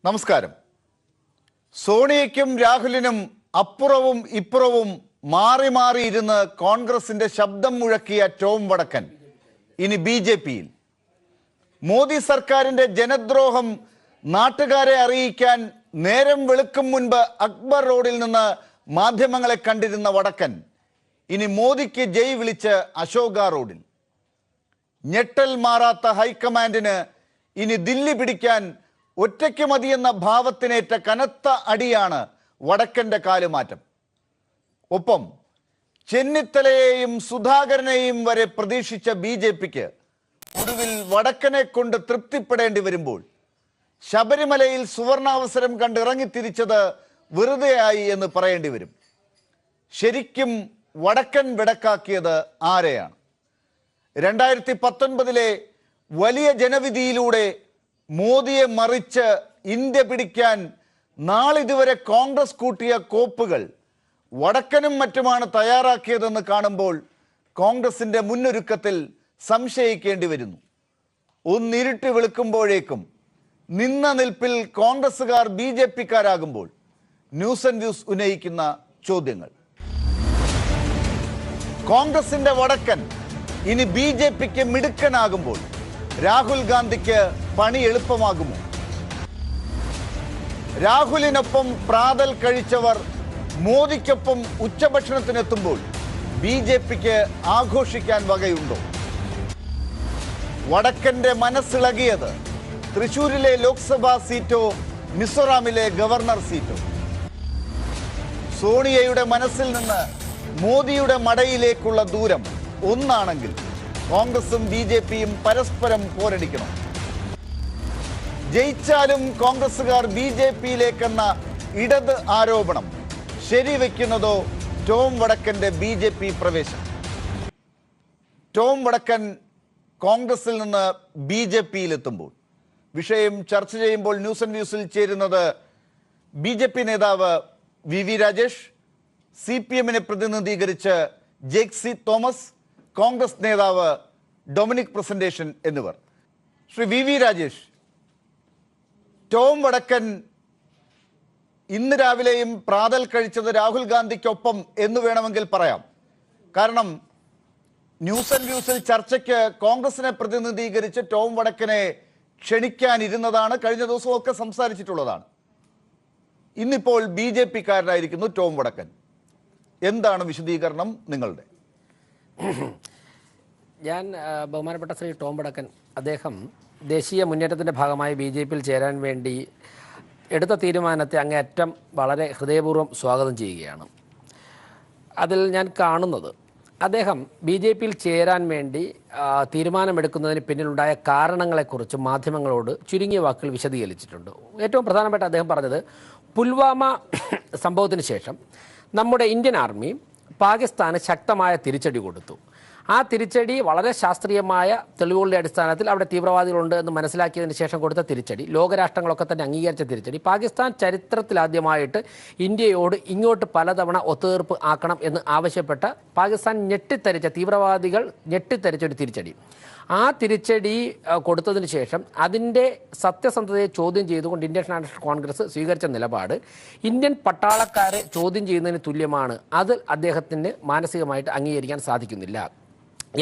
നമസ്കാരം. സോണിയയ്ക്കും രാഹുലിനും അപ്പുറവും ഇപ്പുറവും മാറി മാറി ഇരുന്ന് കോൺഗ്രസിന്റെ ശബ്ദം മുഴക്കിയ ടോം വടക്കൻ ഇനി ബി.ജെ.പിയിൽ. മോദി സർക്കാരിന്റെ ജനദ്രോഹം നാട്ടുകാരെ അറിയിക്കാൻ നേരം വെളുക്കും മുൻപ് അക്ബർ റോഡിൽ നിന്ന് മാധ്യമങ്ങളെ കണ്ടിരുന്ന വടക്കൻ ഇനി മോദിക്ക് ജയ് വിളിച്ച് അശോക റോഡിൽ. ഞെട്ടൽ മാറാത്ത ഹൈക്കമാൻഡിന് ഇനി ദില്ലി പിടിക്കാൻ ഒറ്റയ്ക്ക് മതിയെന്ന ഭാവത്തിനേറ്റ കനത്ത അടിയാണ് വടക്കന്റെ കാലുമാറ്റം. ഒപ്പം ചെന്നിത്തലയെയും സുധാകരനെയും വരെ പ്രതീക്ഷിച്ച ബി.ജെ.പിക്ക് ഒടുവിൽ വടക്കനെ കൊണ്ട് തൃപ്തിപ്പെടേണ്ടി വരുമ്പോൾ ശബരിമലയിൽ സുവർണാവസരം കണ്ട് ഇറങ്ങിത്തിരിച്ചത് വെറുതെയായി എന്ന് പറയേണ്ടി വരും. ശരിക്കും വടക്കൻ വിടക്കാക്കിയത് ആരെയാണ്? 2019 വലിയ ജനവിധിയിലൂടെ മോദിയെ മറിച്ച് ഇന്ത്യ പിടിക്കാൻ നാളിതുവരെ കോൺഗ്രസ് കൂട്ടിയ കോപ്പുകൾ വടക്കനും മറ്റുമാണ് തയ്യാറാക്കിയതെന്ന് കാണുമ്പോൾ കോൺഗ്രസിന്റെ മുന്നൊരുക്കത്തിൽ സംശയിക്കേണ്ടി വരുന്നു. ഒന്നിരുട്ട് വെളുക്കുമ്പോഴേക്കും നിന്ന നിൽപ്പിൽ കോൺഗ്രസുകാർ ബി.ജെ.പിക്കാരാകുമ്പോൾ ന്യൂസ് ആൻഡ് വ്യൂസ് ഉന്നയിക്കുന്ന ചോദ്യങ്ങൾ. കോൺഗ്രസിന്റെ വടക്കൻ ഇനി ബി.ജെ.പിക്ക് മിടുക്കനാകുമ്പോൾ രാഹുൽ ഗാന്ധിക്ക് പണി എളുപ്പമാകുമോ? രാഹുലിനൊപ്പം പ്രാതൽ കഴിച്ചവർ മോദിക്കൊപ്പം ഉച്ചഭക്ഷണത്തിനെത്തുമ്പോൾ ബി.ജെ.പിക്ക് ആഘോഷിക്കാൻ വകയുണ്ടോ? വടക്കന്റെ മനസ്സിളകിയത് തൃശൂരിലെ ലോക്സഭാ സീറ്റോ മിസോറാമിലെ ഗവർണർ സീറ്റോ? സോണിയയുടെ മനസ്സിൽ നിന്ന് മോദിയുടെ മടയിലേക്കുള്ള ദൂരം ഒന്നാണെങ്കിൽ കോൺഗ്രസും ബി.ജെ.പിയും പരസ്പരം പോരടിക്കണം. ജയിച്ചാലും കോൺഗ്രസുകാർ ബി.ജെ.പിയിലേക്കെന്ന ഇടത് ആരോപണം ശരിവെക്കുന്നതോ ടോം വടക്കന്റെ ബി.ജെ.പി പ്രവേശം? ടോം വടക്കൻ കോൺഗ്രസിൽ നിന്ന് ബി.ജെ.പിയിലെത്തുമ്പോൾ വിഷയം ചർച്ച ചെയ്യുമ്പോൾ ന്യൂസ് ആൻഡ് വ്യൂസിൽ ചേരുന്നത് ബി.ജെ.പി നേതാവ് വി രാജേഷ്, CPM-നെ പ്രതിനിധീകരിച്ച് ജെക്സി തോമസ്, കോൺഗ്രസ് നേതാവ് ഡൊമിനിക് പ്രസന്റേഷൻ എന്നിവർ. ശ്രീ വി രാജേഷ്, ടോം വടക്കൻ ഇന്ന് രാവിലെയും പ്രാതൽ കഴിച്ചത് രാഹുൽ ഗാന്ധിക്കൊപ്പം എന്ന് വേണമെങ്കിൽ പറയാം. കാരണം ന്യൂസ് ആൻഡ് വ്യൂസിൽ ചർച്ചയ്ക്ക് കോൺഗ്രസിനെ പ്രതിനിധീകരിച്ച് ടോം വടക്കനെ ക്ഷണിക്കാനിരുന്നതാണ്. കഴിഞ്ഞ ദിവസമൊക്കെ സംസാരിച്ചിട്ടുള്ളതാണ്. ഇന്നിപ്പോൾ ബി.ജെ.പിക്കാരനായിരിക്കുന്നു ടോം വടക്കൻ. എന്താണ് വിശദീകരണം നിങ്ങളുടെ? ഞാൻ ബഹുമാനപ്പെട്ട ശ്രീ ടോം വടക്കൻ, അദ്ദേഹം ദേശീയ മുന്നേറ്റത്തിൻ്റെ ഭാഗമായി ബി.ജെ.പിയിൽ ചേരാൻ വേണ്ടി എടുത്ത തീരുമാനത്തെ അങ്ങേയറ്റം വളരെ ഹൃദയപൂർവ്വം സ്വാഗതം ചെയ്യുകയാണ്. അതിൽ ഞാൻ കാണുന്നത് അദ്ദേഹം ബി.ജെ.പിയിൽ ചേരാൻ വേണ്ടി തീരുമാനമെടുക്കുന്നതിന് പിന്നിലുണ്ടായ കാരണങ്ങളെക്കുറിച്ച് മാധ്യമങ്ങളോട് ചുരുങ്ങിയ വാക്കുകൾ വിശദീകരിച്ചിട്ടുണ്ട്. ഏറ്റവും പ്രധാനപ്പെട്ട അദ്ദേഹം പറഞ്ഞത്, പുൽവാമ സംഭവത്തിന് ശേഷം നമ്മുടെ ഇന്ത്യൻ ആർമി പാകിസ്ഥാന് ശക്തമായ തിരിച്ചടി കൊടുത്തു. ആ തിരിച്ചടി വളരെ ശാസ്ത്രീയമായ തെളിവുകളുടെ അടിസ്ഥാനത്തിൽ അവിടെ തീവ്രവാദികളുണ്ട് എന്ന് മനസ്സിലാക്കിയതിന് ശേഷം കൊടുത്ത തിരിച്ചടി, ലോകരാഷ്ട്രങ്ങളൊക്കെ തന്നെ അംഗീകരിച്ച തിരിച്ചടി. പാകിസ്ഥാൻ ചരിത്രത്തിലാദ്യമായിട്ട് ഇന്ത്യയോട് ഇങ്ങോട്ട് പലതവണ ഒത്തുതീർപ്പ് ആക്കണം എന്ന് ആവശ്യപ്പെട്ട പാകിസ്ഥാൻ ഞെട്ടിത്തരിച്ച, തീവ്രവാദികൾ ഞെട്ടിത്തരിച്ച ഒരു തിരിച്ചടി. ആ തിരിച്ചടി കൊടുത്തതിന് ശേഷം അതിൻ്റെ സത്യസന്ധതയെ ചോദ്യം ചെയ്തുകൊണ്ട് ഇന്ത്യൻ നാഷണൽ കോൺഗ്രസ് സ്വീകരിച്ച നിലപാട് ഇന്ത്യൻ പട്ടാളക്കാരെ ചോദ്യം ചെയ്യുന്നതിന് തുല്യമാണ്. അത് അദ്ദേഹത്തിന് മാനസികമായിട്ട് അംഗീകരിക്കാൻ സാധിക്കുന്നില്ല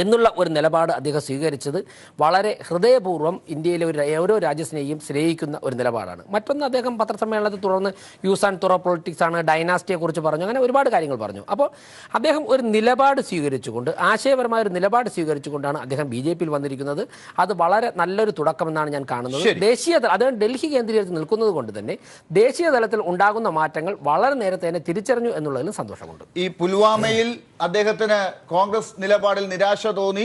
എന്നുള്ള ഒരു നിലപാട് അദ്ദേഹം സ്വീകരിച്ചത് വളരെ ഹൃദയപൂർവ്വം ഇന്ത്യയിലെ ഓരോ രാജ്യത്തിനെയും സ്നേഹിക്കുന്ന ഒരു നിലപാടാണ്. മറ്റൊന്ന്, അദ്ദേഹം പത്രസമ്മേളനത്തിൽ തുടർന്ന് യൂസ് ആൻഡ് തുറ പൊളിറ്റിക്സ് ആണ്, ഡൈനാസ്റ്റിയെക്കുറിച്ച് പറഞ്ഞു, അങ്ങനെ ഒരുപാട് കാര്യങ്ങൾ പറഞ്ഞു. അപ്പോൾ അദ്ദേഹം ഒരു നിലപാട് സ്വീകരിച്ചുകൊണ്ട്, ആശയപരമായ ഒരു നിലപാട് സ്വീകരിച്ചുകൊണ്ടാണ് അദ്ദേഹം ബി.ജെ.പിയിൽ വന്നിരിക്കുന്നത്. അത് വളരെ നല്ലൊരു തുടക്കമെന്നാണ് ഞാൻ കാണുന്നത്. അദ്ദേഹം ഡൽഹി കേന്ദ്രീകരിച്ച് നിൽക്കുന്നത് കൊണ്ട് തന്നെ ദേശീയ തലത്തിൽ ഉണ്ടാകുന്ന മാറ്റങ്ങൾ വളരെ നേരത്തെ തന്നെ തിരിച്ചറിഞ്ഞു എന്നുള്ളതിലും സന്തോഷമുണ്ട്. ഈ പുൽവാമയിൽ അദ്ദേഹത്തിന് കോൺഗ്രസ് നിലപാടിൽ നിരാശ തോന്നി.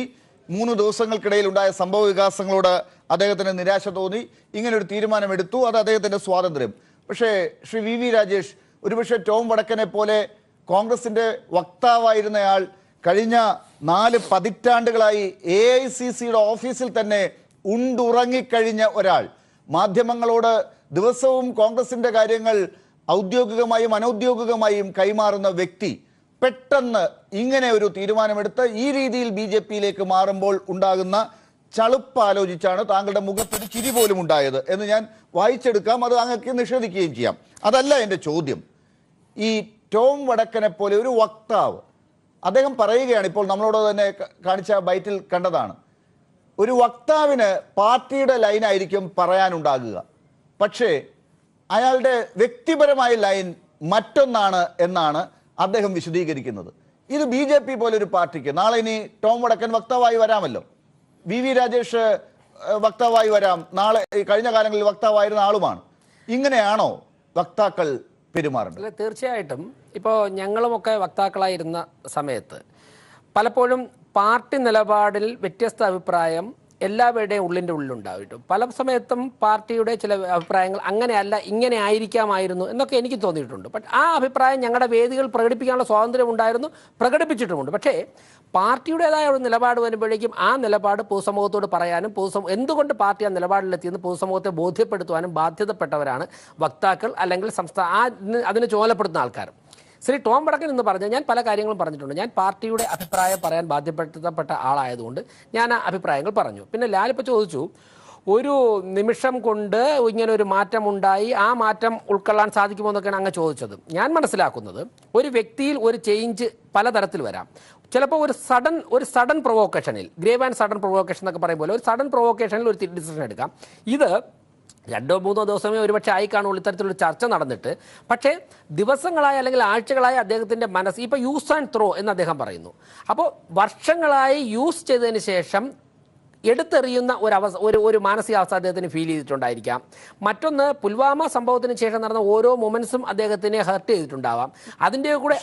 3 ദിവസങ്ങൾക്കിടയിൽ ഉണ്ടായ സംഭവ വികാസങ്ങളോട് അദ്ദേഹത്തിന് നിരാശ തോന്നി. ഇങ്ങനെ ഒരു തീരുമാനമെടുത്തു. അത് അദ്ദേഹത്തിന്റെ സ്വാതന്ത്ര്യം. പക്ഷേ ശ്രീ വി രാജേഷ്, ഒരുപക്ഷെ ടോം വടക്കനെ പോലെ കോൺഗ്രസിന്റെ വക്താവായിരുന്നയാൾ കഴിഞ്ഞ 4 പതിറ്റാണ്ടുകളായി AICCയുടെ ഓഫീസിൽ തന്നെ ഉണ്ടുറങ്ങിക്കഴിഞ്ഞ ഒരാൾ, മാധ്യമങ്ങളോട് ദിവസവും കോൺഗ്രസിന്റെ കാര്യങ്ങൾ ഔദ്യോഗികമായും അനൗദ്യോഗികമായും കൈമാറുന്ന വ്യക്തി പെട്ടെന്ന് ഇങ്ങനെ ഒരു തീരുമാനമെടുത്ത് ഈ രീതിയിൽ ബി.ജെ.പിയിലേക്ക് മാറുമ്പോൾ ഉണ്ടാകുന്ന ചളുപ്പാലോചിച്ചാണ് താങ്കളുടെ മുഖത്തൊരു ചിരി പോലും ഉണ്ടായത് എന്ന് ഞാൻ വായിച്ചെടുക്കാം, അത് അങ്ങക്ക് നിഷേധിക്കുകയും ചെയ്യാം. അതല്ല എൻ്റെ ചോദ്യം. ഈ ടോം വടക്കനെ പോലെ ഒരു വക്താവ് അദ്ദേഹം പറയുകയാണ്, ഇപ്പോൾ നമ്മളോട് തന്നെ കാണിച്ച ബൈറ്റിൽ കണ്ടതാണ്, ഒരു വക്താവിന് പാർട്ടിയുടെ ലൈനായിരിക്കും പറയാനുണ്ടാകുക, പക്ഷേ അയാളുടെ വ്യക്തിപരമായ ലൈൻ മറ്റൊന്നാണ് എന്നാണ് അദ്ദേഹം വിശദീകരിക്കുന്നത്. ഇത് BJP പോലൊരു പാർട്ടിക്ക് നാളെ ഇനി ടോം വടക്കൻ വക്താവായി വരാമല്ലോ, VV രാജേഷ് വക്താവായി വരാം, നാളെ കഴിഞ്ഞ കാലങ്ങളിൽ വക്താവായിരുന്ന ആളുമാണ്. ഇങ്ങനെയാണോ വക്താക്കൾ പെരുമാറുന്നത്? അല്ല, തീർച്ചയായിട്ടും. ഇപ്പോൾ ഞങ്ങളുമൊക്കെ വക്താക്കളായിരുന്ന സമയത്ത് പലപ്പോഴും പാർട്ടി നിലപാടിൽ വ്യത്യസ്ത അഭിപ്രായം എല്ലാവരുടെയും ഉള്ളിലുണ്ടായിട്ടും പല സമയത്തും പാർട്ടിയുടെ ചില അഭിപ്രായങ്ങൾ അങ്ങനെയല്ല ഇങ്ങനെ ആയിരിക്കാമായിരുന്നു എന്നൊക്കെ എനിക്ക് തോന്നിയിട്ടുണ്ട്. ബട്ട് ആ അഭിപ്രായം ഞങ്ങളുടെ വേദികൾ പ്രകടിപ്പിക്കാനുള്ള സ്വാതന്ത്ര്യം ഉണ്ടായിരുന്നു, പ്രകടിപ്പിച്ചിട്ടുമുണ്ട്. പക്ഷേ പാർട്ടിയുടേതായ ഒരു നിലപാട് വരുമ്പോഴേക്കും ആ നിലപാട് പൊതുസമൂഹത്തോട് പറയാനും എന്തുകൊണ്ട് പാർട്ടി ആ നിലപാടിലെത്തിയെന്ന് പൊതുസമൂഹത്തെ ബോധ്യപ്പെടുത്തുവാനും ബാധ്യതപ്പെട്ടവരാണ് വക്താക്കൾ, അല്ലെങ്കിൽ അതിന് ചുമതലപ്പെടുത്തുന്ന ആൾക്കാർ. ശ്രീ ടോം വടക്കൻ എന്ന് പറഞ്ഞാൽ ഞാൻ പല കാര്യങ്ങളും പറഞ്ഞിട്ടുണ്ട്. ഞാൻ പാർട്ടിയുടെ അഭിപ്രായം പറയാൻ ബാധ്യപ്പെടുത്തപ്പെട്ട ആളായതുകൊണ്ട് ഞാൻ ആ അഭിപ്രായങ്ങൾ പറഞ്ഞു. പിന്നെ ലാലിപ്പോൾ ചോദിച്ചു, ഒരു നിമിഷം കൊണ്ട് ഇങ്ങനെ ഒരു മാറ്റം ഉണ്ടായി, ആ മാറ്റം ഉൾക്കൊള്ളാൻ സാധിക്കുമോ എന്നൊക്കെയാണ് അങ്ങ് ചോദിച്ചത്. ഞാൻ മനസ്സിലാക്കുന്നത് ഒരു വ്യക്തിയിൽ ഒരു ചേഞ്ച് പലതരത്തിൽ വരാം. ചിലപ്പോൾ ഒരു സഡൻ പ്രൊവോക്കേഷനിൽ, ഗ്രേവ് ആൻഡ് സഡൻ പ്രൊവോക്കേഷൻ എന്നൊക്കെ പറയുമ്പോൾ ഒരു സഡൻ പ്രൊവോക്കേഷനിൽ ഒരു ഡിസിഷൻ എടുക്കാം. ഇത് 2-3 ദിവസമേ ഒരുപക്ഷെ ആയി കാണുള്ളൂ ഇത്തരത്തിലൊരു ചർച്ച നടന്നിട്ട്. പക്ഷേ ദിവസങ്ങളായി അല്ലെങ്കിൽ ആഴ്ചകളായി അദ്ദേഹത്തിൻ്റെ മനസ്സ് ഇപ്പോൾ യൂസ് ആൻഡ് ത്രോ എന്ന് അദ്ദേഹം പറയുന്നു. അപ്പോൾ വർഷങ്ങളായി യൂസ് ചെയ്തതിന് ശേഷം എടുത്തെറിയുന്ന ഒരു മാനസികാവസ്ഥ അദ്ദേഹത്തിന് ഫീൽ ചെയ്തിട്ടുണ്ടായിരിക്കാം. മറ്റൊന്ന്, പുൽവാമ സംഭവത്തിന് ശേഷം നടന്ന ഓരോ മൊമെന്റ്സും അദ്ദേഹത്തിനെ ഹർട്ട് ചെയ്തിട്ടുണ്ടാവാം. അതിന്റെ കൂടെ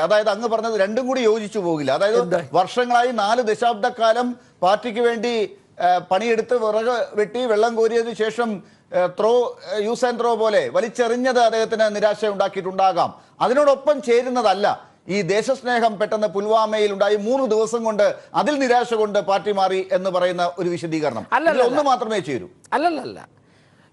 അതായത് അങ്ങ് പറഞ്ഞത് രണ്ടും കൂടി യോജിച്ചു പോകില്ല. അതായത് വർഷങ്ങളായി 4 ദശാബ്ദക്കാലം പാർട്ടിക്ക് വേണ്ടി പണിയെടുത്ത് വിറക് വെട്ടി വെള്ളം കോരിയതിനു ശേഷം യൂസ് ആൻഡ് ത്രോ പോലെ വലിച്ചെറിഞ്ഞത് അദ്ദേഹത്തിന് നിരാശ ഉണ്ടാക്കിയിട്ടുണ്ടാകാം. അതിനോടൊപ്പം ചേരുന്നതല്ല ഈ ദേശസ്നേഹം പെട്ടെന്ന് പുൽവാമയിൽ ഉണ്ടായി 3 ദിവസം കൊണ്ട് അതിൽ നിരാശ കൊണ്ട് പാർട്ടി മാറി എന്ന് പറയുന്ന ഒരു വിശദീകരണം ഒന്ന് മാത്രമേ ചേരൂ. അല്ലല്ല,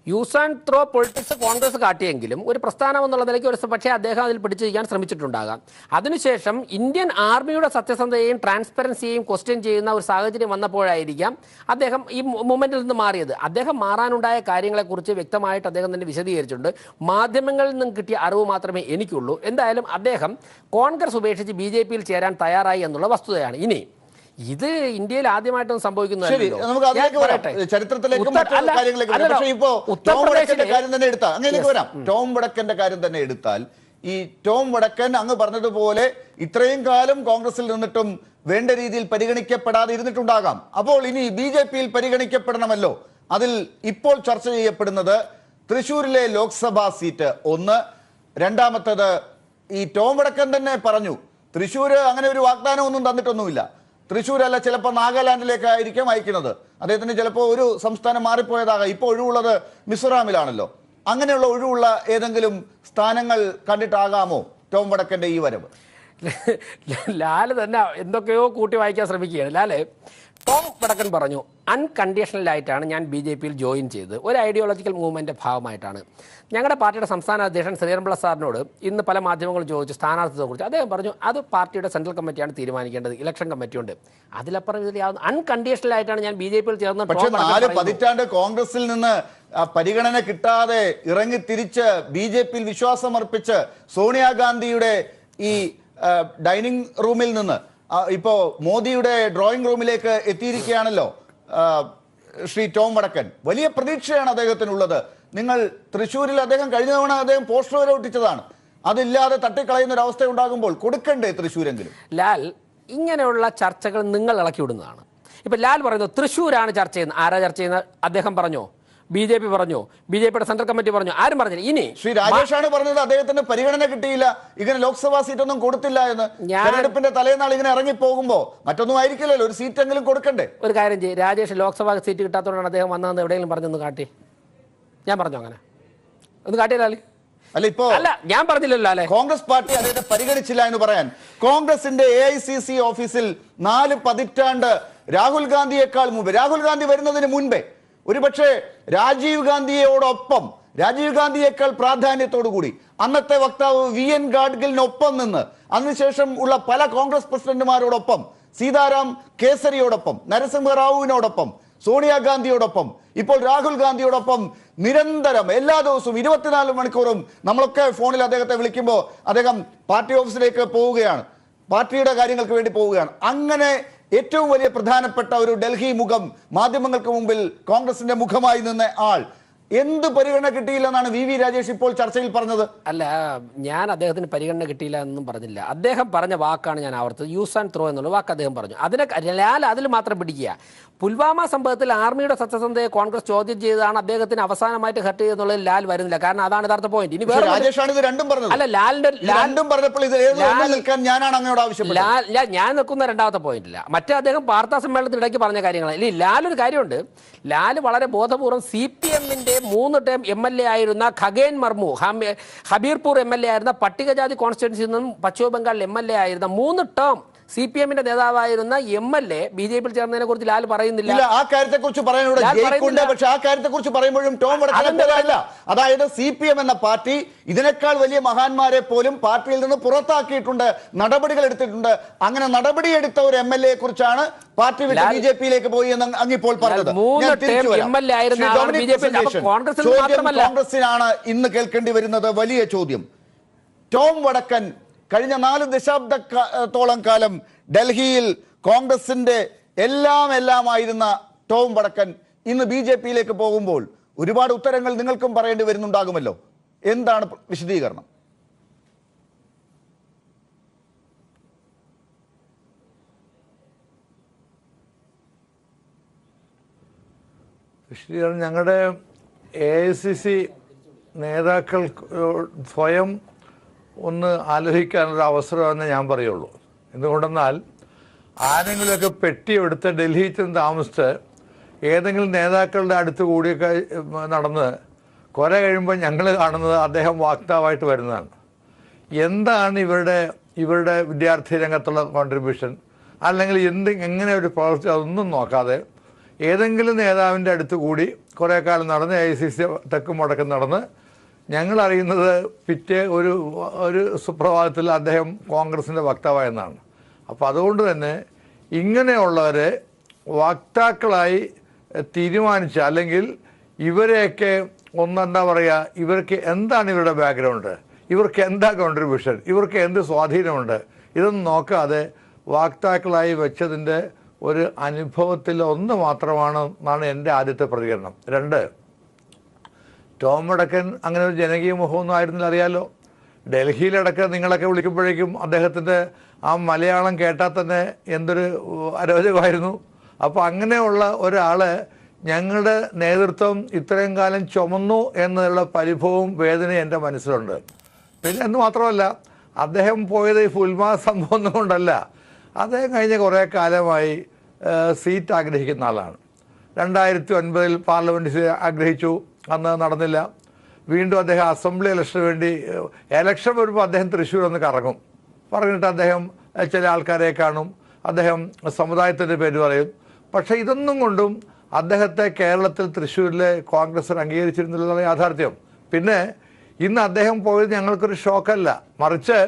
use and throw politics Congress കാട്ടിയെങ്കിലും ഒരു പ്രസ്ഥാനം എന്നുള്ള നിലയ്ക്ക് പക്ഷേ അദ്ദേഹം അതിൽ പിടിച്ചിരിക്കാൻ ശ്രമിച്ചിട്ടുണ്ടാകാം. അതിനുശേഷം ഇന്ത്യൻ ആർമിയുടെ സത്യസന്ധതയെയും ട്രാൻസ്പെറൻസിയെയും ക്വസ്റ്റ്യൻ ചെയ്യുന്ന ഒരു സാഹചര്യം വന്നപ്പോഴായിരിക്കാം അദ്ദേഹം ഈ മൂവ്മെന്റിൽ നിന്ന് മാറിയത്. അദ്ദേഹം മാറാനുണ്ടായ കാര്യങ്ങളെക്കുറിച്ച് വ്യക്തമായിട്ട് അദ്ദേഹം തന്നെ വിശദീകരിച്ചിട്ടുണ്ട്. മാധ്യമങ്ങളിൽ നിന്നും കിട്ടിയ അറിവ് മാത്രമേ എനിക്കുള്ളൂ. എന്തായാലും അദ്ദേഹം കോൺഗ്രസ് ഉപേക്ഷിച്ച് BJP-യിൽ ചേരാൻ തയ്യാറായി എന്നുള്ള വസ്തുതയാണ്. ഇനി ഇത് ഇന്ത്യയിൽ ആദ്യമായിട്ടൊന്നും സംഭവിക്കുന്നതല്ലോ. ചരിത്രത്തിലേക്കും കാര്യങ്ങളിലേക്ക് പക്ഷേ ഇപ്പോ ടോം വടക്കന്റെ കാര്യം തന്നെ എടുത്താൽ അങ്ങനെയൊക്കെ വരാം. ടോം വടക്കന്റെ കാര്യം തന്നെ എടുത്താൽ ഈ ടോം വടക്കൻ അങ്ങ് പറഞ്ഞതുപോലെ ഇത്രയും കാലം കോൺഗ്രസിൽ നിന്നിട്ടും വേണ്ട രീതിയിൽ പരിഗണിക്കപ്പെടാതെ ഇരുന്നിട്ടുണ്ടാകാം. അപ്പോൾ ഇനി BJP-യിൽ പരിഗണിക്കപ്പെടണമല്ലോ. അതിൽ ഇപ്പോൾ ചർച്ച ചെയ്യപ്പെടുന്നത് തൃശ്ശൂരിലെ ലോക്സഭാ സീറ്റ് ഒന്ന്. രണ്ടാമത്തത് ഈ ടോം വടക്കൻ തന്നെ പറഞ്ഞു, തൃശ്ശൂർ അങ്ങനെ ഒരു വാഗ്ദാനം ഒന്നും തന്നിട്ടൊന്നുമില്ല. തൃശ്ശൂരല്ല, ചിലപ്പോൾ നാഗാലാൻഡിലേക്കായിരിക്കും അയക്കുന്നത്. അദ്ദേഹത്തിന് ചിലപ്പോൾ ഒരു സംസ്ഥാനം മാറിപ്പോയതാകാം. ഇപ്പോൾ ഒഴിവുള്ളത് മിസോറാമിലാണല്ലോ. അങ്ങനെയുള്ള ഒഴിവുള്ള ഏതെങ്കിലും സ്ഥാനങ്ങൾ കണ്ടിട്ടാകാമോ ടോം വടക്കന്റെ ഈ വരവ്? ലാല് തന്നെ എന്തൊക്കെയോ കൂട്ടി വായിക്കാൻ ശ്രമിക്കുകയാണ്. ലാല് ടോം വടക്കൻ പറഞ്ഞു, അൺകണ്ടീഷണലായിട്ടാണ് ഞാൻ BJP-യിൽ ജോയിൻ ചെയ്തത്. ഒരു ഐഡിയോളജിക്കൽ മൂവ്മെൻ്റെ ഭാഗമായിട്ടാണ്. ഞങ്ങളുടെ പാർട്ടിയുടെ സംസ്ഥാന അധ്യക്ഷൻ ശ്രീധരൻപിള്ള സാറിനോട് ഇന്ന് പല മാധ്യമങ്ങളും ചോദിച്ചു സ്ഥാനാർത്ഥിത്വത്തെക്കുറിച്ച്. അദ്ദേഹം പറഞ്ഞു, അത് പാർട്ടിയുടെ സെൻട്രൽ കമ്മിറ്റിയാണ് തീരുമാനിക്കേണ്ടത്, ഇലക്ഷൻ കമ്മിറ്റിയുണ്ട്. അതിലപ്പുറം അൺകണ്ടീഷണലായിട്ടാണ് ഞാൻ BJP-യിൽ ചേർന്നത്. പക്ഷേ 4 പതിറ്റാണ്ട് കോൺഗ്രസിൽ നിന്ന് പരിഗണന കിട്ടാതെ ഇറങ്ങി തിരിച്ച് BJP-യിൽ വിശ്വാസം അർപ്പിച്ച് സോണിയാഗാന്ധിയുടെ ഈ ഡൈനിങ് റൂമിൽ നിന്ന് ഇപ്പോ മോദിയുടെ ഡ്രോയിങ് റൂമിലേക്ക് എത്തിയിരിക്കുകയാണല്ലോ ശ്രീ ടോം വടക്കൻ. വലിയ പ്രതീക്ഷയാണ് അദ്ദേഹത്തിനുള്ളത്. നിങ്ങൾ തൃശ്ശൂരിൽ അദ്ദേഹം കഴിഞ്ഞ തവണ അദ്ദേഹം പോസ്റ്റർ വരെ ഒട്ടിച്ചതാണ്. അതില്ലാതെ തട്ടിക്കളയുന്ന ഒരു അവസ്ഥ ഉണ്ടാകുമ്പോൾ കൊടുക്കണ്ടേ തൃശ്ശൂരെങ്കിലും? ലാൽ, ഇങ്ങനെയുള്ള ചർച്ചകൾ നിങ്ങൾ ഇളക്കി വിടുന്നതാണ്. ഇപ്പൊ ലാൽ പറയുന്നത് തൃശ്ശൂരാണ് ചർച്ച ചെയ്യുന്നത്. ആരാ ചർച്ച ചെയ്യുന്നത്? അദ്ദേഹം പറഞ്ഞോ? BJP പറഞ്ഞു? BJP-യുടെ സെൻട്രൽ കമ്മിറ്റി പറഞ്ഞു? ആരും പറഞ്ഞില്ല. ഇനി ശ്രീ രാജേഷാണ് പറഞ്ഞത് അദ്ദേഹത്തിന് പരിഗണന കിട്ടിയില്ല, ഇങ്ങനെ ലോക്സഭാ സീറ്റൊന്നും കൊടുത്തില്ല എന്ന്. തെരഞ്ഞെടുപ്പിന്റെ തലേന്നാൾ ഇങ്ങനെ ഇറങ്ങി പോകുമ്പോ മറ്റൊന്നും ആയിരിക്കില്ലല്ലോ, ഒരു സീറ്റെങ്കിലും കൊടുക്കണ്ടേ? ഒരു കാര്യം ചെയ്യും, രാജേഷ് ലോക്സഭാ സീറ്റ് കിട്ടാത്തതുകൊണ്ടാണ് അദ്ദേഹം വന്നതെന്ന് എവിടെയെങ്കിലും പറഞ്ഞൊന്ന് കാട്ടി. ഞാൻ പറഞ്ഞു അങ്ങനെ ഒന്ന് കാട്ടിയല്ലേ? അല്ല, ഇപ്പോ അല്ല, ഞാൻ പറഞ്ഞില്ലല്ലോ. അല്ലെ, കോൺഗ്രസ് പാർട്ടി അദ്ദേഹത്തെ പരിഗണിച്ചില്ല എന്ന് പറയാൻ കോൺഗ്രസിന്റെ AICC ഓഫീസിൽ 4 പതിറ്റാണ്ട് രാഹുൽ ഗാന്ധിയേക്കാൾ മുമ്പ്, രാഹുൽ ഗാന്ധി വരുന്നതിന് മുൻപേ ഒരുപക്ഷെ രാജീവ് ഗാന്ധിയോടൊപ്പം, രാജീവ് ഗാന്ധിയേക്കാൾ പ്രാധാന്യത്തോടുകൂടി അന്നത്തെ വക്താവ് VN ഗാഡ്ഗിലിനൊപ്പം നിന്ന് അതിനുശേഷം ഉള്ള പല കോൺഗ്രസ് പ്രസിഡന്റുമാരോടൊപ്പം സീതാറാം കേസരിയോടൊപ്പം, നരസിംഹറാവുവിനോടൊപ്പം, സോണിയാഗാന്ധിയോടൊപ്പം, ഇപ്പോൾ രാഹുൽ ഗാന്ധിയോടൊപ്പം നിരന്തരം എല്ലാ ദിവസവും 24 മണിക്കൂറും നമ്മളൊക്കെ ഫോണിൽ അദ്ദേഹത്തെ വിളിക്കുമ്പോൾ അദ്ദേഹം പാർട്ടി ഓഫീസിലേക്ക് പോവുകയാണ്, പാർട്ടിയുടെ കാര്യങ്ങൾക്ക് വേണ്ടി പോവുകയാണ്. അങ്ങനെ ഏറ്റവും വലിയ പ്രധാനപ്പെട്ട ഒരു ഡൽഹി മുഖം, മാധ്യമങ്ങൾക്ക് മുമ്പിൽ കോൺഗ്രസിന്റെ മുഖമായി നിന്ന ആൾ എന്ത് പരിഗണന കിട്ടിയില്ലെന്നാണ് വി രാജേഷ് ഇപ്പോൾ ചർച്ചയിൽ പറഞ്ഞത്. അല്ല, ഞാൻ അദ്ദേഹത്തിന് പരിഗണന കിട്ടിയില്ല എന്നും പറഞ്ഞില്ല. അദ്ദേഹം പറഞ്ഞ വാക്കാണ് ഞാൻ ആവർത്തത്. യൂസ് ആൻഡ് ത്രോ എന്നുള്ള വാക്ക് അദ്ദേഹം പറഞ്ഞു. ലാൽ അതിൽ മാത്രം പിടിക്കുക. പുൽവാമ സംഭവത്തിൽ ആർമിയുടെ സത്യസന്ധതയെ കോൺഗ്രസ് ചോദ്യം ചെയ്തതാണ് അദ്ദേഹത്തിന് അവസാനമായിട്ട് ഹർട്ട് ചെയ്തെന്നുള്ളത് ലാൽ വരുന്നില്ല. കാരണം അതാണ് യഥാർത്ഥ പോയിന്റ്. ഇനി വേറെ രാജേഷാണ് ഇത് രണ്ടും പറഞ്ഞത്. അല്ല, ലാലിന്റെ രണ്ടും പറഞ്ഞപ്പോൾ ഇത് നിൽക്കാൻ ഞാനാണ് അങ്ങോട്ട് ആവശ്യപ്പെട്ടത്. ഞാൻ നിൽക്കുന്ന രണ്ടാമത്തെ പോയിന്റില്ല. മറ്റേ അദ്ദേഹം വാർത്താ സമ്മേളനത്തിൽ ഇടയ്ക്ക് പറഞ്ഞ കാര്യങ്ങൾ. ഇനി ലാലൊരു കാര്യമുണ്ട്. ലാൽ വളരെ ബോധപൂർവ്വം CPM-ന്റെ 3 ടേം MLA ആയിരുന്ന ഖഗേൻ മർമു, ഹബീർപൂർ MLA ആയിരുന്ന, പട്ടികജാതി കോൺസ്റ്റിറ്റ്യുവൻസിയിൽ നിന്നും പശ്ചിമ ബംഗാൾ MLA ആയിരുന്ന 3 ടേം CPM-ന്റെ നേതാവായിരുന്ന MLA BJP-യിൽ ചേർന്നതിനെ കുറിച്ച് ലാൽ പറയുന്നില്ല. ആ കാര്യത്തെ കുറിച്ച് പറയാനുള്ള, പക്ഷെ ആ കാര്യത്തെ കുറിച്ച് പറയുമ്പോഴും ടോം വടക്കനല്ല. അതായത് CPM എന്ന പാർട്ടി ഇതിനേക്കാൾ വലിയ മഹാന്മാരെ പോലും പാർട്ടിയിൽ നിന്ന് പുറത്താക്കിയിട്ടുണ്ട്, നടപടികൾ എടുത്തിട്ടുണ്ട്. അങ്ങനെ നടപടിയെടുത്ത ഒരു MLA കുറിച്ചാണ് പാർട്ടി വിട്ട് BJP-യിലേക്ക് പോയി എന്ന് അങ്ങിപ്പോൾ പറഞ്ഞത്. കോൺഗ്രസിനാണ് ഇന്ന് കേൾക്കേണ്ടി വരുന്നത് വലിയ ചോദ്യം. ടോം വടക്കൻ കഴിഞ്ഞ 4 ദശാബ്ദത്തോളം കാലം ഡൽഹിയിൽ കോൺഗ്രസിന്റെ എല്ലാമായിരുന്ന ടോം വടക്കൻ ഇന്ന് BJP-യിലേക്ക് പോകുമ്പോൾ ഒരുപാട് ഉത്തരങ്ങൾ നിങ്ങൾക്കും പറയേണ്ടി വരുന്നുണ്ടാകുമല്ലോ. എന്താണ് വിശദീകരണം? ഞങ്ങളുടെ AICC നേതാക്കൾ സ്വയം ഒന്ന് ആലോചിക്കാനൊരു അവസരമെന്ന് ഞാൻ പറയുള്ളൂ. എന്തുകൊണ്ടെന്നാൽ ആരെങ്കിലുമൊക്കെ പെട്ടിയെടുത്ത് ഡൽഹിയിൽ ചെന്ന് താമസിച്ച് ഏതെങ്കിലും നേതാക്കളുടെ അടുത്ത് കൂടിയൊക്കെ നടന്ന് കുറെ കഴിയുമ്പോൾ ഞങ്ങൾ കാണുന്നത് അദ്ദേഹം വാക്താവായിട്ട് വരുന്നതാണ്. എന്താണ് ഇവരുടെ വിദ്യാർത്ഥി രംഗത്തുള്ള കോൺട്രിബ്യൂഷൻ, അല്ലെങ്കിൽ എങ്ങനെ ഒരു പ്രവർത്തി, അതൊന്നും നോക്കാതെ ഏതെങ്കിലും നേതാവിൻ്റെ അടുത്ത് കൂടി കുറേ കാലം നടന്ന് AICC തെക്കും മുടക്കം നടന്ന് ഞങ്ങളറിയുന്നത് പിറ്റേ ഒരു സുപ്രഭാതത്തിൽ അദ്ദേഹം കോൺഗ്രസിൻ്റെ വക്താവായെന്നാണ്. അപ്പോൾ അതുകൊണ്ട് തന്നെ ഇങ്ങനെയുള്ളവരെ വക്താക്കളായി തീരുമാനിച്ച, അല്ലെങ്കിൽ ഇവരെയൊക്കെ ഒന്നെന്താ പറയുക, ഇവർക്ക് എന്താണ് ഇവരുടെ ബാക്ക്ഗ്രൗണ്ട്, ഇവർക്ക് എന്താ കോൺട്രിബ്യൂഷൻ, ഇവർക്ക് എന്ത് സ്വാധീനമുണ്ട്, ഇതൊന്നും നോക്കാതെ വക്താക്കളായി വെച്ചതിൻ്റെ ഒരു അനുഭവത്തിൽ ഒന്ന് മാത്രമാണെന്നാണ് എൻ്റെ ആദ്യത്തെ പ്രതികരണം. 2, ടോം വടക്കൻ അങ്ങനെ ഒരു ജനകീയ മുഖമൊന്നും ആയിരുന്നില്ല, അറിയാലോ. ഡൽഹിയിലടക്കം നിങ്ങളൊക്കെ വിളിക്കുമ്പോഴേക്കും അദ്ദേഹത്തിൻ്റെ ആ മലയാളം കേട്ടാൽ തന്നെ എന്തൊരു അരോചകമായിരുന്നു. അപ്പോൾ അങ്ങനെയുള്ള ഒരാൾ ഞങ്ങളുടെ നേതൃത്വം ഇത്രയും കാലം ചുമന്നു എന്നുള്ള പരിഭവവും വേദനയും എൻ്റെ മനസ്സിലുണ്ട്. പിന്നെ എന്ന് മാത്രമല്ല, അദ്ദേഹം പോയത് ഈ പുൽവാമ സംഭവം കൊണ്ടല്ല. അദ്ദേഹം കഴിഞ്ഞ കുറേ കാലമായി സീറ്റ് ആഗ്രഹിക്കുന്ന ആളാണ്. 2009 പാർലമെൻറ്റ് ആഗ്രഹിച്ചു, അന്ന് നടന്നില്ല. വീണ്ടും അദ്ദേഹം അസംബ്ലി ഇലക്ഷന് വേണ്ടി ഇലക്ഷൻ വരുമ്പോൾ അദ്ദേഹം തൃശ്ശൂർ ഒന്ന് കറങ്ങും. പറഞ്ഞിട്ട് അദ്ദേഹം ചില ആൾക്കാരെ കാണും, അദ്ദേഹം സമുദായത്തിൻ്റെ പേര് പറയും. പക്ഷേ ഇതൊന്നും കൊണ്ടും അദ്ദേഹത്തെ കേരളത്തിൽ തൃശ്ശൂരിലെ കോൺഗ്രസ് അംഗീകരിച്ചിരുന്നില്ല യാഥാർത്ഥ്യം. പിന്നെ ഇന്ന് അദ്ദേഹം പോയത് ഞങ്ങൾക്കൊരു ഷോക്കല്ല, മറിച്ച്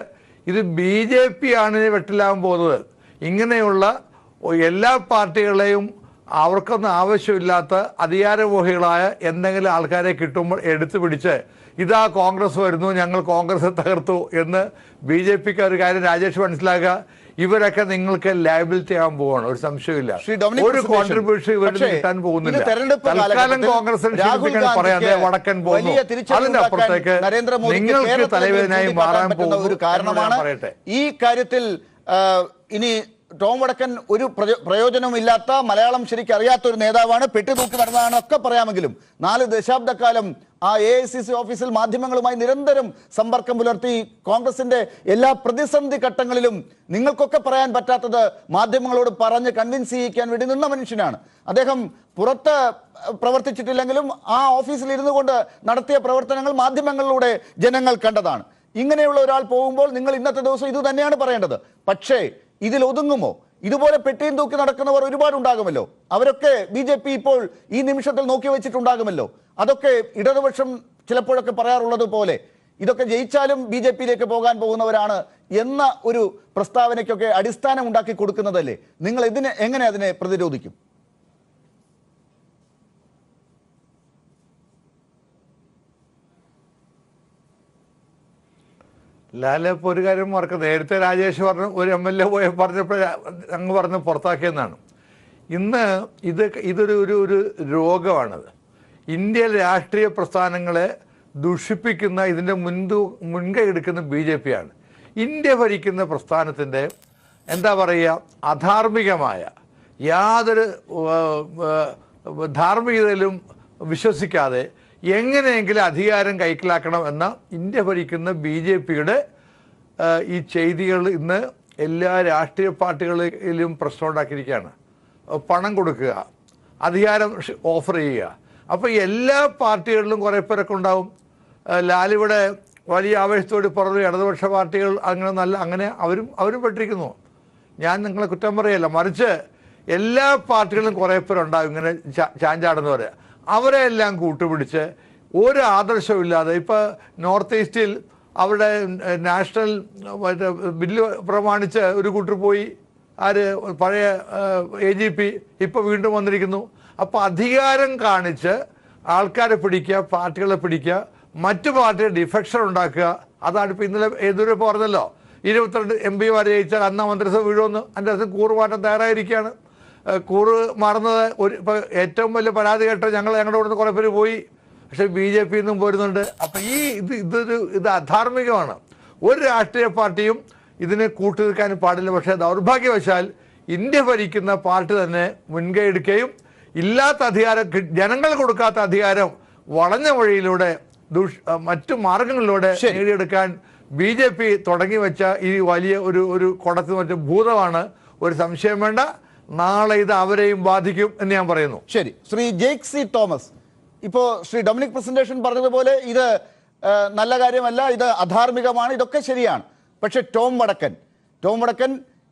ഇത് BJP ആണ് വെട്ടിലാകാൻ പോകുന്നത്. ഇങ്ങനെയുള്ള എല്ലാ പാർട്ടികളെയും അവർക്കൊന്നും ആവശ്യമില്ലാത്ത അധികാരമോഹികളായ എന്തെങ്കിലും ആൾക്കാരെ കിട്ടുമ്പോൾ എടുത്തു പിടിച്ച് ഇതാ കോൺഗ്രസ് വരുന്നു, ഞങ്ങൾ കോൺഗ്രസ് തകർത്തു എന്ന് BJPക്ക് ഒരു കാര്യം രാജേഷ് മനസ്സിലാക്കുക, ഇവരൊക്കെ നിങ്ങൾക്ക് ലയബിലിറ്റി ആകാൻ പോവാണ്, ഒരു സംശയമില്ല. ഒരു കോൺട്രിബ്യൂഷൻ ഇവർക്ക് കിട്ടാൻ പോകുന്നില്ല. തൽക്കാലം കോൺഗ്രസിന് പറയാതെ വടക്കൻ പോകുന്നു, അതിന്റെ അപ്പുറത്തേക്ക് നിങ്ങൾക്ക് തലവേദനയായി മാറാൻ പോകുന്ന ഒരു കാരണമാണ്. പറയട്ടെ, ഈ കാര്യത്തിൽ ഇനി ടോം വടക്കൻ ഒരു പ്രയോജനവുമില്ലാത്ത, മലയാളം ശരിക്കും അറിയാത്ത ഒരു നേതാവാണ്, പെട്ടി തൂക്കി നടന്നതാണ് ഒക്കെ പറയാമെങ്കിലും 4 ദശാബ്ദക്കാലം ആ AICC ഓഫീസിൽ മാധ്യമങ്ങളുമായി നിരന്തരം സമ്പർക്കം പുലർത്തി കോൺഗ്രസിന്റെ എല്ലാ പ്രതിസന്ധി ഘട്ടങ്ങളിലും നിങ്ങൾക്കൊക്കെ പറയാൻ പറ്റാത്തത് മാധ്യമങ്ങളോട് പറഞ്ഞ് കൺവിൻസ് ചെയ്യിക്കാൻ വേണ്ടി നിന്ന മനുഷ്യനാണ് അദ്ദേഹം. പുറത്ത് പ്രവർത്തിച്ചിട്ടില്ലെങ്കിലും ആ ഓഫീസിൽ ഇരുന്നു കൊണ്ട് നടത്തിയ പ്രവർത്തനങ്ങൾ മാധ്യമങ്ങളിലൂടെ ജനങ്ങൾ കണ്ടതാണ്. ഇങ്ങനെയുള്ള ഒരാൾ പോകുമ്പോൾ നിങ്ങൾ ഇന്നത്തെ ദിവസം ഇത് തന്നെയാണ് പറയേണ്ടത്. പക്ഷേ ഇതിൽ ഒതുങ്ങുമോ? ഇതുപോലെ പെട്ടിയും തൂക്കി നടക്കുന്നവർ ഒരുപാടുണ്ടാകുമല്ലോ. അവരൊക്കെ BJP ഇപ്പോൾ ഈ നിമിഷത്തിൽ നോക്കി വെച്ചിട്ടുണ്ടാകുമല്ലോ. അതൊക്കെ ഇടതുപക്ഷം ചിലപ്പോഴൊക്കെ പറയാറുള്ളത് പോലെ ഇതൊക്കെ ജയിച്ചാലും BJP-യിലേക്ക് പോകാൻ പോകുന്നവരാണ് എന്ന ഒരു പ്രസ്താവനയ്ക്കൊക്കെ അടിസ്ഥാനം ഉണ്ടാക്കി കൊടുക്കുന്നതല്ലേ? നിങ്ങൾ എങ്ങനെ അതിനെ പ്രതിരോധിക്കും? ലാലെ, ഇപ്പോൾ ഒരു കാര്യം മറക്കുക, നേരത്തെ രാജേഷ് പറഞ്ഞു ഒരു MLA പോയി പറഞ്ഞപ്പോൾ അങ്ങ് പറഞ്ഞ് പുറത്താക്കിയെന്നാണ്. ഇന്ന് ഇതൊരു രോഗമാണത്. ഇന്ത്യയിലെ രാഷ്ട്രീയ പ്രസ്ഥാനങ്ങളെ ദുഷിപ്പിക്കുന്ന, ഇതിൻ്റെ മുൻകൈ എടുക്കുന്ന BJP ആണ്. ഇന്ത്യ ഭരിക്കുന്ന പ്രസ്ഥാനത്തിൻ്റെ എന്താ പറയുക, അധാർമികമായ യാതൊരു ധാർമ്മികതയിലും വിശ്വസിക്കാതെ എങ്ങനെയെങ്കിലും അധികാരം കൈക്കലാക്കണം എന്ന ഇന്ത്യ ഭരിക്കുന്ന BJP-യുടെ ഈ ചെയ്തികൾ ഇന്ന് എല്ലാ രാഷ്ട്രീയ പാർട്ടികളിലും പ്രശ്നം ഉണ്ടാക്കിയിരിക്കുകയാണ്. പണം കൊടുക്കുക, അധികാരം ഓഫർ ചെയ്യുക. അപ്പോൾ എല്ലാ പാർട്ടികളിലും കുറേ പേരൊക്കെ ഉണ്ടാവും. ലാലിവിടെ വലിയ ആവേശത്തോട് പറഞ്ഞു ഇടതുപക്ഷ പാർട്ടികൾ അങ്ങനെ അവരും പെട്ടിരിക്കുന്നു. ഞാൻ നിങ്ങളെ കുറ്റം പറയല്ല, മറിച്ച് എല്ലാ പാർട്ടികളിലും കുറേ പേരുണ്ടാവും ഇങ്ങനെ ചാഞ്ചാടുന്നവരെ. അവരെ എല്ലാം കൂട്ടുപിടിച്ച് ഒരു ആദർശമില്ലാതെ ഇപ്പോൾ നോർത്ത് ഈസ്റ്റിൽ അവിടെ നാഷണൽ ബില്ല് പ്രമാണിച്ച് ഒരു കൂട്ടർ പോയി, പഴയ AGP ഇപ്പോൾ വീണ്ടും വന്നിരിക്കുന്നു. അപ്പോൾ അധികാരം കാണിച്ച് ആൾക്കാരെ പിടിക്കുക, പാർട്ടികളെ പിടിക്കുക, മറ്റു പാർട്ടിയുടെ ഡിഫെക്ഷൻ ഉണ്ടാക്കുക. അതാണ് ഇപ്പോൾ ഇന്നലെ ഏതൊരു പറഞ്ഞല്ലോ, 22 MP-മാരെ ജയിച്ചാൽ അന്നാ മന്ത്രിസഭ വീഴുമെന്ന്. അതിൻ്റെ അർത്ഥം കൂറ് മാറ്റാൻ തയ്യാറായിരിക്കുകയാണ്. കൂറ് മാറുന്നത് ഇപ്പോൾ ഏറ്റവും വലിയ പരാതി കേട്ടോ ഞങ്ങളുടെ ഇവിടെ നിന്ന് കുറേ പേര് പോയി, പക്ഷേ BJP-യിൽ നിന്നും പോരുന്നുണ്ട്. അപ്പം ഇത് അധാർമികമാണ്. ഒരു രാഷ്ട്രീയ പാർട്ടിയും ഇതിനെ കൂട്ടുനിൽക്കാൻ പാടില്ല. പക്ഷേ ദൗർഭാഗ്യവശാൽ ഇന്ത്യ ഭരിക്കുന്ന പാർട്ടി തന്നെ മുൻകൈ എടുക്കുകയും ഇല്ലാത്ത അധികാരം, ജനങ്ങൾ കൊടുക്കാത്ത അധികാരം വളഞ്ഞ വഴിയിലൂടെ മറ്റു മാർഗങ്ങളിലൂടെ നേടിയെടുക്കാൻ BJP തുടങ്ങി വെച്ച ഈ വലിയ ഒരു കുടത്തിൽ മറ്റു ഭൂതമാണ്. ഒരു സംശയം വേണ്ട, നാളെ ഇത് അവരെയും ബാധിക്കും എന്ന് ഞാൻ പറയുന്നു. ശരി, ശ്രീ ജെയ്ക് സി തോമസ്, ഇപ്പോൾ ശ്രീ ഡൊമിനിക് പ്രസന്റേഷൻ പറഞ്ഞതുപോലെ ഇത് നല്ല കാര്യമല്ല, ഇത് അധാർമികമാണ്, ഇതൊക്കെ ശരിയാണ്. പക്ഷെ ടോം വടക്കൻ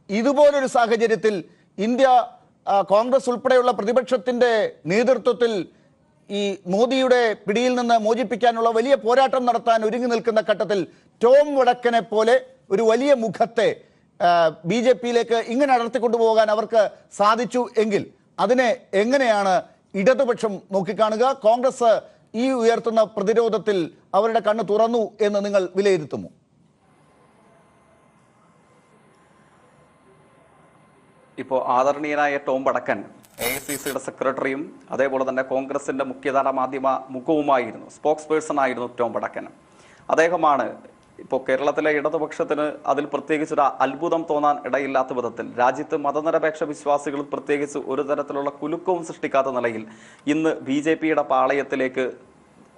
ഇതുപോലൊരു സാഹചര്യത്തിൽ ഇന്ത്യ കോൺഗ്രസ് ഉൾപ്പെടെയുള്ള പ്രതിപക്ഷത്തിന്റെ നേതൃത്വത്തിൽ ഈ മോദിയുടെ പിടിയിൽ നിന്ന് മോചിപ്പിക്കാനുള്ള വലിയ പോരാട്ടം നടത്താൻ ഒരുങ്ങി നിൽക്കുന്ന ഘട്ടത്തിൽ ടോം വടക്കനെ പോലെ ഒരു വലിയ മുഖത്തെ BJP-യിലേക്ക് ഇങ്ങനെ അടർത്തിക്കൊണ്ടുപോകാൻ അവർക്ക് സാധിച്ചു എങ്കിൽ അതിനെ എങ്ങനെയാണ് ഇടതുപക്ഷം നോക്കിക്കാണുക? കോൺഗ്രസ് ഈ ഉയർത്തുന്ന പ്രതിരോധത്തിൽ അവരുടെ കണ്ണ് തുറന്നു എന്ന് നിങ്ങൾ വിലയിരുത്തുമോ? ഇപ്പോൾ ആദരണീയനായ ടോം വടക്കൻ AICC-യുടെ സെക്രട്ടറിയും അതേപോലെ തന്നെ കോൺഗ്രസിന്റെ മുഖ്യധാര മാധ്യമ മുഖവുമായിരുന്നു, സ്പോക്സ് പേഴ്സൺ ആയിരുന്നു ടോം വടക്കൻ. അദ്ദേഹമാണ് ഇപ്പോൾ കേരളത്തിലെ ഇടതുപക്ഷത്തിന് അതിൽ പ്രത്യേകിച്ചൊരു അത്ഭുതം തോന്നാൻ ഇടയില്ലാത്ത വിധത്തിൽ രാജ്യത്ത് മതനിരപേക്ഷ വിശ്വാസികൾ പ്രത്യേകിച്ച് ഒരു തരത്തിലുള്ള കുലുക്കവും സൃഷ്ടിക്കാത്ത നിലയിൽ ഇന്ന് BJP-യുടെ പാളയത്തിലേക്ക്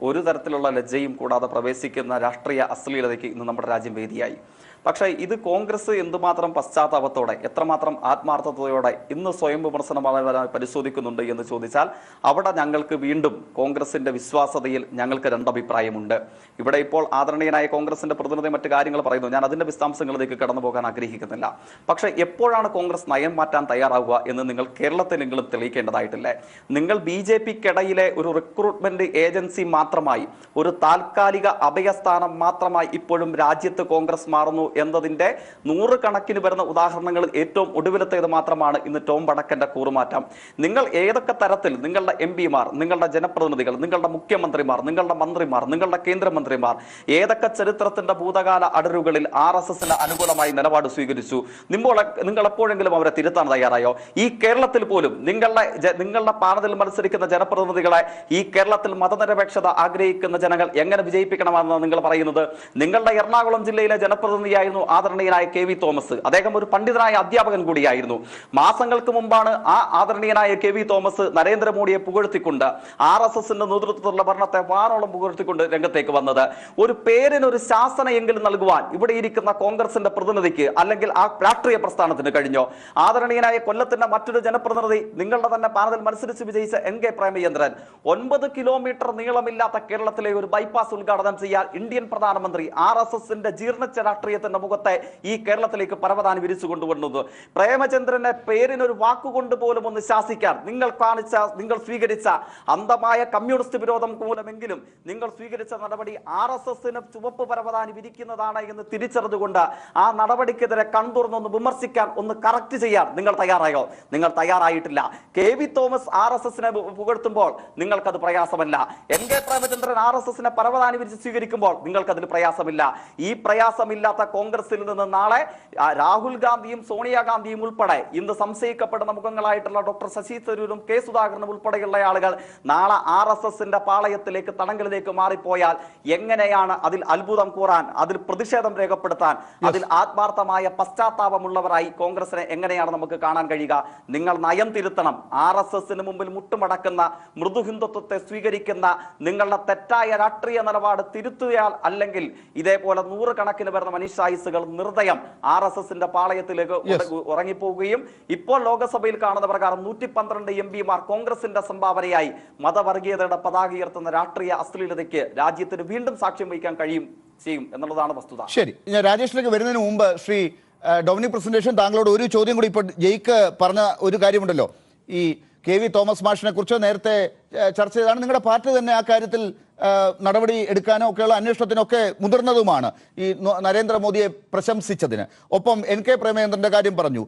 ഒരു തരത്തിലുള്ള ലജ്ജയും കൂടാതെ പ്രവേശിക്കുന്ന രാഷ്ട്രീയ അശ്ലീലതയ്ക്ക് ഇന്ന് നമ്മുടെ രാജ്യം വേദിയായി. പക്ഷേ ഇത് കോൺഗ്രസ് എന്തുമാത്രം പശ്ചാത്താപത്തോടെ, എത്രമാത്രം ആത്മാർത്ഥതയോടെ ഇന്ന് സ്വയം വിമർശനപരമായി പരിശോധിക്കുന്നുണ്ട് എന്ന് ചോദിച്ചാൽ അവിടെ ഞങ്ങൾക്ക് വീണ്ടും കോൺഗ്രസിന്റെ വിശ്വാസ്യതയിൽ ഞങ്ങൾക്ക് രണ്ടഭിപ്രായമുണ്ട്. ഇവിടെ ഇപ്പോൾ ആദരണീയനായ കോൺഗ്രസിന്റെ പ്രതിനിധി മറ്റു കാര്യങ്ങൾ പറയുന്നു, ഞാൻ അതിന്റെ വിശദാംശങ്ങളിലേക്ക് കടന്നു പോകാൻ ആഗ്രഹിക്കുന്നില്ല. പക്ഷേ എപ്പോഴാണ് കോൺഗ്രസ് നയം മാറ്റാൻ തയ്യാറാവുക എന്ന് നിങ്ങൾ കേരളത്തിലെങ്കിലും തെളിയിക്കേണ്ടതായിട്ടില്ലേ? നിങ്ങൾ BJP-ക്കിടയിലെ ഒരു റിക്രൂട്ട്മെന്റ് ഏജൻസി മാത്രമായി, ഒരു താൽക്കാലിക അഭയസ്ഥാനം മാത്രമായി ഇപ്പോഴും രാജ്യത്ത് കോൺഗ്രസ് മാറുന്നു എന്നതിന്റെ നൂറുകണക്കിന് വരുന്ന ഉദാഹരണങ്ങൾ ഏറ്റവും ഒടുവിലത്തേത് മാത്രമാണ് ഇന്ന് ടോം വടക്കന്റെ കൂറുമാറ്റം. നിങ്ങൾ ഏതൊക്കെ തരത്തിൽ നിങ്ങളുടെ MP-മാർ, നിങ്ങളുടെ ജനപ്രതിനിധികൾ, നിങ്ങളുടെ മുഖ്യമന്ത്രിമാർ, നിങ്ങളുടെ മന്ത്രിമാർ, നിങ്ങളുടെ കേന്ദ്രമന്ത്രിമാർ ഏതൊക്കെ ചരിത്രത്തിന്റെ ഭൂതകാല അടരുകളിൽ RSS-ന് അനുകൂലമായി നിലപാട് സ്വീകരിച്ചു? നിങ്ങൾ എപ്പോഴെങ്കിലും അവരെ തിരുത്താൻ തയ്യാറായോ? ഈ കേരളത്തിൽ പോലും നിങ്ങളുടെ പാനലിൽ മത്സരിക്കുന്ന ജനപ്രതിനിധികളെ ഈ കേരളത്തിൽ മതനിരപേക്ഷത ആഗ്രഹിക്കുന്ന ജനങ്ങൾ എങ്ങനെ വിജയിപ്പിക്കണമെന്നാണ് നിങ്ങൾ പറയുന്നത്? നിങ്ങളുടെ എറണാകുളം ജില്ലയിലെ ജനപ്രതിനിധിയായിരുന്നു ആദരണീയനായ KV തോമസ്. അദ്ദേഹം ഒരു പണ്ഡിതനായ അധ്യാപകൻ കൂടിയായിരുന്നു. മാസങ്ങൾക്ക് മുമ്പാണ് ആ ആദരണീയനായ KV തോമസ് നരേന്ദ്രമോദിയെ പുകഴ്ത്തിക്കൊണ്ട് RSS-ന്റെ നേതൃത്വത്തിലുള്ള ഭരണത്തെ വാനോളം പുകഴ്ത്തിക്കൊണ്ട് രംഗത്തേക്ക് വന്നത്. ഒരു പേരിനൊരു ശാസനയെങ്കിലും നൽകുവാൻ ഇവിടെ ഇരിക്കുന്ന കോൺഗ്രസിന്റെ പ്രതിനിധിക്ക് അല്ലെങ്കിൽ ആ രാഷ്ട്രീയ പ്രസ്ഥാനത്തിന് കഴിഞ്ഞോ? ആദരണീയനായ കൊല്ലത്തിന്റെ മറ്റൊരു ജനപ്രതിനിധി, നിങ്ങളുടെ തന്നെ പാനലിൽ മത്സരിച്ച് വിജയിച്ച NK പ്രേമചന്ദ്രൻ, 9 കിലോമീറ്റർ നീളമില്ലാത്ത കേരളത്തിലെ ഒരു ബൈപ്പാസ് ഉദ്ഘാടനം ചെയ്യാൻ ഇന്ത്യൻ പ്രധാനമന്ത്രി RSS-ന്റെ ജീർണിച്ച രാഷ്ട്രീയത്തിന് കോൺഗ്രസിന്റെ മുഖത്തെ ഈ കേരളത്തിലേക്ക് പരവതാനി വിരിച്ചു കൊണ്ടുവന്നത്. പ്രേമചന്ദ്രനെ പേരിനൊരു വാക്കുകൊണ്ട് പോലും ഒന്ന് ശാസിക്കാൻ നിങ്ങൾ സ്വീകരിച്ച അന്ധമായ കമ്മ്യൂണിസ്റ്റ് വിരോധം മൂലമെങ്കിലും നിങ്ങൾ സ്വീകരിച്ച നടപടി RSSന് ചുവപ്പ് പരവതാനി വിരിക്കുന്നതാണ് എന്ന് തിരിച്ചറിഞ്ഞുകൊണ്ട് ആ നടപടിക്കെതിരെ കൺതുറന്നൊന്ന് വിമർശിക്കാൻ, ഒന്ന് കറക്റ്റ് ചെയ്യാൻ നിങ്ങൾ തയ്യാറായോ? നിങ്ങൾ തയ്യാറായിട്ടില്ല. KV തോമസ് RSSനെ പുകഴ്ത്തുമ്പോൾ നിങ്ങൾക്കത് പ്രയാസമല്ല. NK പ്രേമചന്ദ്രൻ RSSനെ പരവതാനി വിരിച്ച് സ്വീകരിക്കുമ്പോൾ നിങ്ങൾക്കതിൽ പ്രയാസമില്ല. ഈ പ്രയാസമില്ലാത്ത കോൺഗ്രസിൽ നിന്ന് നാളെ രാഹുൽ ഗാന്ധിയും സോണിയാഗാന്ധിയും ഉൾപ്പെടെ ഇന്ന് സംശയിക്കപ്പെടുന്ന മുഖങ്ങളായിട്ടുള്ള ഡോക്ടർ ശശി തരൂരും K സുധാകരനും ഉൾപ്പെടെയുള്ള ആളുകൾ നാളെ RSSന്റെ പാളയത്തിലേക്ക്, തടങ്കലിലേക്ക് മാറിപ്പോയാൽ എങ്ങനെയാണ് അതിൽ അത്ഭുതം കൂറാൻ, അതിൽ പ്രതിഷേധം രേഖപ്പെടുത്താൻ, അതിൽ ആത്മാർത്ഥമായ പശ്ചാത്താപമുള്ളവരായി കോൺഗ്രസിനെ എങ്ങനെയാണ് നമുക്ക് കാണാൻ കഴിയുക? നിങ്ങൾ നയം തിരുത്തണം. RSSന് മുമ്പിൽ മുട്ടുമടക്കുന്ന, മൃദുഹിന്ദുത്വത്തെ സ്വീകരിക്കുന്ന നിങ്ങളുടെ തെറ്റായ രാഷ്ട്രീയ നിലപാട് തിരുത്തുകയാൽ, അല്ലെങ്കിൽ ഇതേപോലെ നൂറുകണക്കിന് വരുന്ന മനുഷ്യായുസുകൾ നിർദ്ദയം RSSന്റെ പാളയത്തിലേക്ക് ഉറങ്ങിപ്പോവുകയും ഇപ്പോൾ ലോകസഭയിൽ കാണുന്ന പ്രകാരം 112 MP കോൺഗ്രസിന്റെ സംഭാവനയായി മതവർഗീയതയുടെ പതാക ഉയർത്തുന്ന രാഷ്ട്രീയ അശ്ലീലതയ്ക്ക് രാജ്യത്തിന് വീണ്ടും സാക്ഷ്യം വഹിക്കാൻ ചെയ്യും എന്നുള്ളതാണ് വസ്തുത. ശരി, ഞാൻ രാജേഷിലേക്ക് വരുന്നതിന് മുമ്പ് ശ്രീ ഡൊമിനിക് പ്രസന്റേഷൻ, താങ്കളോട് ഒരു ചോദ്യം കൂടി. ഇപ്പോൾ ജയിക്ക് പറഞ്ഞ ഒരു കാര്യമുണ്ടല്ലോ, ഈ KV തോമസ് മാഷിനെ കുറിച്ച് നേരത്തെ ചർച്ച ചെയ്താണ്. നിങ്ങളുടെ പാർട്ടി തന്നെ ആ കാര്യത്തിൽ നടപടി എടുക്കാനോ ഒക്കെയുള്ള അന്വേഷണത്തിനൊക്കെ മുതിർന്നതുമാണ്, ഈ നരേന്ദ്രമോദിയെ പ്രശംസിച്ചതിന്. ഒപ്പം NK പ്രേമചന്ദ്രന്റെ കാര്യം പറഞ്ഞു.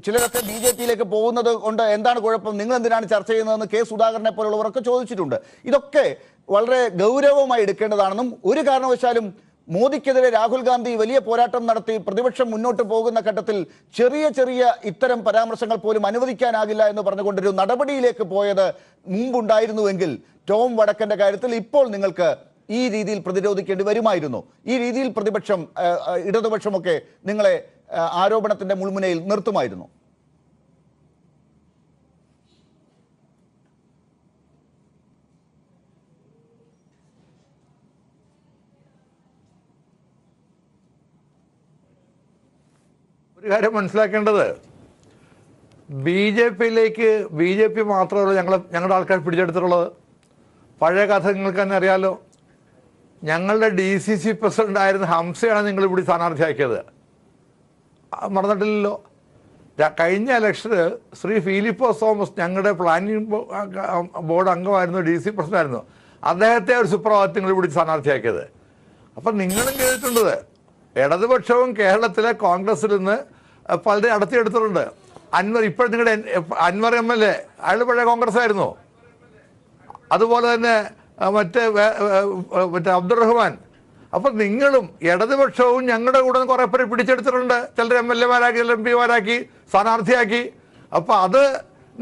ചിലരൊക്കെ BJPയിലേക്ക് പോകുന്നത് കൊണ്ട് എന്താണ് കുഴപ്പം, നിങ്ങൾ എന്തിനാണ് ചർച്ച ചെയ്യുന്നതെന്ന് K സുധാകരനെ പോലുള്ളവരൊക്കെ ചോദിച്ചിട്ടുണ്ട്. ഇതൊക്കെ വളരെ ഗൗരവമായി എടുക്കേണ്ടതാണെന്നും ഒരു കാരണവശാലും മോദിക്കെതിരെ രാഹുൽ ഗാന്ധി വലിയ പോരാട്ടം നടത്തി പ്രതിപക്ഷം മുന്നോട്ട് പോകുന്ന ഘട്ടത്തിൽ ചെറിയ ഇത്തരം പരാമർശങ്ങൾ പോലും അനുവദിക്കാനാകില്ല എന്ന് പറഞ്ഞുകൊണ്ടൊരു നടപടിയിലേക്ക് പോയത് മുമ്പുണ്ടായിരുന്നുവെങ്കിൽ ടോം വടക്കന്റെ കാര്യത്തിൽ ഇപ്പോൾ നിങ്ങൾക്ക് ഈ രീതിയിൽ പ്രതിരോധിക്കേണ്ടി വരുമായിരുന്നു. ഈ രീതിയിൽ പ്രതിപക്ഷം, ഇടതുപക്ഷമൊക്കെ നിങ്ങളെ ആരോപണത്തിന്റെ മുൾമുനയിൽ നിർത്തുമായിരുന്നു. ഒരു കാര്യം മനസ്സിലാക്കേണ്ടത്, BJP മാത്രമല്ല ഞങ്ങളുടെ ആൾക്കാർ പിടിച്ചെടുത്തിട്ടുള്ളത്. പഴയ കഥ നിങ്ങൾക്ക് തന്നെ അറിയാലോ. ഞങ്ങളുടെ DCC പ്രസിഡന്റ് ആയിരുന്ന ഹംസയാണ് നിങ്ങൾ ഇവിടെ സ്ഥാനാർത്ഥിയാക്കിയത്, മറന്നിട്ടില്ലല്ലോ. കഴിഞ്ഞ ഇലക്ഷന് ശ്രീ ഫിലിപ്പോസ് തോമസ് ഞങ്ങളുടെ പ്ലാനിംഗ് ബോർഡ് അംഗമായിരുന്നു, DC പ്രസിഡന്റ് ആയിരുന്നു. അദ്ദേഹത്തെ ഒരു സുപ്രഭാതത്തിൽ നിങ്ങൾ ഇവിടെ സ്ഥാനാർത്ഥിയാക്കിയത്. അപ്പം നിങ്ങളും കേട്ടിട്ടുണ്ടത്, ഇടതുപക്ഷവും കേരളത്തിലെ കോൺഗ്രസിൽ നിന്ന് പലരെ അടത്തിയെടുത്തിട്ടുണ്ട്. ഇപ്പോൾ നിങ്ങളുടെ അൻവർ MLA, അയാൾ പഴയ കോൺഗ്രസ് ആയിരുന്നു. അതുപോലെ തന്നെ മറ്റേ അബ്ദുറഹ്മാൻ. അപ്പം നിങ്ങളും ഇടതുപക്ഷവും ഞങ്ങളുടെ കൂടെ കുറേ പേര് പിടിച്ചെടുത്തിട്ടുണ്ട്. ചിലർ MLA-മാരാക്കി, ചിലർ MP-മാരാക്കി, സ്ഥാനാർത്ഥിയാക്കി. അപ്പം അത്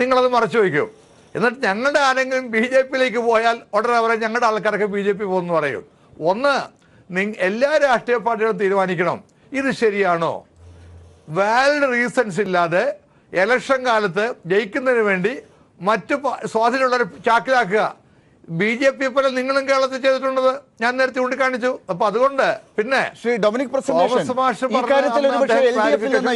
നിങ്ങളത് മറച്ചു വയ്ക്കും. എന്നിട്ട് ഞങ്ങളുടെ ആരെങ്കിലും BJPയിലേക്ക് പോയാൽ ഉടനെ പറയാം ഞങ്ങളുടെ ആൾക്കാരൊക്കെ BJP പോകുമെന്ന് പറയും. ഒന്ന്, എല്ലാ രാഷ്ട്രീയ പാർട്ടികളും തീരുമാനിക്കണം ഇത് ശരിയാണോ. വാലിഡ് റീസൺസ് ഇല്ലാതെ ഇലക്ഷൻ കാലത്ത് ജയിക്കുന്നതിന് വേണ്ടി മറ്റു സ്വാധീനമുള്ളവരെ ചാക്കിലാക്കുക. BJP പോലെ നിങ്ങളും കേരളത്തിൽ ചെയ്തിട്ടുള്ളത് ഞാൻ നേരത്തെ ചൂണ്ടിക്കാണിച്ചു. അപ്പൊ അതുകൊണ്ട് പിന്നെ ശ്രീ ഡൊമിനിക്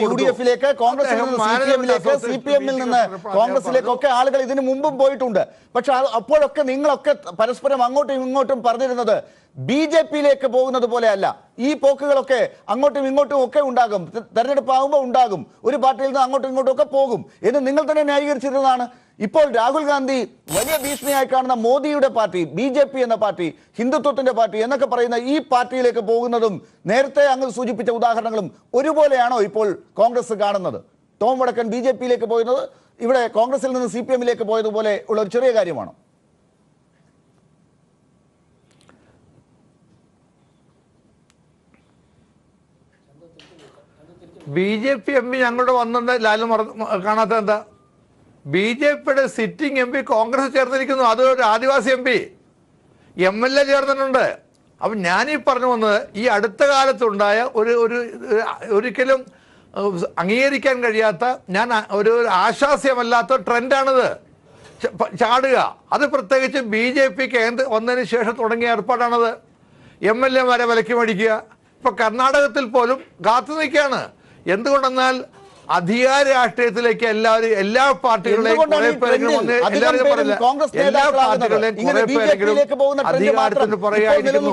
UDF-ലേക്ക്, കോൺഗ്രസിൽ നിന്ന് CPM-ലേക്ക്, CPM-ൽ നിന്ന് കോൺഗ്രസിലേക്കൊക്കെ ആളുകൾ ഇതിനു മുമ്പും പോയിട്ടുണ്ട്. പക്ഷെ അപ്പോഴൊക്കെ നിങ്ങളൊക്കെ പരസ്പരം അങ്ങോട്ടും ഇങ്ങോട്ടും പറഞ്ഞിരുന്നത് BJPയിലേക്ക് പോകുന്നത് പോലെയല്ല. ഈ പോക്കുകളൊക്കെ അങ്ങോട്ടും ഇങ്ങോട്ടും ഒക്കെ ഉണ്ടാകും, തെരഞ്ഞെടുപ്പ് ആകുമ്പോൾ ഉണ്ടാകും, ഒരു പാർട്ടിയിൽ നിന്ന് അങ്ങോട്ടും ഇങ്ങോട്ടും ഒക്കെ പോകും എന്ന് നിങ്ങൾ തന്നെ ന്യായീകരിച്ചിരുന്നതാണ്. ഇപ്പോൾ രാഹുൽ ഗാന്ധി വലിയ ഭീഷണിയായി കാണുന്ന മോദിയുടെ പാർട്ടി, BJP എന്ന പാർട്ടി, ഹിന്ദുത്വത്തിന്റെ പാർട്ടി എന്നൊക്കെ പറയുന്ന ഈ പാർട്ടിയിലേക്ക് പോകുന്നതും നേരത്തെ അങ്ങ് സൂചിപ്പിച്ച ഉദാഹരണങ്ങളും ഒരുപോലെയാണോ ഇപ്പോൾ കോൺഗ്രസ് കാണുന്നത്? ടോം വടക്കൻ BJPയിലേക്ക് പോയത് ഇവിടെ കോൺഗ്രസിൽ നിന്ന് CPM-ലേക്ക് പോയതുപോലെ ഉള്ള ഒരു ചെറിയ കാര്യമാണോ? BJP MP ഞങ്ങളുടെ വന്നിട്ട് ലാലും കാണാത്ത എന്താ? BJPയുടെ സിറ്റിംഗ് MP കോൺഗ്രസ് ചേർന്നിരിക്കുന്നു. അത് ഒരു ആദിവാസി MP, MLA ചേർന്നിട്ടുണ്ട്. അപ്പം ഞാനീ പറഞ്ഞു വന്നത്, ഈ അടുത്ത കാലത്തുണ്ടായ ഒരിക്കലും അംഗീകരിക്കാൻ കഴിയാത്ത, ഞാൻ ഒരു ആശാസ്യമല്ലാത്ത ട്രെൻഡാണിത്, ചാടുക. അത് പ്രത്യേകിച്ച് BJP വന്നതിന് ശേഷം തുടങ്ങിയ ഏർപ്പാടാണത്. MLA-മാരെ വിലക്ക് മേടിക്കുക. ഇപ്പം കർണാടകത്തിൽ പോലും കാത്തു നിൽക്കുകയാണ്. എന്തുകൊണ്ടെന്നാൽ അധികാര രാഷ്ട്രീയത്തിലേക്ക് എല്ലാ പാർട്ടികളെയും അധികാരത്തിന് പറയാതിരിക്കുന്നു.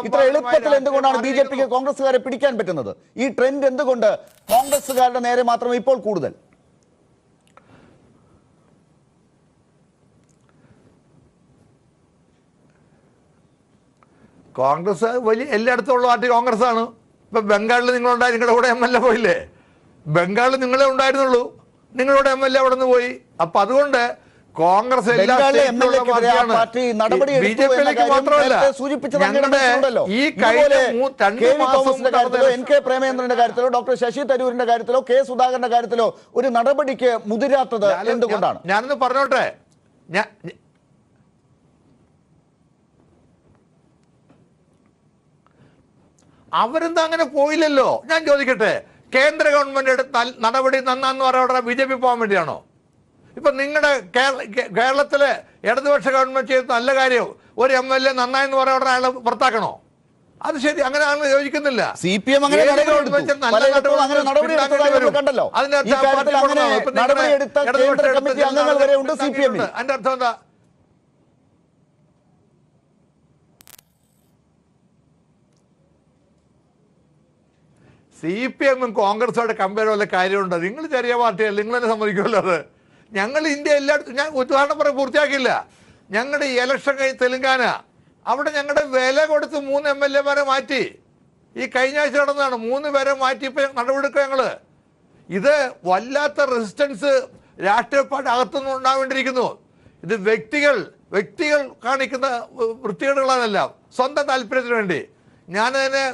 ഇത്ര എളുപ്പത്തിൽ എന്തുകൊണ്ടാണ് ബി ജെ പിക്ക് കോൺഗ്രസുകാരെ പിടിക്കാൻ പറ്റുന്നത്? ഈ ട്രെൻഡ് എന്തുകൊണ്ട് കോൺഗ്രസുകാരുടെ നേരെ മാത്രം ഇപ്പോൾ കൂടുതൽ? കോൺഗ്രസ് വലിയ എല്ലായിടത്തും ഉള്ള പാർട്ടി കോൺഗ്രസ് ആണ്. ഇപ്പൊ ബംഗാളിൽ നിങ്ങളുണ്ടായി, നിങ്ങളുടെ കൂടെ MLA പോയില്ലേ? ബംഗാളിൽ നിങ്ങളെ ഉണ്ടായിരുന്നുള്ളൂ, നിങ്ങളുടെ MLA അവിടെ നിന്ന് പോയി. അപ്പൊ അതുകൊണ്ട് കോൺഗ്രസ് എല്ലാ ബിജെപിയിലേക്ക് മാത്രമല്ല, ഞങ്ങളുടെ ഈ കഴിഞ്ഞ 2 മാസം പ്രേമേന്ദ്രന്റെ കാര്യത്തിലോ ഡോക്ടർ ശശി തരൂരിന്റെ കാര്യത്തിലോ കെ സുധാകരന്റെ കാര്യത്തിലോ ഒരു നടപടിക്ക് മുതിരാത്തത് എന്തുകൊണ്ടാണ്? ഞാനൊന്ന് പറഞ്ഞോട്ടെ. അവരെന്താ അങ്ങനെ പോയില്ലല്ലോ? ഞാൻ ചോദിക്കട്ടെ, കേന്ദ്ര ഗവൺമെന്റ് നടപടി നന്നാന്ന് പറയാൻ BJP പോകാൻ വേണ്ടിയാണോ? ഇപ്പൊ നിങ്ങളുടെ കേരളത്തിലെ ഇടതുപക്ഷ ഗവൺമെന്റ് ചെയ്ത നല്ല കാര്യം ഒരു MLA നന്നായെന്ന് പറയാൻ അയാളെ പുറത്താക്കണോ? അത് ശരി, അങ്ങനെ ആണെന്ന് യോജിക്കുന്നില്ല. CPM അതിന്റെ അർത്ഥം എന്താ? CPM കോൺഗ്രസോടെ കമ്പയർ വല്ല കാര്യമുണ്ടോ? നിങ്ങൾ ചെറിയ പാർട്ടിയല്ല, നിങ്ങൾ തന്നെ സമ്മതിക്കുമല്ലോ അത്. ഞങ്ങൾ ഇന്ത്യ എല്ലായിടത്തും, ഞാൻ ഉദാഹരണം പറയാൻ പൂർത്തിയാക്കില്ല, ഞങ്ങളുടെ ഈ ഇലക്ഷൻ തെലങ്കാന, അവിടെ ഞങ്ങളുടെ വില കൊടുത്ത് 3 MLA മാറ്റി. ഈ കഴിഞ്ഞ ആഴ്ച നടന്നതാണ്. 3 പേരെ മാറ്റി ഇപ്പൊ നടപടിയെടുക്കുക ഞങ്ങള്. ഇത് വല്ലാത്ത റെസിസ്റ്റൻസ് രാഷ്ട്രീയ പാർട്ടി അകത്തുനിന്ന് ഉണ്ടാവേണ്ടിയിരിക്കുന്നു. ഇത് വ്യക്തികൾ കാണിക്കുന്ന വൃത്തികേടുകളാണെല്ലാം സ്വന്തം താല്പര്യത്തിന് വേണ്ടി. ഞാനതിനെ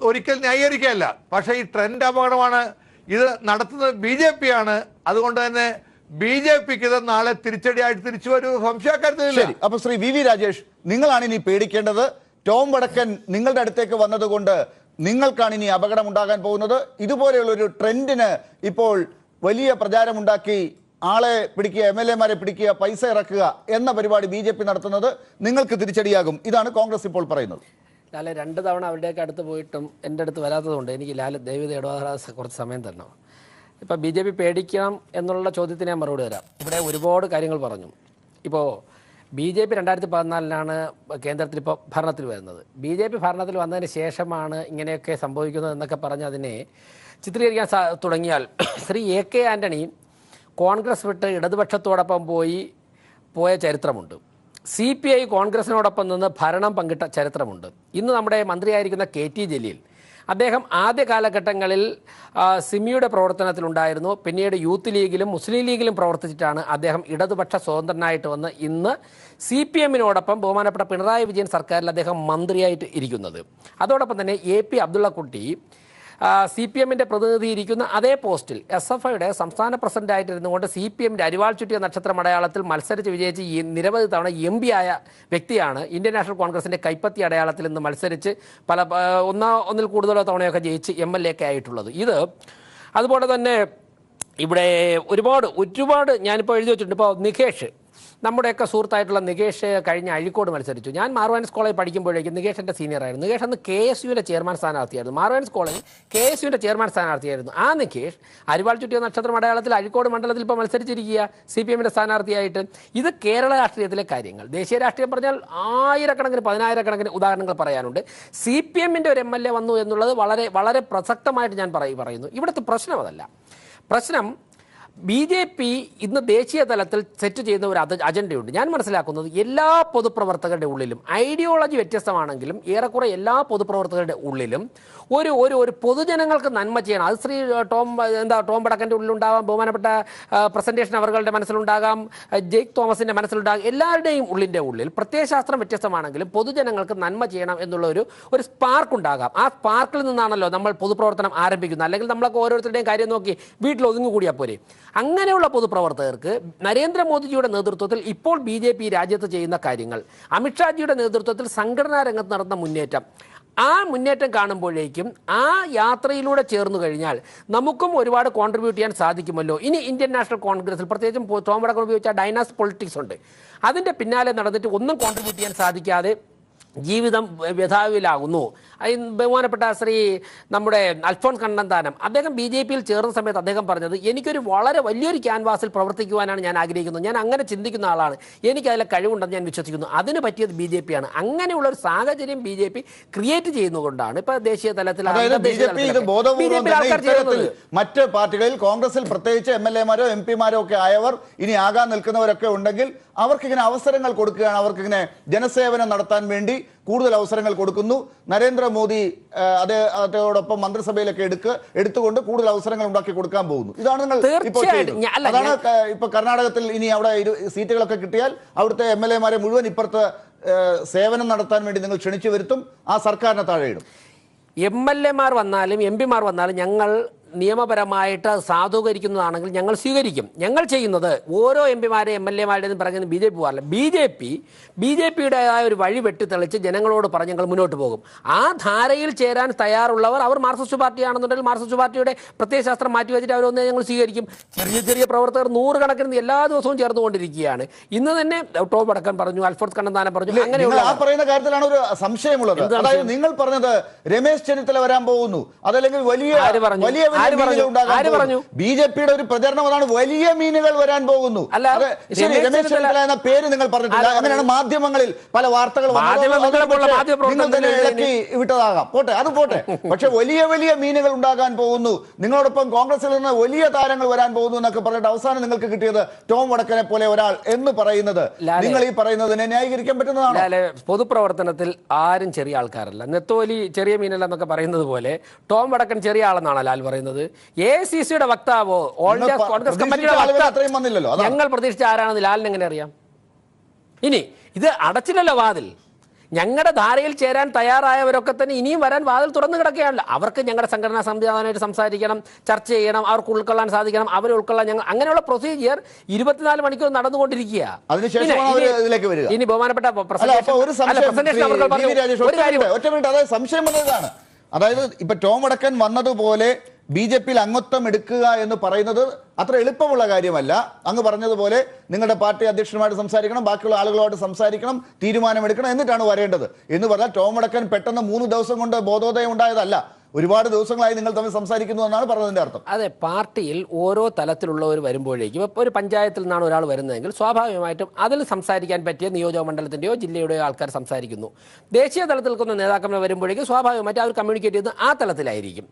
ഒരിക്കൽ ന്യായീകരിക്കുകയല്ല, പക്ഷേ ഈ ട്രെൻഡ് അപകടമാണ്. ഇത് നടത്തുന്നത് BJP ആണ്. അതുകൊണ്ട് തന്നെ BJPക്ക് ഇത് നാളെ തിരിച്ചടിയായിട്ട് തിരിച്ചു വരും, സംശയക്കാര്യത്തില്ല. അപ്പൊ ശ്രീ VV രാജേഷ്, നിങ്ങളാണ് ഇനി പേടിക്കേണ്ടത്. ടോം വടക്കൻ നിങ്ങളുടെ അടുത്തേക്ക് വന്നതുകൊണ്ട് നിങ്ങൾക്കാണ് ഇനി അപകടം ഉണ്ടാകാൻ പോകുന്നത്. ഇതുപോലെയുള്ള ഒരു ട്രെൻഡിന് ഇപ്പോൾ വലിയ പ്രചാരമുണ്ടാക്കി ആളെ പിടിക്കുക, MLA പിടിക്കുക, പൈസ ഇറക്കുക എന്ന പരിപാടി BJP നടത്തുന്നത് നിങ്ങൾക്ക് തിരിച്ചടിയാകും. ഇതാണ് കോൺഗ്രസ് ഇപ്പോൾ പറയുന്നത്. ലാലെ 2 തവണ അവരുടെയൊക്കെ അടുത്ത് പോയിട്ടും എൻ്റെ അടുത്ത് വരാത്തതുകൊണ്ട് എനിക്ക് ലാല് ദൈവത ഇടപെടാതെ കുറച്ച് സമയം തരണം. ഇപ്പം BJP പേടിക്കണം എന്നുള്ള ചോദ്യത്തിന് ഞാൻ മറുപടി തരാം. ഇവിടെ ഒരുപാട് കാര്യങ്ങൾ പറഞ്ഞു. ഇപ്പോൾ BJP 2014 കേന്ദ്രത്തിൽ ഇപ്പോൾ ഭരണത്തിൽ വരുന്നത്. BJP ഭരണത്തിൽ വന്നതിന് ശേഷമാണ് ഇങ്ങനെയൊക്കെ സംഭവിക്കുന്നത് എന്നൊക്കെ പറഞ്ഞ് അതിനെ ചിത്രീകരിക്കാൻ തുടങ്ങിയാൽ ശ്രീ AK ആൻ്റണി കോൺഗ്രസ് വിട്ട് ഇടതുപക്ഷത്തോടൊപ്പം പോയ ചരിത്രമുണ്ട്. CPI കോൺഗ്രസിനോടൊപ്പം നിന്ന് ഭരണം പങ്കിട്ട ചരിത്രമുണ്ട്. ഇന്ന് നമ്മുടെ മന്ത്രിയായിരിക്കുന്ന KT ജലീൽ, അദ്ദേഹം ആദ്യ കാലഘട്ടങ്ങളിൽ സിമിയുടെ പ്രവർത്തനത്തിലുണ്ടായിരുന്നു. പിന്നീട് യൂത്ത് ലീഗിലും മുസ്ലിം ലീഗിലും പ്രവർത്തിച്ചിട്ടാണ് അദ്ദേഹം ഇടതുപക്ഷ സ്വതന്ത്രനായിട്ട് വന്ന് ഇന്ന് CPMനോടൊപ്പം ബഹുമാനപ്പെട്ട പിണറായി വിജയൻ സർക്കാരിൽ അദ്ദേഹം മന്ത്രിയായിട്ട് ഇരിക്കുന്നത്. അതോടൊപ്പം തന്നെ AP അബ്ദുള്ളക്കുട്ടി CPMന്റെ പ്രതിനിധിയിരിക്കുന്ന അതേ പോസ്റ്റിൽ SFIയുടെ സംസ്ഥാന പ്രസിഡന്റായിട്ടിരുന്നു കൊണ്ട് CPMന്റെ അരിവാൾ ചുറ്റിയ നക്ഷത്രം അടയാളത്തിൽ മത്സരിച്ച് വിജയിച്ച് നിരവധി തവണ MP ആയ വ്യക്തിയാണ്. ഇന്ത്യൻ നാഷണൽ കോൺഗ്രസിന്റെ കൈപ്പത്തി അടയാളത്തിൽ നിന്ന് മത്സരിച്ച് ഒന്നിൽ കൂടുതലോ തവണയൊക്കെ ജയിച്ച് MLA ഒക്കെ ആയിട്ടുള്ളത്. ഇത് അതുപോലെ തന്നെ ഇവിടെ ഒരുപാട് ഞാനിപ്പോൾ എഴുതി വെച്ചിട്ടുണ്ട്. ഇപ്പോൾ നികേഷ്, നമ്മുടെയൊക്കെ സുഹൃത്തായിട്ടുള്ള നികേഷ് കഴിഞ്ഞ അഴീക്കോട് മത്സരിച്ചു. ഞാൻ മാർവാനിസ് കോളേജ് പഠിക്കുമ്പോഴേക്കും നികേഷ് എൻ്റെ സീനിയറായിരുന്നു. നികേഷ് അന്ന് KSUവിൻ്റെ ചെയർമാൻ സ്ഥാനാർത്ഥിയായിരുന്നു. മാർവാനിസ് കോളേജ് KSUവിൻ്റെ ചെയർമാൻ സ്ഥാനാർത്ഥിയായിരുന്നു. ആ നികേഷ് അരിവാൾ ചുറ്റിയ നക്ഷത്രം അടയാളത്തിൽ അഴീക്കോട് മണ്ഡലത്തിൽ ഇപ്പോൾ മത്സരിച്ചിരിക്കുക CPMന്റെ സ്ഥാനാർത്ഥിയായിട്ട്. ഇത് കേരള രാഷ്ട്രീയത്തിലെ കാര്യങ്ങൾ. ദേശീയ രാഷ്ട്രീയം പറഞ്ഞാൽ ആയിരക്കണക്കിന് 10,000-കണക്കിന് ഉദാഹരണങ്ങൾ പറയാനുണ്ട്. CPMന്റെ ഒരു MLA വന്നു എന്നുള്ളത് വളരെ വളരെ പ്രസക്തമായിട്ട് ഞാൻ പറയുന്നു. ഇവിടുത്തെ പ്രശ്നം അതല്ല. പ്രശ്നം BJP ഇന്ന് ദേശീയ തലത്തിൽ സെറ്റ് ചെയ്യുന്ന ഒരു അജണ്ടയുണ്ട്. ഞാൻ മനസ്സിലാക്കുന്നത് എല്ലാ പൊതുപ്രവർത്തകരുടെ ഉള്ളിലും ഐഡിയോളജി വ്യത്യസ്തമാണെങ്കിലും ഏറെക്കുറെ എല്ലാ പൊതുപ്രവർത്തകരുടെ ഉള്ളിലും ഒരു പൊതുജനങ്ങൾക്ക് നന്മ ചെയ്യണം. അത് ശ്രീ ടോം വടക്കൻ്റെ ഉള്ളിലുണ്ടാകാം, ബഹുമാനപ്പെട്ട പ്രസന്റേഷൻ അവരുടെ മനസ്സിലുണ്ടാകാം, ജെയ്ക്ക് തോമസിന്റെ മനസ്സിലുണ്ടാകാം. എല്ലാവരുടെയും ഉള്ളിൽ പ്രത്യയശാസ്ത്രം വ്യത്യസ്തമാണെങ്കിലും പൊതുജനങ്ങൾക്ക് നന്മ ചെയ്യണം എന്നുള്ള ഒരു സ്പാർക്ക് ഉണ്ടാകാം. ആ സ്പാർക്കിൽ നിന്നാണല്ലോ നമ്മൾ പൊതുപ്രവർത്തനം ആരംഭിക്കുന്നത്. അല്ലെങ്കിൽ നമ്മളൊക്കെ ഓരോരുത്തരുടെയും കാര്യം നോക്കി വീട്ടിൽ ഒതുങ്ങിക്കൂടിയാൽ പോരെ. അങ്ങനെയുള്ള പൊതുപ്രവർത്തകർക്ക് നരേന്ദ്രമോദിജിയുടെ നേതൃത്വത്തിൽ ഇപ്പോൾ BJP രാജ്യത്ത് ചെയ്യുന്ന കാര്യങ്ങൾ, അമിത്ഷാജിയുടെ നേതൃത്വത്തിൽ സംഘടനാ രംഗത്ത് നടന്ന മുന്നേറ്റം, ആ മുന്നേറ്റം കാണുമ്പോഴേക്കും ആ യാത്രയിലൂടെ ചേർന്നു കഴിഞ്ഞാൽ നമുക്കും ഒരുപാട് കോൺട്രിബ്യൂട്ട് ചെയ്യാൻ സാധിക്കുമല്ലോ. ഇനി ഇന്ത്യൻ നാഷണൽ കോൺഗ്രസിൽ പ്രത്യേകിച്ചും ടോം വടക്കൻ ഉപയോഗിച്ച ഡൈനാസ് പൊളിറ്റിക്സ് ഉണ്ട്. അതിൻ്റെ പിന്നാലെ നടന്നിട്ട് ഒന്നും കോൺട്രിബ്യൂട്ട് ചെയ്യാൻ സാധിക്കാതെ ജീവിതം വ്യഥാവിലാകുന്നു. ബഹുമാനപ്പെട്ട ശ്രീ നമ്മുടെ അൽഫോൺസ് കണ്ണന്താനം അദ്ദേഹം BJP-യിൽ ചേർന്ന സമയത്ത് അദ്ദേഹം പറഞ്ഞത് എനിക്കൊരു വളരെ വലിയൊരു ക്യാൻവാസിൽ പ്രവർത്തിക്കുവാനാണ് ഞാൻ ആഗ്രഹിക്കുന്നത്, ഞാൻ അങ്ങനെ ചിന്തിക്കുന്ന ആളാണ്, എനിക്ക് അതിലെ കഴിവുണ്ടെന്ന് ഞാൻ വിശ്വസിക്കുന്നു, അതിന് പറ്റിയത് BJP ആണ്. അങ്ങനെയുള്ള ഒരു സാഹചര്യം BJP ക്രിയേറ്റ് ചെയ്യുന്നതുകൊണ്ടാണ് ഇപ്പൊ ദേശീയ തലത്തിൽ മറ്റ് പാർട്ടികളിൽ കോൺഗ്രസിൽ പ്രത്യേകിച്ച് MLA-മാരോ MP-മാരോ ഒക്കെ ആയവർ ഇനി ആകാൻ നിൽക്കുന്നവരൊക്കെ ഉണ്ടെങ്കിൽ അവർക്കിങ്ങനെ അവസരങ്ങൾ കൊടുക്കുകയാണ്, അവർക്കിങ്ങനെ ജനസേവനം നടത്താൻ വേണ്ടി കൂടുതൽ അവസരങ്ങൾ കൊടുക്കുന്നു. നരേന്ദ്രമോദി അതോടൊപ്പം മന്ത്രിസഭയിലൊക്കെ എടുത്തുകൊണ്ട് കൂടുതൽ അവസരങ്ങൾ ഉണ്ടാക്കി കൊടുക്കാൻ പോകുന്നു. ഇതാണ് നിങ്ങൾ ഇപ്പോൾ ചെയ്യുന്നത്. അതാണ് ഇപ്പൊ കർണാടകത്തിൽ ഇനി അവിടെ സീറ്റുകളൊക്കെ കിട്ടിയാൽ അവിടുത്തെ MLA-മാരെ മുഴുവൻ ഇപ്പുറത്ത് സേവനം നടത്താൻ വേണ്ടി നിങ്ങൾ ക്ഷണിച്ചു വരുത്തും, ആ സർക്കാരിനെ താഴെയിടും. MLA-മാർ വന്നാലും MP-മാർ വന്നാലും ഞങ്ങൾ നിയമപരമായിട്ട് സാധൂകരിക്കുന്നതാണെങ്കിൽ ഞങ്ങൾ സ്വീകരിക്കും. ഞങ്ങൾ ചെയ്യുന്നത് ഓരോ MP-മാരെ MLA-മാരുടെയും പറയുന്നത് BJP പോകാറില്ല. BJP-യുടേതായ ഒരു വഴി വെട്ടിത്തെളിച്ച് ജനങ്ങളോട് പറഞ്ഞ് ഞങ്ങൾ മുന്നോട്ട് പോകും. ആ ധാരയിൽ ചേരാൻ തയ്യാറുള്ളവർ അവർ മാർക്സിസ്റ്റ് പാർട്ടിയാണെന്നുണ്ടെങ്കിൽ മാർക്സിസ്റ്റ് പാർട്ടിയുടെ പ്രത്യയശാസ്ത്രം മാറ്റിവെച്ചിട്ട് അവരൊന്നേ ഞങ്ങൾ സ്വീകരിക്കും. ചെറിയ ചെറിയ പ്രവർത്തകർ നൂറുകണക്കിന് എല്ലാ ദിവസവും ചേർന്നുകൊണ്ടിരിക്കുകയാണ്. ഇന്ന് തന്നെ ടോം വടക്കൻ പറഞ്ഞു, അൽഫോൺസ് കണ്ണന്താനം പറഞ്ഞു. അങ്ങനെയുള്ള ആ പറയുന്ന കാര്യത്തിലാണ് ഒരു സംശയമുള്ളത്. അതായത് നിങ്ങൾ പറഞ്ഞത് രമേശ് ചെന്നിത്തല വരാൻ പോകുന്നു, അതല്ലെങ്കിൽ വലിയ BJP-യുടെ ഒരു പ്രചരണം അതാണ്, വലിയ മീനുകൾ വരാൻ പോകുന്നു. രമേശ് ചെന്നിത്തല എന്ന പേര് നിങ്ങൾ പറഞ്ഞിട്ടില്ല. അങ്ങനെയാണ് മാധ്യമങ്ങളിൽ പല വാർത്തകൾ ഇളക്കി വിട്ടതാകാം. പോട്ടെ, അത് പോട്ടെ. പക്ഷെ വലിയ വലിയ മീനുകൾ ഉണ്ടാകാൻ പോകുന്നു, നിങ്ങളോടൊപ്പം കോൺഗ്രസിൽ നിന്ന് വലിയ താരങ്ങൾ വരാൻ പോകുന്നു എന്നൊക്കെ പറഞ്ഞിട്ട് അവസാനം നിങ്ങൾക്ക് കിട്ടിയത് ടോം വടക്കനെ പോലെ ഒരാൾ എന്ന് പറയുന്നത് നിങ്ങൾ ഈ പറയുന്നതിനെ ന്യായീകരിക്കാൻ പറ്റുന്നതാണ്. പൊതുപ്രവർത്തനത്തിൽ ആരും ചെറിയ ആൾക്കാരല്ല. നെത്തോലി ചെറിയ മീനല്ല എന്നൊക്കെ പറയുന്നത് പോലെ ടോം വടക്കൻ ചെറിയ ആളെന്നാണ് ലാൽ പറയുന്നത്. ACC-യുടെ വക്താവോ ഓൾ ഇന്ത്യ കോൺഗ്രസ് കമ്മിറ്റിയുടെ വക്താവ് ഞങ്ങൾ പ്രതീക്ഷിച്ച ആരാണെന്ന് ലാലിന് എങ്ങനെ അറിയാം? ഇനി ഇത് അടച്ചില്ലല്ലോ വാതിൽ. ഞങ്ങളുടെ ധാരയിൽ ചേരാൻ തയ്യാറായവരൊക്കെ തന്നെ ഇനിയും വരാൻ വാതിൽ തുറന്നു കിടക്കുകയാണല്ലോ. അവർക്ക് ഞങ്ങളുടെ സംഘടനാ സംവിധാനമായിട്ട് സംസാരിക്കണം, ചർച്ച ചെയ്യണം, അവർക്ക് ഉൾക്കൊള്ളാൻ സാധിക്കണം, അവരെ ഉൾക്കൊള്ളാൻ ഞങ്ങൾ അങ്ങനെയുള്ള പ്രൊസീജിയർ 24 മണിക്കൂർ നടന്നുകൊണ്ടിരിക്കുക. ഇനി ബഹുമാനപ്പെട്ട സംശയം വന്നതാണ്. അതായത് ഇപ്പൊ ടോം വടക്കൻ വന്നതുപോലെ BJP-യിൽ അംഗത്വം എടുക്കുക എന്ന് പറയുന്നത് അത്ര എളുപ്പമുള്ള കാര്യമല്ല. അങ്ങ് പറഞ്ഞതുപോലെ നിങ്ങളുടെ പാർട്ടി അധ്യക്ഷനുമായിട്ട് സംസാരിക്കണം, ബാക്കിയുള്ള ആളുകളുമായിട്ട് സംസാരിക്കണം, തീരുമാനമെടുക്കണം, എന്നിട്ടാണ് വരേണ്ടത്. എന്ന് പറഞ്ഞാൽ ടോം വടക്കൻ പെട്ടെന്ന് 3 ദിവസം കൊണ്ട് ബോധോദയം ഉണ്ടായതല്ല, ഒരുപാട് ദിവസങ്ങളായി നിങ്ങൾ തമ്മിൽ സംസാരിക്കുന്നു എന്നാണ് പറഞ്ഞതിന്റെ അർത്ഥം. അതെ, പാർട്ടിയിൽ ഓരോ തലത്തിലുള്ളവർ വരുമ്പോഴേക്കും ഇപ്പോൾ ഒരു പഞ്ചായത്തിൽ നിന്നാണ് ഒരാൾ വരുന്നതെങ്കിൽ സ്വാഭാവികമായിട്ടും അതിൽ സംസാരിക്കാൻ പറ്റിയ നിയോജക മണ്ഡലത്തിന്റെയോ ജില്ലയുടെയോ ആൾക്കാർ സംസാരിക്കുന്നു. ദേശീയ തലത്തിൽ നിൽക്കുന്ന നേതാക്കൾ വരുമ്പോഴേക്കും സ്വാഭാവികമായിട്ട് അവർ കമ്മ്യൂണിക്കേറ്റ് ചെയ്യുന്നത് ആ തലത്തിലായിരിക്കും.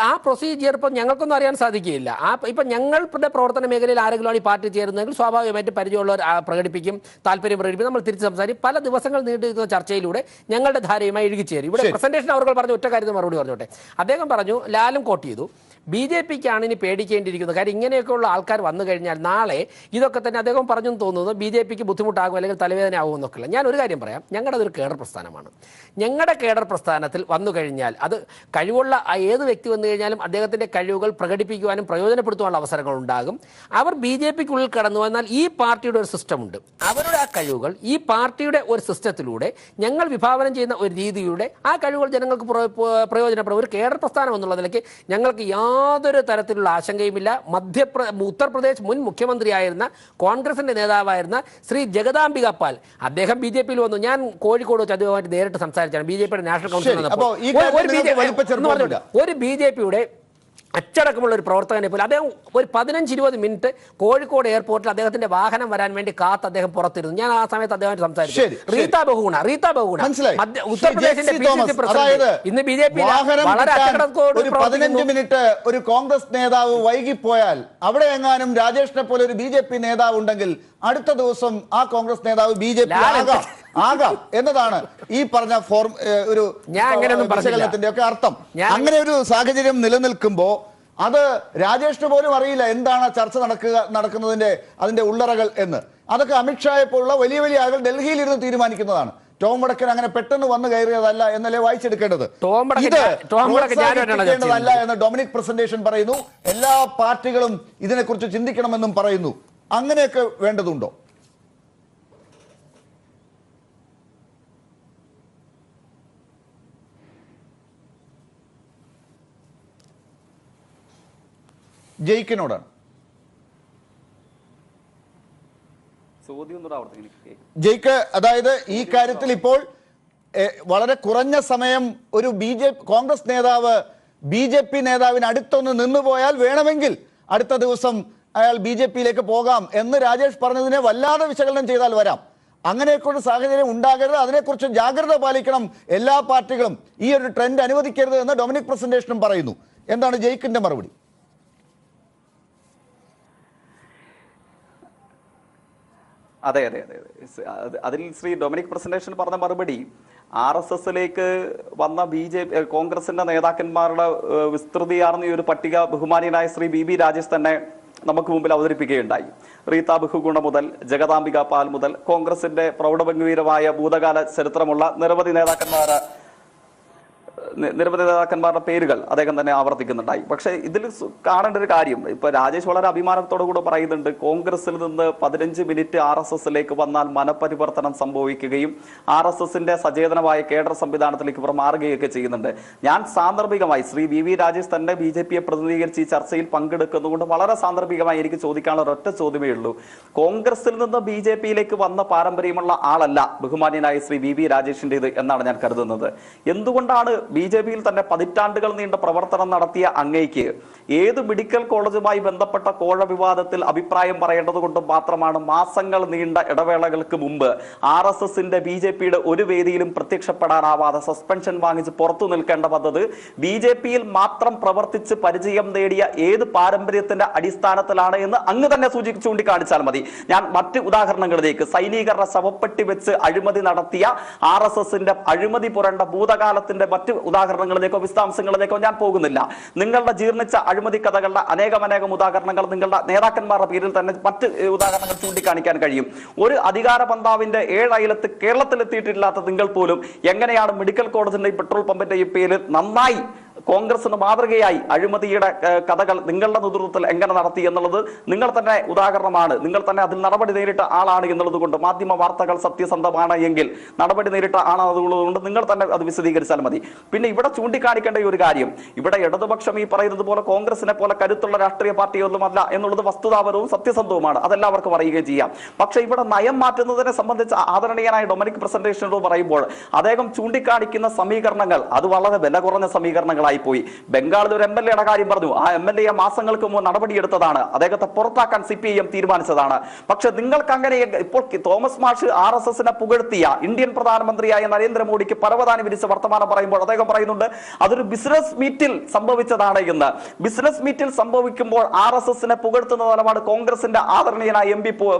ആ പ്രൊസീജിയർ ഇപ്പം ഞങ്ങൾക്കൊന്നും അറിയാൻ സാധിക്കുകയില്ല. ഇപ്പം ഞങ്ങളുടെ പ്രവർത്തന മേഖലയിൽ ആരെങ്കിലും ഈ പാർട്ടി ചേരുന്നതെങ്കിൽ സ്വാഭാവികമായിട്ട് പരിചയമുള്ളവർ പ്രകടിപ്പിക്കും, താല്പര്യം പ്രകടിപ്പിക്കും, നമ്മൾ തിരിച്ച് സംസാരിക്കും. പല ദിവസങ്ങൾ നീണ്ടുനിൽക്കുന്ന ചർച്ചയിലൂടെ ഞങ്ങളുടെ ധാരയുമായി ഇഴുകിച്ചേരും. ഇവിടെ പ്രസന്റേഷൻ അവർ പറഞ്ഞ ഒറ്റ കാര്യത്തിൽ മറുപടി പറഞ്ഞോട്ടെ. അദ്ദേഹം പറഞ്ഞു, ലാലും കോട്ട് ചെയ്തു, BJP-ക്കാണ് ഇനി പേടിക്കേണ്ടിയിരിക്കുന്നത്. കാര്യം ഇങ്ങനെയൊക്കെയുള്ള ആൾക്കാർ വന്നു കഴിഞ്ഞാൽ നാളെ ഇതൊക്കെ തന്നെ അദ്ദേഹം പറഞ്ഞു തോന്നുന്നു BJP-ക്ക് ബുദ്ധിമുട്ടാകും അല്ലെങ്കിൽ തലവേദന ആകും എന്നൊക്കെയുള്ള. ഞാൻ ഒരു കാര്യം പറയാം, ഞങ്ങളുടെ അതൊരു കേഡർ പ്രസ്ഥാനമാണ്. ഞങ്ങളുടെ കേഡർ പ്രസ്ഥാനത്തിൽ വന്നു കഴിഞ്ഞാൽ അത് കഴിവുള്ള ഏത് വ്യക്തി വന്നു കഴിഞ്ഞാലും അദ്ദേഹത്തിൻ്റെ കഴിവുകൾ പ്രകടിപ്പിക്കുവാനും പ്രയോജനപ്പെടുത്തുവാനുള്ള അവസരങ്ങൾ ഉണ്ടാകും. അവർ BJP-ക്കുള്ളിൽ കടന്നു വന്നാൽ ഈ പാർട്ടിയുടെ ഒരു സിസ്റ്റമുണ്ട്, അവരുടെ ആ കഴിവുകൾ ഈ പാർട്ടിയുടെ ഒരു സിസ്റ്റത്തിലൂടെ ഞങ്ങൾ വിഭാവനം ചെയ്യുന്ന ഒരു രീതിയുടെ ആ കഴിവുകൾ ജനങ്ങൾക്ക് പ്രയോജനപ്പെടും. ഒരു കേഡർ പ്രസ്ഥാനം എന്നുള്ളതിലേക്ക് ഞങ്ങൾക്ക് യാതൊരു തരത്തിലുള്ള ആശങ്കയുമില്ല. ഉത്തർപ്രദേശ് മുൻ മുഖ്യമന്ത്രിയായിരുന്ന കോൺഗ്രസിന്റെ നേതാവായിരുന്ന ശ്രീ ജഗദാംബിക പാൽ അദ്ദേഹം BJP-യിൽ വന്നു. ഞാൻ കോഴിക്കോട് വെച്ച് അദ്ദേഹമായിട്ട് നേരിട്ട് സംസാരിച്ചാണ്. BJP-യുടെ നാഷണൽ കൗൺസിൽ ഒരു BJP-യുടെ അച്ചടക്കമുള്ള ഒരു പ്രവർത്തകനെ പോലെ അദ്ദേഹം ഒരു 15-20 മിനിറ്റ് കോഴിക്കോട് എയർപോർട്ടിൽ അദ്ദേഹത്തിന്റെ വാഹനം വരാൻ വേണ്ടി കാത്ത് അദ്ദേഹം പുറത്തിരുന്നു. ഞാൻ ആ സമയത്ത് അദ്ദേഹമായിട്ട് സംസാരിച്ചു. റീത്ത ബഹുഗുണ ഉത്തർപ്രദേശിന്റെ ഇന്ന് BJP വളരെ അച്ചടക്കത്തോട് 15 മിനിറ്റ് ഒരു കോൺഗ്രസ് നേതാവ് വൈകിപ്പോയാൽ അവിടെ എങ്ങാനും രാജേഷിനെ പോലെ ഒരു BJP നേതാവ് ഉണ്ടെങ്കിൽ അടുത്ത ദിവസം ആ കോൺഗ്രസ് നേതാവ് BJP ആകാം എന്നതാണ് ഈ പറഞ്ഞ ഒരു വിശകലനത്തിന്റെ ഒക്കെ അർത്ഥം. അങ്ങനെ ഒരു സാഹചര്യം നിലനിൽക്കുമ്പോ അത് രാജേഷിന് പോലും അറിയില്ല എന്താണ് ചർച്ച അതിന്റെ ഉള്ളറകൾ എന്ന്. അതൊക്കെ അമിത്ഷായെ പോലുള്ള വലിയ വലിയ ആളുകൾ ഡൽഹിയിൽ ഇരുന്ന് തീരുമാനിക്കുന്നതാണ്. ടോം വടക്കൻ അങ്ങനെ പെട്ടെന്ന് വന്നു കയറിയതല്ല എന്നല്ലേ വായിച്ചെടുക്കേണ്ടത്. പ്രോത്സാഹിപ്പിക്കേണ്ടതല്ല എന്ന് ഡൊമിനിക് പ്രസന്റേഷൻ പറയുന്നു. എല്ലാ പാർട്ടികളും ഇതിനെക്കുറിച്ച് ചിന്തിക്കണമെന്നും പറയുന്നു. അങ്ങനെയൊക്കെ വേണ്ടതുണ്ടോ? ജയിക്കിനോടാണ് ജയിക്ക്. അതായത് ഈ കാര്യത്തിൽ ഇപ്പോൾ വളരെ കുറഞ്ഞ സമയം ഒരു കോൺഗ്രസ് നേതാവ് BJP നേതാവിന് അടുത്തൊന്ന് നിന്നുപോയാൽ വേണമെങ്കിൽ അടുത്ത ദിവസം അയാൾ BJPയിലേക്ക് പോകാം എന്ന് രാജേഷ് പറഞ്ഞതിനെ വല്ലാതെ വിശകലനം ചെയ്താൽ വരാം. അങ്ങനെയൊക്കെ സാഹചര്യം ഉണ്ടാകരുത്, അതിനെക്കുറിച്ച് ജാഗ്രത പാലിക്കണം എല്ലാ പാർട്ടികളും. ഈ ഒരു ട്രെൻഡ് അനുവദിക്കരുത് എന്ന് ഡൊമിനിക് പ്രസന്റേഷനും പറയുന്നു. എന്താണ് ജയിക്കിന്റെ മറുപടി? അതെ അതെ അതെ അതെ അതിൽ ശ്രീ ഡൊമിനിക് പ്രസന്റേഷൻ പറഞ്ഞ മറുപടി RSSലേക്ക് വന്ന കോൺഗ്രസിന്റെ നേതാക്കന്മാരുടെ വിസ്തൃതിയാർന്ന ഈ ഒരു പട്ടിക ബഹുമാനീയനായ ശ്രീ BB രാജേഷ് തന്നെ നമുക്ക് മുമ്പിൽ അവതരിപ്പിക്കുകയുണ്ടായി. റീത്ത ബഹുഗുണ മുതൽ ജഗദാംബിക പാൽ മുതൽ കോൺഗ്രസിന്റെ പ്രൗഢഗംഭീരമായ ഭൂതകാല ചരിത്രമുള്ള നിരവധി നേതാക്കന്മാരുടെ പേരുകൾ അദ്ദേഹം തന്നെ ആവർത്തിക്കുന്നുണ്ടായി. പക്ഷേ ഇതിൽ കാണേണ്ട ഒരു കാര്യം, ഇപ്പൊ രാജേഷ് വളരെ അഭിമാനത്തോടു കൂടെ പറയുന്നുണ്ട്, കോൺഗ്രസിൽ നിന്ന് 15 മിനിറ്റ് RSSലേക്ക് വന്നാൽ മനപരിവർത്തനം സംഭവിക്കുകയും RSSന്റെ സചേതനമായ കേഡർ സംവിധാനത്തിലേക്ക് ഇവർ മാറുകയൊക്കെ ചെയ്യുന്നുണ്ട്. ഞാൻ സാന്ദർഭികമായി ശ്രീ BB രാജേഷ് തന്നെ BJPയെ പ്രതിനിധീകരിച്ച് ഈ ചർച്ചയിൽ പങ്കെടുക്കുന്നതുകൊണ്ട് വളരെ സാന്ദർഭികമായി എനിക്ക് ചോദിക്കാനുള്ള ഒരൊറ്റ ചോദ്യമേ ഉള്ളൂ. കോൺഗ്രസിൽ നിന്ന് BJPയിലേക്ക് വന്ന പാരമ്പര്യമുള്ള ആളല്ല ബഹുമാന്യനായ ശ്രീ BB രാജേഷിൻ്റെത് എന്നാണ് ഞാൻ കരുതുന്നത്. എന്തുകൊണ്ടാണ് BJPയിൽ തന്നെ പതിറ്റാണ്ടുകൾ നീണ്ട പ്രവർത്തനം നടത്തിയ അങ്ങയ്ക്ക് ഏത് മെഡിക്കൽ കോളേജുമായി ബന്ധപ്പെട്ട കോഴ വിവാദത്തിൽ അഭിപ്രായം പറയേണ്ടത് കൊണ്ട് മാത്രമാണ് മാസങ്ങൾ നീണ്ട ഇടവേളകൾക്ക് മുമ്പ് RSSന്റെ BJPയുടെ ഒരു വേദിയിലും പ്രത്യക്ഷപ്പെടാനാവാതെ സസ്പെൻഷൻ വാങ്ങിച്ച് പുറത്തു നിൽക്കേണ്ട വന്നത്? BJPയിൽ മാത്രം പ്രവർത്തിച്ച് പരിചയം നേടിയ ഏത് പാരമ്പര്യത്തിന്റെ അടിസ്ഥാനത്തിലാണ് എന്ന് അങ്ങ് തന്നെ ചൂണ്ടിക്കാണിച്ചാൽ മതി. ഞാൻ മറ്റ് ഉദാഹരണങ്ങളിലേക്ക്, സൈനികരുടെ ശവപ്പെട്ടി വെച്ച് അഴിമതി നടത്തിയ RSSന്റെ അഴിമതി പുരണ്ട ഭൂതകാലത്തിന്റെ മറ്റ് ഉദാഹരണങ്ങളിലേക്കോ വിശദാംശങ്ങളിലേക്കോ ഞാൻ പോകുന്നില്ല. നിങ്ങളുടെ ജീർണിച്ച അഴിമതി കഥകളുടെ അനേകം ഉദാഹരണങ്ങൾ നിങ്ങളുടെ നേതാക്കന്മാരുടെ പേരിൽ തന്നെ മറ്റ് ഉദാഹരണങ്ങൾ ചൂണ്ടിക്കാണിക്കാൻ കഴിയും. ഒരു അധികാര പന്താവിന്റെ 7 അയലത്ത് കേരളത്തിലെത്തിയിട്ടില്ലാത്ത നിങ്ങൾ പോലും എങ്ങനെയാണ് മെഡിക്കൽ കോളേജിന്റെയും പെട്രോൾ പമ്പിന്റെയും പേരിൽ നന്നായി കോൺഗ്രസിന് മാതൃകയായി അഴിമതിയുടെ കഥകൾ നിങ്ങളുടെ നേതൃത്വത്തിൽ എങ്ങനെ നടത്തി എന്നുള്ളത് നിങ്ങൾ തന്നെ ഉദാഹരണമാണ്. നിങ്ങൾ തന്നെ അതിൽ നടപടി നേരിട്ട ആളാണ് എന്നുള്ളത് കൊണ്ട്, മാധ്യമ വാർത്തകൾ സത്യസന്ധമാണ് എങ്കിൽ നടപടി നേരിട്ട ആണെന്നുള്ളതുകൊണ്ട് നിങ്ങൾ തന്നെ അത് വിശദീകരിച്ചാൽ മതി. പിന്നെ ഇവിടെ ചൂണ്ടിക്കാണിക്കേണ്ട ഒരു കാര്യം, ഇവിടെ ഇടതുപക്ഷം ഈ പറയുന്നത് പോലെ കോൺഗ്രസിനെ പോലെ കരുത്തുള്ള രാഷ്ട്രീയ പാർട്ടിയൊന്നുമല്ല എന്നുള്ളത് വസ്തുതാപരവും സത്യസന്ധവുമാണ്, അതെല്ലാവർക്കും അറിയുകയും ചെയ്യാം. പക്ഷെ ഇവിടെ നയം മാറ്റുന്നതിനെ സംബന്ധിച്ച് ആദരണീയനായ ഡൊമിനിക് പ്രസന്റേഷനോട് പറയുമ്പോൾ അദ്ദേഹം ചൂണ്ടിക്കാണിക്കുന്ന സമീകരണങ്ങൾ അത് വളരെ വില കുറഞ്ഞ സമീകരണങ്ങളായി പോയി. ബംഗാളിൽ ഒരു MLA കാര്യം പറഞ്ഞു. ആ MLA മാസങ്ങൾക്ക് മുമ്പ് നടപടിയെടുത്തതാണ്, അദ്ദേഹത്തെ പുറത്താക്കാൻ CPIM തീരുമാനിച്ചതാണ്. പക്ഷെ നിങ്ങൾക്ക് അങ്ങനെ ഇപ്പോൾ തോമസ് മാഷ് RSSനെ പുകഴ്ത്തിയ ഇന്ത്യൻ പ്രധാനമന്ത്രിയായ നരേന്ദ്രമോദിക്ക് പരവതാനി വിരിച്ച വർത്തമാനം പറയുമ്പോൾ അദ്ദേഹം പറയുന്നുണ്ട് അതൊരു ബിസിനസ് മീറ്റിൽ സംഭവിച്ചതാണ് എന്ന്. ബിസിനസ് മീറ്റിൽ സംഭവിക്കുമ്പോൾ RSSനെ പുകഴ്ത്തുന്ന നിലപാട് കോൺഗ്രസിന്റെ ആദരണീയനായ MP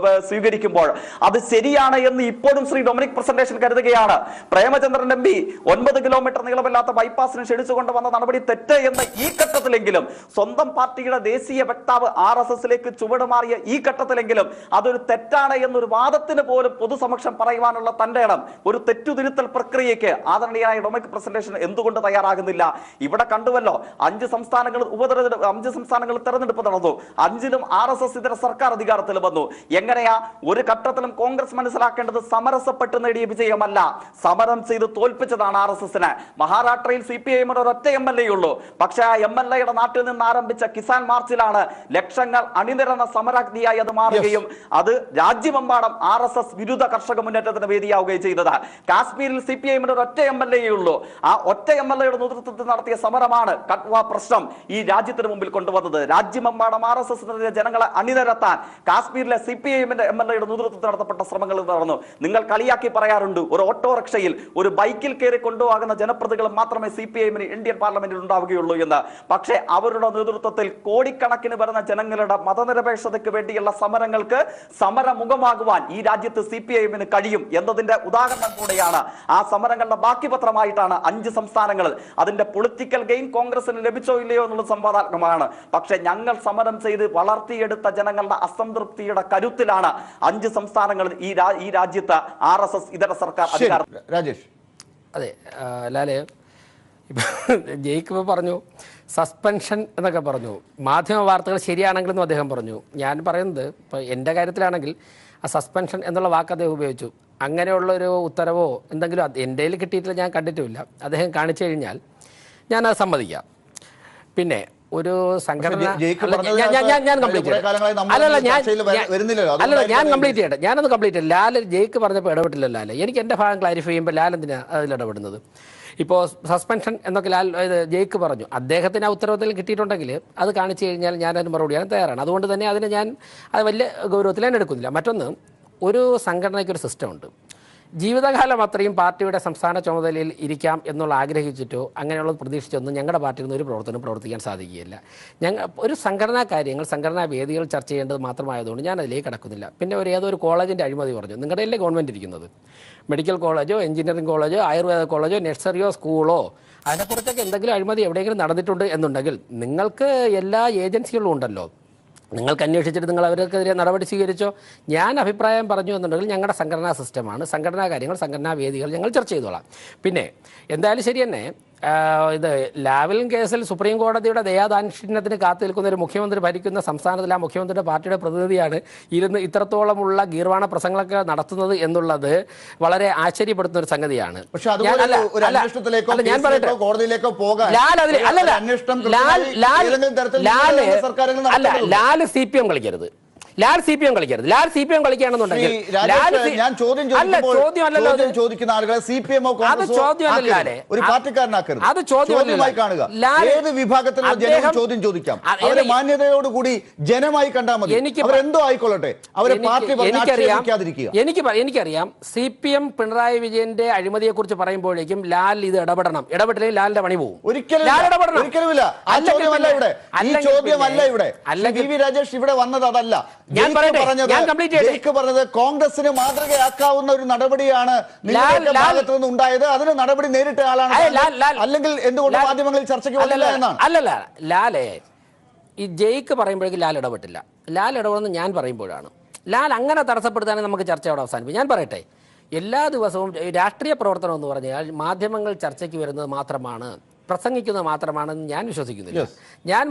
സ്വീകരിക്കുമ്പോൾ അത് ശരിയാണ് എന്ന് ഇപ്പോഴും ശ്രീ ഡൊമിനിക് പ്രസന്റേഷൻ കരുതുകയാണ്. പ്രേമചന്ദ്രൻ MP 9 കിലോമീറ്റർ നീളമില്ലാത്ത ബൈപ്പാസിന് ക്ഷണിച്ചുകൊണ്ട് വന്ന നടപടി തെറ്റ് എന്ന ഈ ഘട്ടത്തിലെങ്കിലും, സ്വന്തം പാർട്ടിയുടെ ദേശീയ വക്താവ് RSSലേക്ക് ചുവടുമാറിയ ഈ ഘട്ടത്തിലെങ്കിലും അതൊരു തെറ്റാണ് എന്നൊരു വാദത്തിന് പോലും പൊതുസമക്ഷം പറയുവാനുള്ള തന്റെ ഇടം ഒരു തെറ്റുതിരുത്തൽ പ്രക്രിയയ്ക്ക് ആദരണീയനായ ഡൊമിനിക് പ്രസന്റേഷൻ എന്തുകൊണ്ട് തയ്യാറാകുന്നില്ല? ഇവിടെ കണ്ടുവല്ലോ, 5 സംസ്ഥാനങ്ങളിൽ തെരഞ്ഞെടുപ്പ് നടന്നു, 5ലും RSS ഇതര സർക്കാർ അധികാരത്തിൽ വന്നു. എങ്ങനെയാ? ഒരു ഘട്ടത്തിലും കോൺഗ്രസ് മനസ്സിലാക്കേണ്ടത് സമരസപ്പെട്ട് നേടിയ വിജയമല്ല, സമരം ചെയ്ത് തോൽപ്പിച്ചതാണ് RSSനെ. മഹാരാഷ്ട്രയിൽ CPIM ഒരൊറ്റ MLA ഉള്ളൂ. പക്ഷെ ആ MLAയുടെ നാട്ടിൽ നിന്ന് ആരംഭിച്ച കിസാൻ മാർച്ചിലാണ് ലക്ഷങ്ങൾ അണിനിരന്ന സമരാഗ്നിയായി അത് മാറുകയും അത് രാജ്യമെമ്പാടും RSS വിരുദ്ധ കർഷക മുന്നേറ്റത്തിന് വേദിയാവുകയും ചെയ്തത്. കാശ്മീരിൽ CPIM ഒരൊറ്റ MLA ഉള്ളൂ. ആ ഒറ്റ MLAയുടെ നേതൃത്വത്തിൽ നടത്തിയ സമരമാണ് കട്വ പ്രശ്നം ഈ രാജ്യത്തിന് മുമ്പിൽ കൊണ്ടുവന്നത്. രാജ്യമെമ്പാടും RSS ജനങ്ങളെ അണിനിരത്താൻ കാശ്മീരിലെ CPIMന്റെ MLAയുടെ നേതൃത്വത്തിൽ നടത്തപ്പെട്ട ശ്രമങ്ങൾ നടന്നു. നിങ്ങൾ കളിയാക്കി പറയാറുണ്ട്, ഒരു ഓട്ടോറിക്ഷയിൽ ഒരു ബൈക്കിൽ കയറി കൊണ്ടുപോകുന്ന ജനപ്രതികൾ മാത്രമേ CPIMന് ഇന്ത്യൻ പാർലമെന്റിൽ ഉണ്ടാവുകയുള്ളൂ എന്ന്. പക്ഷേ അവരുടെ നേതൃത്വത്തിൽ കോടിക്കണക്കിന് വരുന്ന ജനങ്ങളുടെ മതനിരപേക്ഷതയ്ക്ക് വേണ്ടിയുള്ള സമരങ്ങൾക്ക് സമരമുഖമാകുവാൻ ഈ രാജ്യത്ത് CPIMന് കഴിയും എന്നതിന്റെ ഉദാഹരണം കൂടെയാണ്. ആ സമരങ്ങളുടെ ബാക്കി പത്രമായിട്ടാണ് 5 സംസ്ഥാനങ്ങളിൽ. അതിന്റെ പൊളിറ്റിക്കൽ ഗെയിൻ കോൺഗ്രസിന് ലഭിച്ചോ ഇല്ലയോ എന്നുള്ളത് സംവാദാത്മകമാണ്. പക്ഷെ ഞങ്ങൾ സമരം ചെയ്ത് വളർത്തിയെടുത്ത ജനങ്ങളുടെ അസംതൃപ്തിയുടെ കരുത്തിലാണ് 5 സംസ്ഥാനങ്ങളിൽ ഈ രാജ്യത്ത് RSS ഇതര സർക്കാർ അധികാരം. രാജേഷ്, അതെ ലാലേ, ജയിക്കുമ്പോൾ പറഞ്ഞു സസ്പെൻഷൻ എന്നൊക്കെ പറഞ്ഞു, മാധ്യമ വാർത്തകൾ ശരിയാണെങ്കിലെന്നും അദ്ദേഹം പറഞ്ഞു. ഞാൻ പറയുന്നത് ഇപ്പോൾ എൻ്റെ കാര്യത്തിലാണെങ്കിൽ ആ സസ്പെൻഷൻ എന്നുള്ള വാക്ക് അദ്ദേഹം ഉപയോഗിച്ചു. അങ്ങനെയുള്ളൊരു ഉത്തരവോ എന്തെങ്കിലും എൻ്റെ കയ്യിൽ കിട്ടിയിട്ടില്ല, ഞാൻ കണ്ടിട്ടുമില്ല. അദ്ദേഹം കാണിച്ചു കഴിഞ്ഞാൽ ഞാനത് സമ്മതിക്കാം. പിന്നെ ഒരു സംഘടന ജയിക്ക് അല്ല, പറഞ്ഞത് ഞാൻ കംപ്ലീറ്റ് കുറേ കാലങ്ങളായി നമ്മൾ അല്ലല്ല ഞാൻ ചർച്ചയിൽ വരുന്നില്ലല്ലോ. അല്ലല്ല ഞാൻ അതുകൊണ്ടായിരിക്കും കംപ്ലീറ്റ് ചെയ്യട്ടെ. ഞാനത് കംപ്ലീറ്റ് ചെയ്യട്ടെ. ലാൽ ജയിക്ക് പറഞ്ഞപ്പോൾ ഇടപെട്ടില്ല. ലാൽ എനിക്ക് എൻ്റെ ഭാഗം ക്ലാരിഫൈ ചെയ്യുമ്പോൾ ലാൽ എന്തിനാ അതിൽ ഇടപെടുന്നത്? ഇപ്പോൾ സസ്പെൻഷൻ എന്നൊക്കെ ലാൽ ജയിക്ക് പറഞ്ഞു. അദ്ദേഹത്തിന് ആ ഉത്തരവാദിത്തം കിട്ടിയിട്ടുണ്ടെങ്കിൽ അത് കാണിച്ചു കഴിഞ്ഞാൽ ഞാൻ അതിന് മറുപടി ചെയ്യാൻ തയ്യാറാണ്. അതുകൊണ്ട് തന്നെ അതിന് ഞാൻ അത് വലിയ ഗൗരവത്തിൽ ഞാൻ എടുക്കുന്നില്ല. മറ്റൊന്ന്, ഒരു സംഘടനയ്ക്കൊരു സിസ്റ്റം ഉണ്ട്. ജീവിതകാലം അത്രയും പാർട്ടിയുടെ സംസ്ഥാന ചുമതലയിൽ ഇരിക്കാം എന്നുള്ള ആഗ്രഹിച്ചിട്ടോ അങ്ങനെയുള്ളത് പ്രതീക്ഷിച്ചൊന്നും ഞങ്ങളുടെ പാർട്ടിയിൽ നിന്ന് ഒരു പ്രവർത്തനം പ്രവർത്തിക്കാൻ സാധിക്കുകയില്ല. ഒരു സംഘടനാ കാര്യങ്ങൾ, സംഘടനാ വേദികൾ ചർച്ച ചെയ്യേണ്ടത് മാത്രമായതുകൊണ്ട് ഞാൻ അതിലേക്ക് കടക്കുന്നില്ല. പിന്നെ ഏതോ ഒരു കോളേജിൻ്റെ അഴിമതി പറഞ്ഞു. നിങ്ങളുടെ അല്ലേ ഗവൺമെൻറ് ഇരിക്കുന്നത്? മെഡിക്കൽ കോളേജോ എഞ്ചിനീയറിംഗ് കോളേജോ ആയുർവേദ കോളേജോ നഴ്സറിയോ സ്കൂളോ അതിനെക്കുറിച്ചൊക്കെ എന്തെങ്കിലും അഴിമതി എവിടെയെങ്കിലും നടന്നിട്ടുണ്ട് എന്നുണ്ടെങ്കിൽ നിങ്ങൾക്ക് എല്ലാ ഏജൻസികളും ഉണ്ടല്ലോ, നിങ്ങൾക്ക് അന്വേഷിച്ചിട്ട് നിങ്ങൾ അവർക്കെതിരെ നടപടി സ്വീകരിച്ചോ. ഞാൻ അഭിപ്രായം പറഞ്ഞു എന്നുണ്ടെങ്കിൽ ഞങ്ങളുടെ സംഘടനാ സിസ്റ്റമാണ്, സംഘടനാ കാര്യങ്ങൾ, സംഘടനാ വേദികൾ ഞങ്ങൾ ചർച്ച ചെയ്തോളാം. പിന്നെ എന്തായാലും ശരി തന്നെ, ഇത് ലാവലിൻ കേസിൽ സുപ്രീം കോടതിയുടെ ദയാദാക്ഷിണ്യത്തിന് കാത്തു നിൽക്കുന്ന ഒരു മുഖ്യമന്ത്രി ഭരിക്കുന്ന സംസ്ഥാനത്തിൽ ആ മുഖ്യമന്ത്രിയുടെ പാർട്ടിയുടെ പ്രതിനിധിയാണ് ഇരുന്ന് ഇത്രത്തോളമുള്ള ഗീർവാണ പ്രസംഗങ്ങളൊക്കെ നടത്തുന്നത് എന്നുള്ളത് വളരെ ആശ്ചര്യപ്പെടുത്തുന്ന ഒരു സംഗതിയാണ്. ഞാൻ പറയട്ടെ, ലാൽ CPM കളിക്കരുത്. ലാൽ CPM കളിക്കരുത്. ലാൽ CPM കളിക്കുകയാണെന്നുണ്ടെങ്കിൽ ചോദിക്കുന്ന ആളുകളെ CPM ഒരു പാർട്ടിക്കാരനാക്കരുത്. അത് ചോദ്യമായി കാണുക. ഏത് വിഭാഗത്തിലുള്ള ജനവും ചോദ്യം ചോദിക്കാം. അവരെ മാന്യതയോടുകൂടി ജനമായി കണ്ടാൽ മതി. അവരെന്തോ ആയിക്കൊള്ളട്ടെ, അവരെ പാർട്ടി എനിക്കറിയാം. CPM പിണറായി വിജയന്റെ അഴിമതിയെ കുറിച്ച് പറയുമ്പോഴേക്കും ലാൽ ഇത് ഇടപെട്ടില്ലെങ്കിൽ ലാലിന്റെ പണി പോകും. ഒരിക്കലുമില്ല. ആ ചോദ്യമല്ല ഇവിടെ. ഈ ചോദ്യമല്ല ഇവിടെ. വി രാജേഷ് ഇവിടെ വന്നത് അതല്ല. പറഞ്ഞത് കോൺഗ്രസിന് മാതൃകയാക്കാവുന്ന ഒരു നടപടിയാണ് നിങ്ങളുടെ ഭാഗത്തു നിന്ന് ഉണ്ടായത്. അതിന് നടപടി നേരിട്ട ആളാണ്. അല്ലെങ്കിൽ എന്തുകൊണ്ട് മാധ്യമങ്ങളിൽ ചർച്ചയ്ക്ക് വന്നില്ല എന്നാണ്. അല്ലല്ല, ലാലേ ഈ ജയിക്ക് പറയുമ്പോഴേക്കും ലാൽ ഇടപെട്ടില്ല. ലാൽ ഇടപെടുന്ന ഞാൻ പറയുമ്പോഴാണ്. ലാൽ അങ്ങനെ തടസ്സപ്പെടുത്താനും നമുക്ക് ചർച്ച അവിടെ അവസാനിപ്പിക്കും. ഞാൻ പറയട്ടെ, എല്ലാ ദിവസവും രാഷ്ട്രീയ പ്രവർത്തനം എന്ന് പറഞ്ഞാൽ മാധ്യമങ്ങൾ ചർച്ചയ്ക്ക് വരുന്നത് മാത്രമാണ്, പ്രസംഗിക്കുന്നത് മാത്രമാണെന്ന് ഞാൻ വിശ്വസിക്കുന്നില്ല. ഞാൻ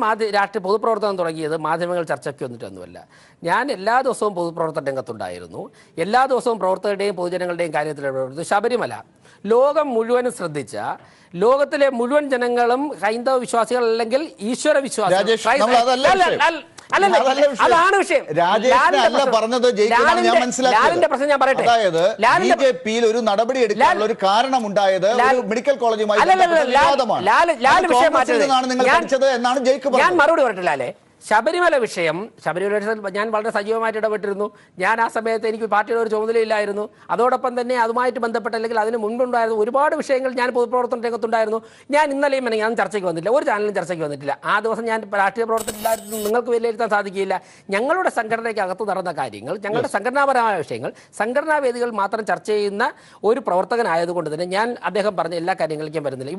പൊതുപ്രവർത്തനം തുടങ്ങിയത് മാധ്യമങ്ങൾ ചർച്ചയ്ക്ക് വന്നിട്ടൊന്നുമല്ല. ഞാൻ എല്ലാ ദിവസവും പൊതുപ്രവർത്തന രംഗത്തുണ്ടായിരുന്നു. എല്ലാ ദിവസവും പ്രവർത്തകരുടെയും പൊതുജനങ്ങളുടെയും കാര്യത്തിൽ ഇടപെടുന്നത്. ശബരിമല ലോകം മുഴുവനും ശ്രദ്ധിച്ച, ലോകത്തിലെ മുഴുവൻ ജനങ്ങളും ഹൈന്ദവ വിശ്വാസികൾ അല്ലെങ്കിൽ ഈശ്വര വിശ്വാസികൾ, അതാണ് വിഷയം. ലാലിന്റെ പ്രശ്നം ഞാൻ പറയട്ടെ. ബിജെപിയിൽ ഒരു നടപടി എടുക്കാനുള്ള ഒരു കാരണം ഉണ്ടായത് മെഡിക്കൽ കോളേജുമായി ഞാൻ മറുപടി പറയട്ടെ. ലാലേ, ശബരിമല വിഷയം ഞാൻ വളരെ സജീവമായിട്ട് ഇടപെട്ടിരുന്നു. ഞാൻ ആ സമയത്ത് എനിക്ക് പാർട്ടിയുടെ ഒരു ചുമതലയില്ലായിരുന്നു. അതോടൊപ്പം തന്നെ അതുമായിട്ട് ബന്ധപ്പെട്ട അല്ലെങ്കിൽ അതിന് മുൻപുണ്ടായിരുന്നു ഒരുപാട് വിഷയങ്ങൾ ഞാൻ പൊതുപ്രവർത്തന രംഗത്തുണ്ടായിരുന്നു. ഞാൻ ഇന്നലെയും ഞാൻ ചർച്ചയ്ക്ക് വന്നിട്ടില്ല, ഒരു ചാനലും ചർച്ചയ്ക്ക് വന്നിട്ടില്ല. ആ ദിവസം ഞാൻ രാഷ്ട്രീയ പ്രവർത്തനത്തിലായിരുന്നു. നിങ്ങൾക്ക് വിലയിരുത്താൻ സാധിക്കില്ല. ഞങ്ങളുടെ സംഘടനയ്ക്ക് അകത്ത് നടന്ന കാര്യങ്ങൾ, ഞങ്ങളുടെ സംഘടനാപരമായ വിഷയങ്ങൾ സംഘടനാ വേദികൾ മാത്രം ചർച്ച ചെയ്യുന്ന ഒരു പ്രവർത്തകനായതുകൊണ്ട് തന്നെ ഞാൻ അദ്ദേഹം പറഞ്ഞ എല്ലാ കാര്യങ്ങളിലേക്കും വരുന്നില്ല.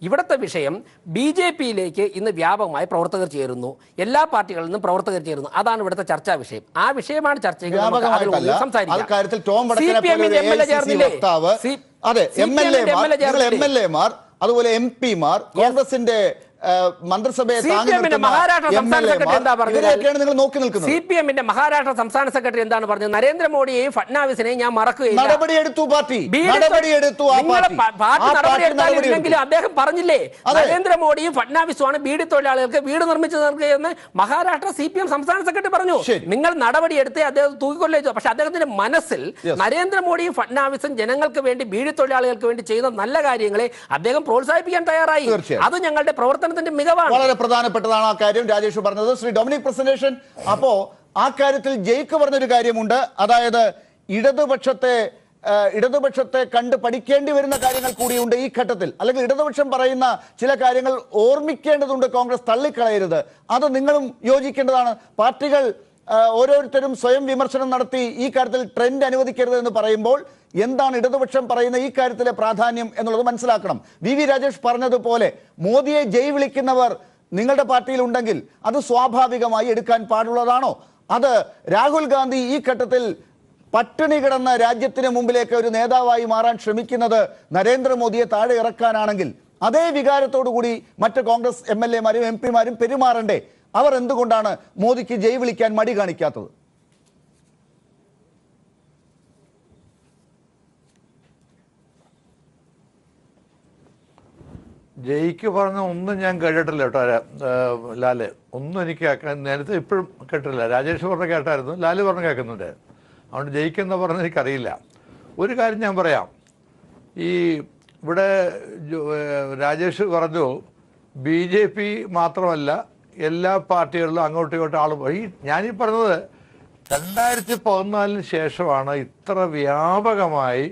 ഇവിടുത്തെ വിഷയം BJPയിലേക്ക് ഇന്ന് വ്യാപകമായി പ്രവർത്തകർ ചേരുന്നു. എല്ലാ പാർട്ടികളിൽ നിന്നും പ്രവർത്തകർ ചേരുന്നു. അതാണ് ഇവിടുത്തെ ചർച്ചാ വിഷയം. ആ വിഷയമാണ് ചർച്ച ചെയ്യുന്നത്. അതുപോലെ MP മാർ, കോൺഗ്രസിന്റെ മന്ത്രിസഭയെ CPMന്റെ മഹാരാഷ്ട്ര സംസ്ഥാന സെക്രട്ടറി എന്താണ് പറഞ്ഞത്? നരേന്ദ്രമോദിയെയും ഫഡ്നാവിസിനെയും ഞാൻ മറക്കുകയില്ല. നടപടിയെടുത്തു പാർട്ടി. നടപടിയെടുത്തില്ലെങ്കിലും അദ്ദേഹം പറഞ്ഞില്ലേ, നരേന്ദ്രമോദിയും ഫഡ്നാവിസുമാണ് ബീഡി തൊഴിലാളികൾക്ക് വീട് നിർമ്മിച്ചു നൽകുകയെന്ന് മഹാരാഷ്ട്ര CPM സംസ്ഥാന സെക്രട്ടറി പറഞ്ഞു. നിങ്ങൾ നടപടിയെടുത്ത് അദ്ദേഹം തൂക്കിക്കൊല്ലേച്ചു. പക്ഷെ അദ്ദേഹത്തിന്റെ മനസ്സിൽ നരേന്ദ്രമോദിയും ഫഡ്നാവിസും ജനങ്ങൾക്ക് വേണ്ടി, ബീഡി തൊഴിലാളികൾക്ക് വേണ്ടി ചെയ്യുന്ന നല്ല കാര്യങ്ങളെ അദ്ദേഹം പ്രോത്സാഹിപ്പിക്കാൻ തയ്യാറായി. അത് ഞങ്ങളുടെ പ്രവർത്തനം വളരെ പ്രധാനപ്പെട്ടതാണ് ആ കാര്യം രാജേഷ് പറഞ്ഞത്. ശ്രീ ഡൊമിനിക് പ്രസന്റേഷൻ, അപ്പോ ആ കാര്യത്തിൽ ജയിക്ക് പറഞ്ഞൊരു കാര്യമുണ്ട്. അതായത് ഇടതുപക്ഷത്തെ കണ്ട് പഠിക്കേണ്ടി വരുന്ന കാര്യങ്ങൾ കൂടിയുണ്ട് ഈ ഘട്ടത്തിൽ. അല്ലെങ്കിൽ ഇടതുപക്ഷം പറയുന്ന ചില കാര്യങ്ങൾ ഓർമ്മിക്കേണ്ടതുണ്ട്, കോൺഗ്രസ് തള്ളിക്കളയരുത്. അത് നിങ്ങളും യോജിക്കേണ്ടതാണ്. പാർട്ടികൾ ഓരോരുത്തരും സ്വയം വിമർശനം നടത്തി ഈ കാര്യത്തിൽ ട്രെൻഡ് അനുവദിക്കരുത് എന്ന് പറയുമ്പോൾ എന്താണ് ഇടതുപക്ഷം പറയുന്ന ഈ കാര്യത്തിലെ പ്രാധാന്യം എന്നുള്ളത് മനസ്സിലാക്കണം. വി രാജേഷ് പറഞ്ഞതുപോലെ മോദിയെ ജയ് വിളിക്കുന്നവർ നിങ്ങളുടെ പാർട്ടിയിൽ ഉണ്ടെങ്കിൽ അത് സ്വാഭാവികമായി എടുക്കാൻ പാടുള്ളതാണോ? അത് രാഹുൽ ഗാന്ധി ഈ ഘട്ടത്തിൽ പട്ടിണി കിടന്ന രാജ്യത്തിന് മുമ്പിലേക്ക് ഒരു നേതാവായി മാറാൻ ശ്രമിക്കുന്നത് നരേന്ദ്രമോദിയെ താഴെ ഇറക്കാനാണെങ്കിൽ അതേ വികാരത്തോടു കൂടി മറ്റ് കോൺഗ്രസ് MLA-മാരും MP-മാരും പെരുമാറണ്ടേ? അവർ എന്തുകൊണ്ടാണ് മോദിക്ക് ജയ് വിളിക്കാൻ മടി കാണിക്കാത്തത്? ജയിക്ക് പറഞ്ഞ ഒന്നും ഞാൻ കേട്ടിട്ടില്ല കേട്ടോ ലാല്. ഒന്നും എനിക്ക് കേൾക്കാൻ നേരത്തെ ഇപ്പോഴും കേട്ടിട്ടില്ല. രാജേഷ് പറഞ്ഞ കേട്ടായിരുന്നു, ലാല് പറഞ്ഞ കേൾക്കുന്നുണ്ട്. അതുകൊണ്ട് ജയിക്കെന്ന് പറഞ്ഞ എനിക്കറിയില്ല. ഒരു കാര്യം ഞാൻ പറയാം. ഈ ഇവിടെ രാജേഷ് പറഞ്ഞു BJP മാത്രമല്ല എല്ലാ പാർട്ടികളിലും അങ്ങോട്ടും ഇങ്ങോട്ടും ആൾ പോയി. ഞാനീ പറഞ്ഞത് 2014 ശേഷമാണ് ഇത്ര വ്യാപകമായി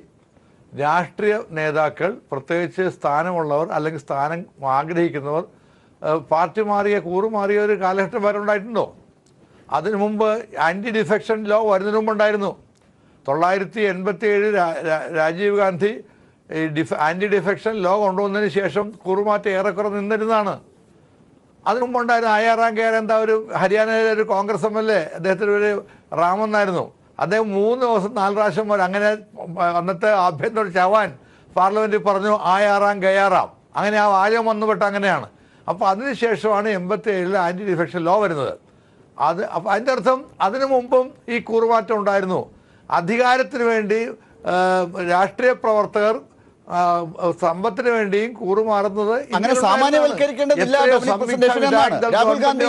രാഷ്ട്രീയ നേതാക്കൾ, പ്രത്യേകിച്ച് സ്ഥാനമുള്ളവർ അല്ലെങ്കിൽ സ്ഥാനം ആഗ്രഹിക്കുന്നവർ പാർട്ടി മാറിയ കൂറുമാറിയ ഒരു കാലഘട്ടം വരെ ഉണ്ടായിട്ടുണ്ടോ? അതിനു മുമ്പ് ആൻറ്റി ഡിഫെക്ഷൻ ലോ വരുന്നതിന് മുമ്പുണ്ടായിരുന്നു. 1987 Rajiv Gandhi anti defection law കൊണ്ടുവന്നതിന് ശേഷം കൂറുമാറ്റം ഏറെക്കുറെ നിന്നിരുന്നതാണ്. അതിനു മുമ്പുണ്ടായിരുന്ന ആയാറാം കെയർ എന്താ ഒരു ഹരിയാനയിലെ ഒരു കോൺഗ്രസ് MLA, അദ്ദേഹത്തിന് ഒരു റാമെന്നായിരുന്നു. അദ്ദേഹം 3 ദിവസം 4 പ്രാവശ്യം വരെ അങ്ങനെ അന്നത്തെ ആഭ്യന്തര ചവാൻ പാർലമെന്റിൽ പറഞ്ഞു ആയാറാം ഗയാറാം, അങ്ങനെ ആ വാചകം വന്നുപെട്ട അങ്ങനെയാണ്. അപ്പോൾ അതിനുശേഷമാണ് 87 ആൻറ്റി ഡിഫെക്ഷൻ ലോ വരുന്നത്. അപ്പം അതിൻ്റെ അർത്ഥം അതിനു മുമ്പും ഈ കൂറുമാറ്റം ഉണ്ടായിരുന്നു. അധികാരത്തിന് വേണ്ടി രാഷ്ട്രീയ പ്രവർത്തകർ സമ്പത്തിന് വേണ്ടിയും കൂറുമാറുന്നത് അങ്ങനെ സാമാന്യവൽക്കരിക്കേണ്ടതില്ല. രാഹുൽ ഗാന്ധി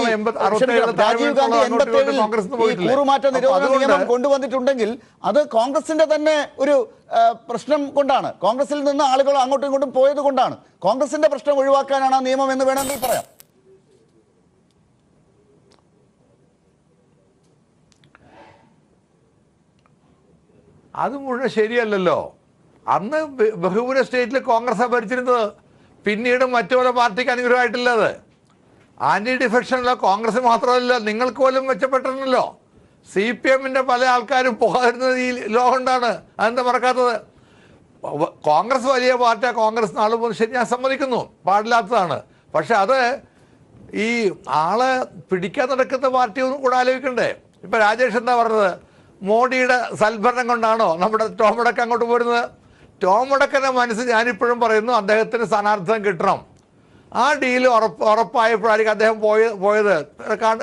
രാജീവ് ഗാന്ധി 87 കൂറുമാറ്റ നിരോധന നിയമം കൊണ്ടുവന്നിട്ടുണ്ടെങ്കിൽ അത് കോൺഗ്രസിന്റെ തന്നെ ഒരു പ്രശ്നം കൊണ്ടാണ്. കോൺഗ്രസിൽ നിന്ന് ആളുകൾ അങ്ങോട്ടും ഇങ്ങോട്ടും പോയത് കൊണ്ടാണ്. കോൺഗ്രസിന്റെ പ്രശ്നം ഒഴിവാക്കാനാണ് ആ നിയമം എന്ന് വേണമെങ്കിൽ പറയാം. അത് മുഴുവൻ ശരിയല്ലല്ലോ. അന്ന് ബഹുഭൂര സ്റ്റേറ്റിൽ കോൺഗ്രസ് ഭരിച്ചിരുന്നത്, പിന്നീട് മറ്റു പല പാർട്ടിക്ക് അനുഗ്രഹമായിട്ടില്ല. അത് ആന്റി ഡിഫെക്ഷനിലോ കോൺഗ്രസ് മാത്രമല്ല, നിങ്ങൾക്ക് പോലും മെച്ചപ്പെട്ടിരുന്നല്ലോ. CPM-ന്റെ പല ആൾക്കാരും പോകാതിരുന്നത് ഈ ലോ കൊണ്ടാണ്. അതെന്താ മറക്കാത്തത്? കോൺഗ്രസ് വലിയ പാർട്ടിയാണ്, കോൺഗ്രസ് നാളെ പോകുന്നത് ശരി, ഞാൻ സമ്മതിക്കുന്നു, പാടില്ലാത്തതാണ്. പക്ഷെ അത് ഈ ആളെ പിടിക്കാൻ നടക്കുന്ന പാർട്ടിയൊന്നും കൂടെ ആലോചിക്കണ്ടേ? ഇപ്പം രാജേഷ് എന്താ പറഞ്ഞത്? മോഡിയുടെ സൽഭരണം കൊണ്ടാണോ നമ്മുടെ ടോം വടക്കൻ അങ്ങോട്ട് പോരുന്നത്? ടോം വടക്കൻ്റെ മനസ്സ് ഞാനിപ്പോഴും പറയുന്നു, അദ്ദേഹത്തിന് സ്ഥാനാർത്ഥിത്വം കിട്ടണം. ആ ഡീല് ഉറപ്പായപ്പോഴായിരിക്കും അദ്ദേഹം പോയത്.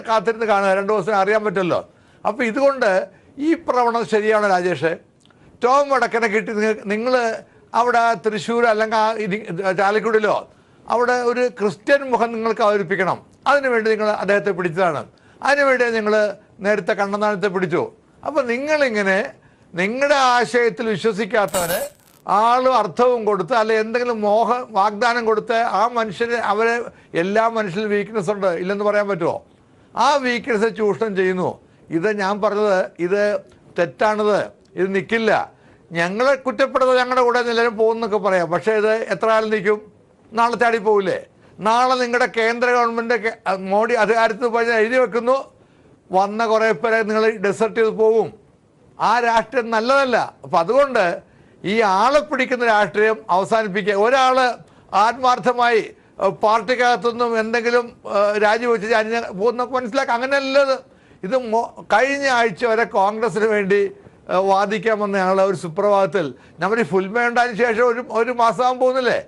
കാത്തിരുന്ന് കാണുക, 2 ദിവസം അറിയാൻ പറ്റുമല്ലോ. അപ്പോൾ ഇതുകൊണ്ട് ഈ പ്രവണത ശരിയാണ് രാജേഷ്. ടോം വടക്കനെ കിട്ടി നിങ്ങൾ അവിടെ തൃശ്ശൂർ അല്ലെങ്കിൽ ചാലക്കുടിയിലോ അവിടെ ഒരു ക്രിസ്ത്യൻ മുഖം നിങ്ങൾക്ക് അവതരിപ്പിക്കണം. അതിനുവേണ്ടി നിങ്ങൾ അദ്ദേഹത്തെ പിടിച്ചതാണ്. അതിനുവേണ്ടി നിങ്ങൾ നേരത്തെ കണ്ണന്താനത്തെ പിടിച്ചു. അപ്പോൾ നിങ്ങളിങ്ങനെ നിങ്ങളുടെ ആശയത്തിൽ വിശ്വസിക്കാത്തവരെ ആളും അർത്ഥവും കൊടുത്ത് അല്ലെ എന്തെങ്കിലും വാഗ്ദാനം കൊടുത്ത് ആ മനുഷ്യന് അവരെ എല്ലാ മനുഷ്യരിലും വീക്ക്നെസ് ഉണ്ട്, ഇല്ലെന്ന് പറയാൻ പറ്റുമോ? ആ വീക്ക്നെസ് ചൂഷണം ചെയ്യുന്നു. ഇത് ഞാൻ പറഞ്ഞത്, ഇത് തെറ്റാണിത്, ഇത് നിൽക്കില്ല. ഞങ്ങളെ കുറ്റപ്പെടുന്നത് ഞങ്ങളുടെ കൂടെ എല്ലാവരും പോകുന്നൊക്കെ പറയാം. പക്ഷേ ഇത് എത്ര കാലം നിൽക്കും? നാളെ ചാടിപ്പോവില്ലേ? നാളെ നിങ്ങളുടെ കേന്ദ്ര ഗവൺമെൻറ് മോഡി അധികാരത്തിൽ പോയി എഴുതി വെക്കുന്നു, വന്ന കുറേ പേരെ നിങ്ങൾ ഡെസേർട്ട് ചെയ്ത് പോകും. ആ രാഷ്ട്രീയം നല്ലതല്ല. അപ്പം അതുകൊണ്ട് ഈ ആളെ പിടിക്കുന്ന രാഷ്ട്രീയം അവസാനിപ്പിക്കുക. ഒരാൾ ആത്മാർത്ഥമായി പാർട്ടിക്കകത്തൊന്നും എന്തെങ്കിലും രാജിവെച്ച് പോകുന്നൊക്കെ മനസ്സിലാക്കുക. അങ്ങനെയല്ലത്. ഇത് കഴിഞ്ഞ ആഴ്ച വരെ കോൺഗ്രസിന് വേണ്ടി വാദിക്കാൻ വന്ന ഞങ്ങളുടെ ഒരു സുപ്രഭാതത്തിൽ നമ്മൾ ഈ ഫുൽമ ഉണ്ടായതിനു ശേഷം ഒരു മാസമാകാൻ പോകുന്നില്ലേ?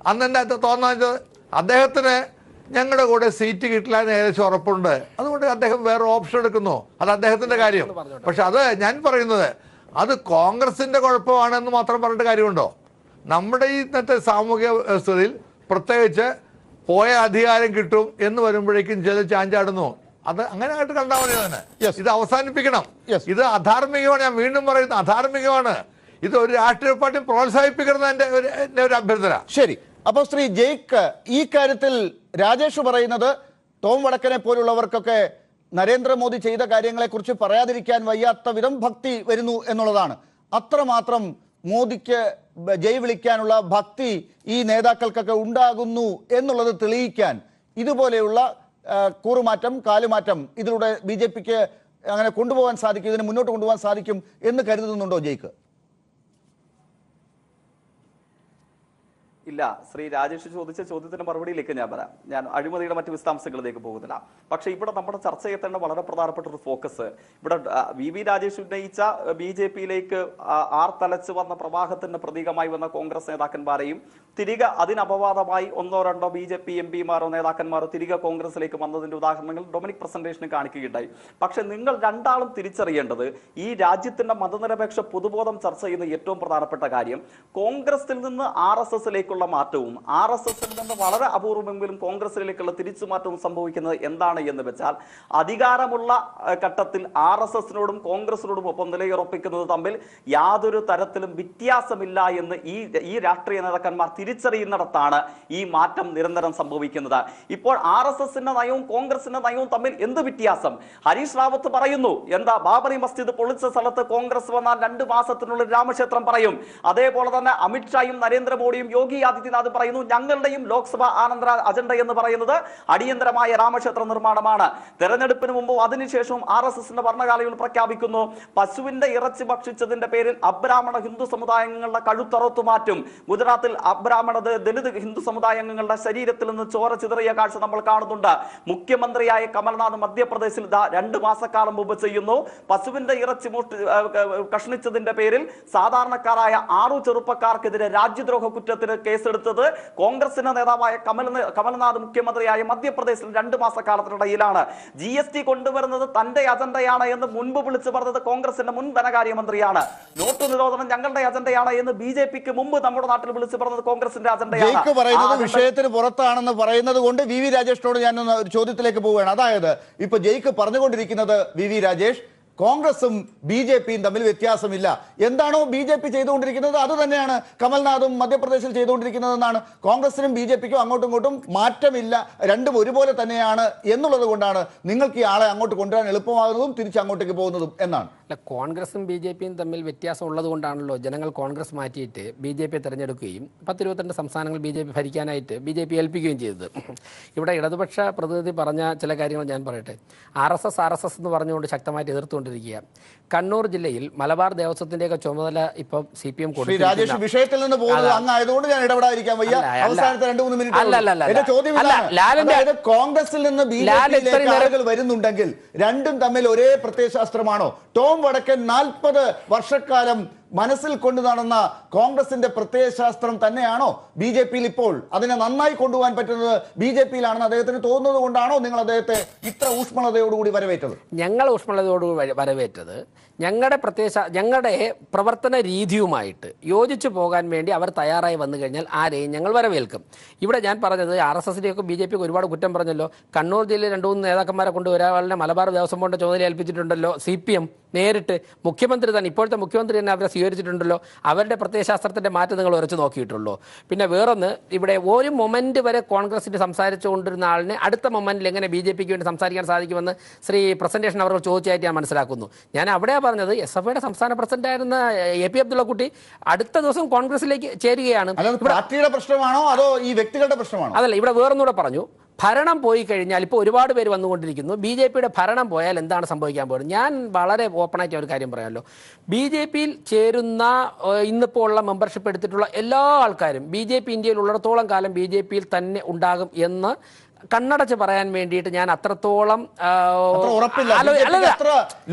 അന്ന് എൻ്റെ അകത്ത് തോന്നാൻ അദ്ദേഹത്തിന് ഞങ്ങളുടെ കൂടെ സീറ്റ് കിട്ടില്ല എന്ന് ഏകദേശം ഉറപ്പുണ്ട്. അതുകൊണ്ട് അദ്ദേഹം വേറെ ഓപ്ഷൻ എടുക്കുന്നു. അത് അദ്ദേഹത്തിൻ്റെ കാര്യം. പക്ഷെ അത് ഞാൻ പറയുന്നത് അത് കോൺഗ്രസിൻ്റെ കുഴപ്പമാണെന്ന് മാത്രം പറഞ്ഞിട്ട് കാര്യമുണ്ടോ? നമ്മുടെ ഈ ഇന്നത്തെ സാമൂഹിക വ്യവസ്ഥയിൽ പ്രത്യേകിച്ച് പോയ അധികാരം കിട്ടും എന്ന് വരുമ്പോഴേക്കും ചില ചാഞ്ചാടുന്നു. അത് അങ്ങനെ ആയിട്ട് കണ്ടാൽ മതി. തന്നെ ഇത് അവസാനിപ്പിക്കണം. ഇത് അധാർമികമാണ്. ഞാൻ വീണ്ടും പറയുന്നത് അധാർമികമാണ്. ഇത് ഒരു രാഷ്ട്രീയ പാർട്ടി പ്രോത്സാഹിപ്പിക്കണം എൻ്റെ ഒരു അഭ്യർത്ഥന. ശരി. അപ്പോൾ ശ്രീ ജയ്ക്ക് ഈ കാര്യത്തിൽ രാജേഷ് പറയുന്നത് ടോം വടക്കനെ പോലുള്ളവർക്കൊക്കെ നരേന്ദ്രമോദി ചെയ്ത കാര്യങ്ങളെക്കുറിച്ച് പറയാതിരിക്കാൻ വയ്യാത്ത വിധം ഭക്തി വരുന്നു എന്നുള്ളതാണ്. അത്രമാത്രം മോദിക്ക് ജയ് വിളിക്കാനുള്ള ഭക്തി ഈ നേതാക്കൾക്കൊക്കെ ഉണ്ടാകുന്നു എന്നുള്ളത് തെളിയിക്കാൻ ഇതുപോലെയുള്ള കൂറുമാറ്റം, കാലുമാറ്റം ഇതിലൂടെ BJPക്ക് അങ്ങനെ കൊണ്ടുപോകാൻ സാധിക്കും, ഇതിനെ മുന്നോട്ട് കൊണ്ടുപോകാൻ സാധിക്കും എന്ന് കരുതുന്നുണ്ടോ ജയ്ക്ക്? ഇല്ല. ശ്രീ രാജേഷ് ചോദിച്ച ചോദ്യത്തിന്റെ മറുപടിയിലേക്ക് ഞാൻ വരാം. ഞാൻ അഴിമതിയുടെ മറ്റ് വിശദാംശങ്ങളിലേക്ക് പോകുന്നില്ല. പക്ഷെ ഇവിടെ നമ്മുടെ ചർച്ച ചെയ്യേണ്ട വളരെ പ്രധാനപ്പെട്ട ഒരു ഫോക്കസ് ഇവിടെ VV രാജേഷ് ഉന്നയിച്ച BJPയിലേക്ക് ആർത്തലച്ച് വന്ന പ്രവാഹത്തിന്റെ പ്രതീകമായി വന്ന കോൺഗ്രസ് നേതാക്കന്മാരെയും തിരികെ അതിനപവാദമായി ഒന്നോ രണ്ടോ BJP MP-മാരോ നേതാക്കന്മാരോ തിരികെ കോൺഗ്രസിലേക്ക് വന്നതിന്റെ ഉദാഹരണങ്ങൾ ഡൊമിനിക് പ്രസന്റേഷന് കാണിക്കുകയുണ്ടായി. പക്ഷെ നിങ്ങൾ രണ്ടാളും തിരിച്ചറിയേണ്ടത് ഈ രാജ്യത്തിന്റെ മതനിരപേക്ഷ പൊതുബോധം ചർച്ച ചെയ്യുന്ന ഏറ്റവും പ്രധാനപ്പെട്ട കാര്യം കോൺഗ്രസിൽ നിന്ന് RSSലേക്കുള്ള മാറ്റവും RSSൽ നിന്ന് വളരെ അപൂർവമെങ്കിലും കോൺഗ്രസിലേക്കുള്ള തിരിച്ചുമാറ്റവും സംഭവിക്കുന്നത് എന്താണ് എന്ന് വെച്ചാൽ അധികാരമുള്ള ഘട്ടത്തിൽ RSSനോടും കോൺഗ്രസിനോടും ഒപ്പം നിലയുറപ്പിക്കുന്നത് തമ്മിൽ യാതൊരു തരത്തിലും വ്യത്യാസമില്ല എന്ന് ഈ രാഷ്ട്രീയ നേതാക്കന്മാർ തിരിച്ചറിയുന്നിടത്താണ് ഈ മാറ്റം നിരന്തരം സംഭവിക്കുന്നത്. ഇപ്പോൾ RSSന്റെ നയവും കോൺഗ്രസിന്റെ നയവും തമ്മിൽ എന്ത് വ്യത്യാസം? ഹരീഷ് റാവത്ത് പറയുന്നു, എന്താ ബാബറി മസ്ജിദ് പൊളിച്ച സ്ഥലത്ത് കോൺഗ്രസ് വന്നാൽ 2 മാസത്തിനുള്ളിൽ രാമക്ഷേത്രം പറയും. അതേപോലെ തന്നെ അമിത്ഷായും നരേന്ദ്രമോദിയും യോഗി ആദിത്യനാഥ് പറയുന്നു, ഞങ്ങളുടെയും ലോക്സഭാ ആനന്തര അജണ്ട എന്ന് പറയുന്നത് അടിയന്തരമായ രാമക്ഷേത്ര നിർമ്മാണമാണ്. തെരഞ്ഞെടുപ്പിന് മുമ്പ് അതിനുശേഷവും RSSന്റെ ഭരണകാലയിൽ പ്രഖ്യാപിക്കുന്നു, പശുവിന്റെ ഇറച്ചി ഭക്ഷിച്ചതിന്റെ പേരിൽ അബ്രാഹ്മണ ഹിന്ദു സമുദായങ്ങളുടെ കഴുത്തറുത്തു മാറ്റും. ഗുജറാത്തിൽ അബ്രാഹ്മണ ദലിത് ഹിന്ദു സമുദായാംഗങ്ങളുടെ ശരീരത്തിൽ നിന്ന് ചോര ചിതറിയ കാഴ്ച നമ്മൾ കാണുന്നുണ്ട്. മുഖ്യമന്ത്രിയായ കമൽനാഥ് മധ്യപ്രദേശിൽ 2 മാസക്കാലം മുമ്പ് ചെയ്യുന്നു. പശുവിന്റെ ഇറച്ചി കഷ്ണിച്ചതിന്റെ പേരിൽ സാധാരണക്കാരായ 6 ചെറുപ്പക്കാർക്കെതിരെ രാജ്യദ്രോഹ കുറ്റത്തിന് കേസെടുത്തത് കോൺഗ്രസിന്റെ നേതാവായ കമൽനാഥ് മുഖ്യമന്ത്രിയായ മധ്യപ്രദേശിൽ 2 മാസക്കാലത്തിനിടയിലാണ്. GST കൊണ്ടുവരുന്നത് തന്റെ അജണ്ടയാണ് എന്ന് മുൻപ് വിളിച്ചു പറഞ്ഞത് കോൺഗ്രസിന്റെ മുൻ ധനകാര്യമന്ത്രിയാണ്. നോട്ട് നിരോധനം ഞങ്ങളുടെ അജണ്ടയാണ് എന്ന് BJPക്ക് മുമ്പ് നമ്മുടെ നാട്ടിൽ വിളിച്ചു പറഞ്ഞത് കോൺഗ്രസിന്റെ ജയിക്ക് പറയുന്നത് വിഷയത്തിന് പുറത്താണെന്ന് പറയുന്നത് കൊണ്ട് VV രാജേഷിനോട് ഞാൻ ഒരു ചോദ്യത്തിലേക്ക് പോവുകയാണ്. അതായത് ഇപ്പൊ ജയിക്ക് പറഞ്ഞുകൊണ്ടിരിക്കുന്നത് VV രാജേഷ്, കോൺഗ്രസും BJPയും തമ്മിൽ വ്യത്യാസമില്ല. എന്താണോ BJP ചെയ്തുകൊണ്ടിരിക്കുന്നത് അത് തന്നെയാണ് കമൽനാഥും മധ്യപ്രദേശിൽ ചെയ്തുകൊണ്ടിരിക്കുന്നതെന്നാണ്. കോൺഗ്രസിനും BJPക്കും അങ്ങോട്ടും ഇങ്ങോട്ടും മാറ്റമില്ല, രണ്ടും ഒരുപോലെ തന്നെയാണ് എന്നുള്ളത് കൊണ്ടാണ് നിങ്ങൾക്ക് ഈ ആളെ അങ്ങോട്ട് കൊണ്ടുവരാൻ എളുപ്പമാകുന്നതും തിരിച്ച് അങ്ങോട്ടേക്ക് പോകുന്നതും എന്നാണ്. അല്ല, കോൺഗ്രസും BJPയും തമ്മിൽ വ്യത്യാസം ഉള്ളത് കൊണ്ടാണല്ലോ ജനങ്ങൾ കോൺഗ്രസ് മാറ്റിയിട്ട് BJP തിരഞ്ഞെടുക്കുകയും 10-22 സംസ്ഥാനങ്ങൾ BJP ഭരിക്കാനായിട്ട് BJP ഏൽപ്പിക്കുകയും ചെയ്തത്. ഇവിടെ ഇടതുപക്ഷ പ്രതിനിധി പറഞ്ഞ ചില കാര്യങ്ങൾ ഞാൻ പറയട്ടെ. RSS എന്ന് പറഞ്ഞുകൊണ്ട് ശക്തമായിട്ട് എതിർത്തുകൊണ്ടിരിക്കുക. കണ്ണൂർ ജില്ലയിൽ മലബാർ ദേവസ്വത്തിന്റെയൊക്കെ ചുമതല ഇപ്പൊ CPM രാജേഷ് വിഷയത്തിൽ നിന്ന് പോകുന്നത് അങ്ങായതുകൊണ്ട് ഞാൻ ഇടപെടാതിരിക്കാൻ വയ്യ. അവസാനത്തെ 2-3 മിനിറ്റ് ചോദ്യം, കോൺഗ്രസിൽ നിന്ന് BJPയിലേക്ക് ആളുകൾ വരുന്നുണ്ടെങ്കിൽ രണ്ടും തമ്മിൽ ഒരേ പ്രത്യയശാസ്ത്രമാണോ? ടോം വടക്കൻ 40 വർഷക്കാലം മനസ്സിൽ കൊണ്ടു നടന്ന കോൺഗ്രസിന്റെ പ്രത്യയശാസ്ത്രം തന്നെയാണോ BJPയിൽ ഇപ്പോൾ? അതിനെ നന്നായി കൊണ്ടുപോകാൻ പറ്റുന്നത് BJPയിലാണെന്ന് അദ്ദേഹത്തിന് തോന്നുന്നത് കൊണ്ടാണോ നിങ്ങൾ അദ്ദേഹത്തെ ഇത്ര ഊഷ്മളതയോടുകൂടി വരവേറ്റത്? ഞങ്ങൾ ഊഷ്മളതയോടുകൂടി വരവേറ്റത് ഞങ്ങളുടെ പ്രവർത്തന രീതിയുമായിട്ട് യോജിച്ചു പോകാൻ വേണ്ടി അവർ തയ്യാറായി വന്നു കഴിഞ്ഞാൽ ആരെയും ഞങ്ങൾ വരവേൽക്കും. ഇവിടെ ഞാൻ പറഞ്ഞത് RSSന്റെയൊക്കെ BJPക്ക് ഒരുപാട് കുറ്റം പറഞ്ഞല്ലോ. കണ്ണൂർ ജില്ലയിൽ 2-3 നേതാക്കന്മാരെ കൊണ്ട് ഒരാളുടെ മലബാർ ദേവസ്വം ബോർഡിന്റെ ചുമതല ഏൽപ്പിച്ചിട്ടുണ്ടല്ലോ CPM. നേരിട്ട് മുഖ്യമന്ത്രി തന്നെ, ഇപ്പോഴത്തെ മുഖ്യമന്ത്രി തന്നെ അവരെ സ്വീകരിച്ചിട്ടുണ്ടല്ലോ. അവരുടെ പ്രത്യയശാസ്ത്രത്തിന്റെ മാറ്റം നിങ്ങൾ ഉറച്ചു നോക്കിയിട്ടുള്ളൂ. പിന്നെ വേറൊന്ന്, ഇവിടെ ഒരു മൊമെന്റ് വരെ കോൺഗ്രസിന് സംസാരിച്ചുകൊണ്ടിരുന്ന ആളിനെ അടുത്ത മൊമെന്റിൽ എങ്ങനെ BJPക്ക് വേണ്ടി സംസാരിക്കാൻ സാധിക്കുമെന്ന് ശ്രീ പ്രസന്റേഷൻ അവർ ചോദിച്ചായിട്ട് ഞാൻ മനസ്സിലാക്കുന്നു. ഞാൻ അവിടെ പറഞ്ഞത് SFIയുടെ സംസ്ഥാന പ്രസിഡന്റായിരുന്ന AP അബ്ദുള്ളക്കുട്ടി അടുത്ത ദിവസം കോൺഗ്രസിലേക്ക് ചേരുകയാണ്. പാർട്ടിയുടെ പ്രശ്നമാണോ അതോ ഈ വ്യക്തികളുടെ പ്രശ്നമാണോ? അതല്ല, ഇവിടെ വേറൊന്നുകൂടെ പറഞ്ഞു. ഭരണം പോയി കഴിഞ്ഞാൽ ഇപ്പോൾ ഒരുപാട് പേര് വന്നുകൊണ്ടിരിക്കുന്നു. BJPയുടെ ഭരണം പോയാൽ എന്താണ് സംഭവിക്കാൻ പോകുന്നത്? ഞാൻ വളരെ ഓപ്പണായിട്ട് ഒരു കാര്യം പറയാമല്ലോ. BJPയിൽ ചേരുന്ന ഇന്നിപ്പോൾ ഉള്ള മെമ്പർഷിപ്പ് എടുത്തിട്ടുള്ള എല്ലാ ആൾക്കാരും BJP ഇന്ത്യയിൽ ഉള്ളിടത്തോളം കാലം BJPയിൽ തന്നെ ഉണ്ടാകും എന്ന് കണ്ണടച്ച് പറയാൻ വേണ്ടിയിട്ട് ഞാൻ അത്രത്തോളം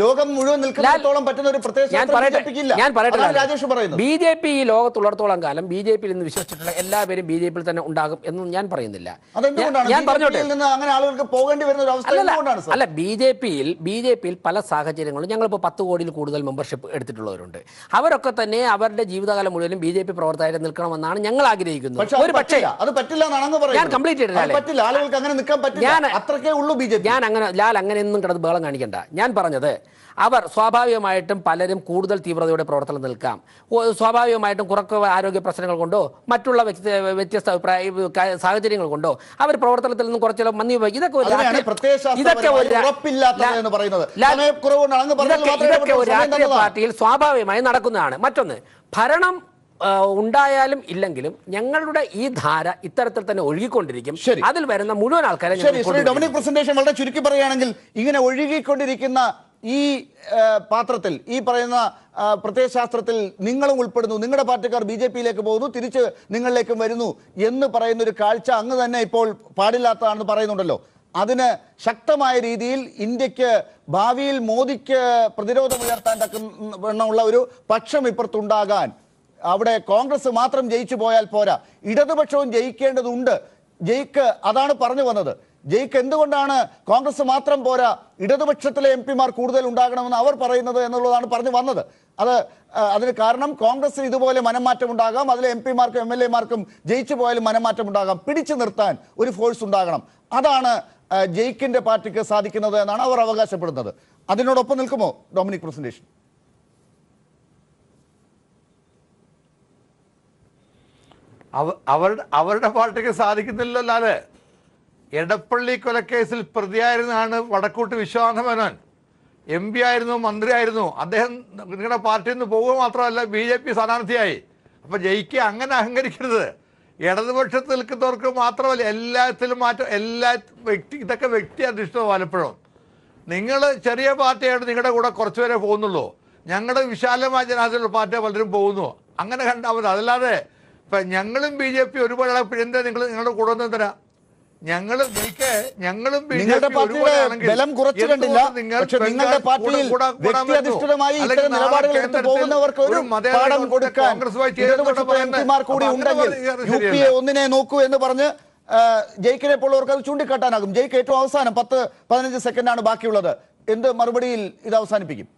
ലോകം മുഴുവൻ നിൽക്കുന്നിടത്തോളം പറ്റുന്ന ഒരു ഞാൻ പറയട്ടെ, BJP ഈ ലോകത്തുള്ളിടത്തോളം കാലം BJPയിൽ നിന്ന് വിശ്വസിച്ചിട്ടുള്ള എല്ലാവരും BJPയിൽ തന്നെ ഉണ്ടാകും എന്നും ഞാൻ പറയുന്നില്ല. ഞാൻ പറഞ്ഞോട്ടെ, അല്ല, BJPയിൽ പല സാഹചര്യങ്ങളും ഞങ്ങളിപ്പോൾ 10 കോടിയിൽ കൂടുതൽ മെമ്പർഷിപ്പ് എടുത്തിട്ടുള്ളവരുണ്ട്. അവരൊക്കെ തന്നെ അവരുടെ ജീവിതകാലം മുഴുവനും BJP പ്രവർത്തകരെ നിൽക്കണമെന്നാണ് ഞങ്ങൾ ആഗ്രഹിക്കുന്നത്. ഒരു പക്ഷേ ഞാൻ കംപ്ലീറ്റ് ചെയ്തിട്ടില്ല. ഞാൻ അങ്ങനെ അങ്ങനെയൊന്നും കിടന്ന് ബഹളം കാണിക്കണ്ട. ഞാൻ പറഞ്ഞത് അവർ സ്വാഭാവികമായിട്ടും പലരും കൂടുതൽ തീവ്രതയോടെ പ്രവർത്തനം നിൽക്കാം. സ്വാഭാവികമായിട്ടും കുറക്ക് ആരോഗ്യ പ്രശ്നങ്ങൾ കൊണ്ടോ മറ്റുള്ള വ്യത്യസ്ത സാഹചര്യങ്ങൾ കൊണ്ടോ അവർ പ്രവർത്തനത്തിൽ നിന്നും കുറച്ചെല്ലാം മന്ദി പോയി. ഇതൊക്കെ ഒരു രാഷ്ട്രീയ പാർട്ടിയിൽ സ്വാഭാവികമായി നടക്കുന്നതാണ്. മറ്റൊന്ന്, ഭരണം ഉണ്ടായാലും ഇല്ലെങ്കിലും ഞങ്ങളുടെ ഈ ധാര ഇത്തരത്തിൽ തന്നെ ഒഴുകിക്കൊണ്ടിരിക്കും. അതിൽ വരുന്ന മുഴുവൻ ആൾക്കാരെ ഡൊമിനിക് പ്രസന്റേഷൻ വളരെ ചുരുക്കി പറയുകയാണെങ്കിൽ, ഇങ്ങനെ ഒഴുകിക്കൊണ്ടിരിക്കുന്ന ഈ പാത്രത്തിൽ, ഈ പറയുന്ന പ്രത്യയശാസ്ത്രത്തിൽ നിങ്ങളും ഉൾപ്പെടുന്നു, നിങ്ങളുടെ പാർട്ടിക്കാർ BJPയിലേക്ക് പോകുന്നു, തിരിച്ച് നിങ്ങളിലേക്കും വരുന്നു എന്ന് പറയുന്ന ഒരു കാഴ്ച അങ്ങ് തന്നെ ഇപ്പോൾ പാടില്ലാത്തതാണെന്ന് പറയുന്നുണ്ടല്ലോ. അതിന് ശക്തമായ രീതിയിൽ ഇന്ത്യക്ക് ഭാവിയിൽ മോദിക്ക് പ്രതിരോധമുയർത്താൻ തക്കവണ്ണമുള്ള ഒരു പക്ഷം ഇപ്പുറത്തുണ്ടാകാൻ അവിടെ കോൺഗ്രസ് മാത്രം ജയിച്ചു പോയാൽ പോരാ, ഇടതുപക്ഷവും ജയിക്കേണ്ടതുണ്ട്. ജയിക്ക് അതാണ് പറഞ്ഞു വന്നത്. ജയിക്ക് എന്തുകൊണ്ടാണ് കോൺഗ്രസ് മാത്രം പോരാ, ഇടതുപക്ഷത്തിലെ MP-മാർ കൂടുതൽ ഉണ്ടാകണമെന്ന് അവർ പറയുന്നത് എന്നുള്ളതാണ് പറഞ്ഞു വന്നത്. അതിന് കാരണം കോൺഗ്രസ് ഇതുപോലെ മനംമാറ്റം ഉണ്ടാകാം, അതിലെ MP-മാർക്കും MLA-മാർക്കും ജയിച്ചു പോയാലും മനംമാറ്റം ഉണ്ടാകാം. പിടിച്ചു നിർത്താൻ ഒരു ഫോഴ്സ് ഉണ്ടാകണം. അതാണ് ജയിക്കിന്റെ പാർട്ടിക്ക് സാധിക്കുന്നത് എന്നാണ് അവർ അവകാശപ്പെടുന്നത്. അതിനോടൊപ്പം നിൽക്കുമോ ഡൊമിനിക് പ്രസന്റേഷൻ? അവരുടെ പാർട്ടിക്ക് സാധിക്കുന്നില്ലല്ലോ. അല്ലേ, എടപ്പള്ളി കൊലക്കേസിൽ പ്രതിയായിരുന്നാണ് വടക്കൂട്ട് വിശ്വനാഥ മേനോൻ. MP ആയിരുന്നു, മന്ത്രിയായിരുന്നു. അദ്ദേഹം നിങ്ങളുടെ പാർട്ടിയിൽ നിന്ന് പോവുക മാത്രമല്ല, BJP സ്ഥാനാർത്ഥിയായി. അപ്പൊ ജയിക്കുക അങ്ങനെ അഹങ്കരിക്കരുത്. ഇടതുപക്ഷത്ത് നിൽക്കുന്നവർക്ക് മാത്രമല്ല, എല്ലാത്തിലും മാറ്റം. ഇതൊക്കെ വ്യക്തി അധിഷ്ഠിതം. പലപ്പോഴും നിങ്ങൾ ചെറിയ പാർട്ടിയായിട്ട് നിങ്ങളുടെ കൂടെ കുറച്ചുപേരെ പോകുന്നുള്ളൂ. ഞങ്ങളുടെ വിശാലമായ ജനാധിപത്യ പാർട്ടിയെ പലരും പോകുന്നു. അങ്ങനെ കണ്ടാൽ മതി. അതല്ലാതെ ഇപ്പം ഞങ്ങളും BJP ഒരുപാട് എന്താ നിങ്ങളുടെ കൂടെ ഒന്നും തരാം. ഞങ്ങളും നിങ്ങളുടെ പാർട്ടിയുടെ ബലം കുറച്ചു കണ്ടില്ല. പക്ഷെ നിങ്ങളുടെ പാർട്ടിയിൽ വ്യക്തിയധിഷ്ഠിതമായി ഇത്തരം നിലപാടുകൾ എടുത്തു പോകുന്നവർക്ക് ഒരു പാഠം കൊടുക്കാൻ MP-മാർ കൂടി ഉണ്ടെങ്കിൽ UPA ഒന്നിനെ നോക്കൂ എന്ന് പറഞ്ഞ് ജയിക്കിനെ പോലുള്ളവർക്ക് അത് ചൂണ്ടിക്കാട്ടാനാകും. ജയിക്ക് ഏറ്റവും അവസാനം 10-15 സെക്കൻഡാണ് ബാക്കിയുള്ളത്. എന്ത് മറുപടിയിൽ ഇത് അവസാനിപ്പിക്കും?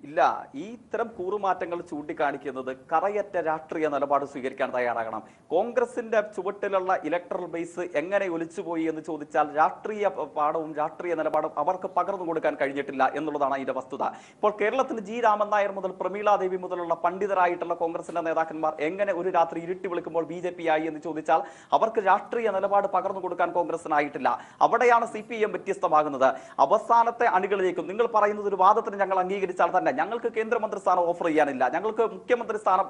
ഇല്ല, ഈ ഇത്തരം കൂറുമാറ്റങ്ങൾ ചൂണ്ടിക്കാണിക്കുന്നത് കറയറ്റ രാഷ്ട്രീയ നിലപാട് സ്വീകരിക്കാൻ തയ്യാറാകണം. കോൺഗ്രസിന്റെ ചുവട്ടിലുള്ള ഇലക്ട്രൽ ബേസ് എങ്ങനെ ഒലിച്ചുപോയി എന്ന് ചോദിച്ചാൽ രാഷ്ട്രീയ പാഠവും രാഷ്ട്രീയ നിലപാടും അവർക്ക് പകർന്നു കൊടുക്കാൻ കഴിഞ്ഞിട്ടില്ല എന്നുള്ളതാണ് അതിന്റെ വസ്തുത. ഇപ്പോൾ കേരളത്തിൽ G. രാമൻ നായർ മുതൽ പ്രമീള ദേവി മുതലുള്ള പണ്ഡിതരായിട്ടുള്ള കോൺഗ്രസിന്റെ നേതാക്കന്മാർ എങ്ങനെ ഒരു രാത്രി ഇരുട്ടി വിളിക്കുമ്പോൾ BJP ആയി എന്ന് ചോദിച്ചാൽ അവർക്ക് രാഷ്ട്രീയ നിലപാട് പകർന്നു കൊടുക്കാൻ കോൺഗ്രസിനായിട്ടില്ല. അവിടെയാണ് CPM വ്യത്യസ്തമാകുന്നത്. അവസാനത്തെ അണികളിലേക്കും നിങ്ങൾ പറയുന്നത് ഒരു വാദത്തിന് ഞങ്ങൾ അംഗീകരിച്ചാൽ തന്നെ ഞങ്ങൾക്ക് കേന്ദ്രമന്ത്രി സ്ഥാനം ഓഫർ ചെയ്യാനില്ല, ഞങ്ങൾക്ക് മുഖ്യമന്ത്രി സ്ഥാനം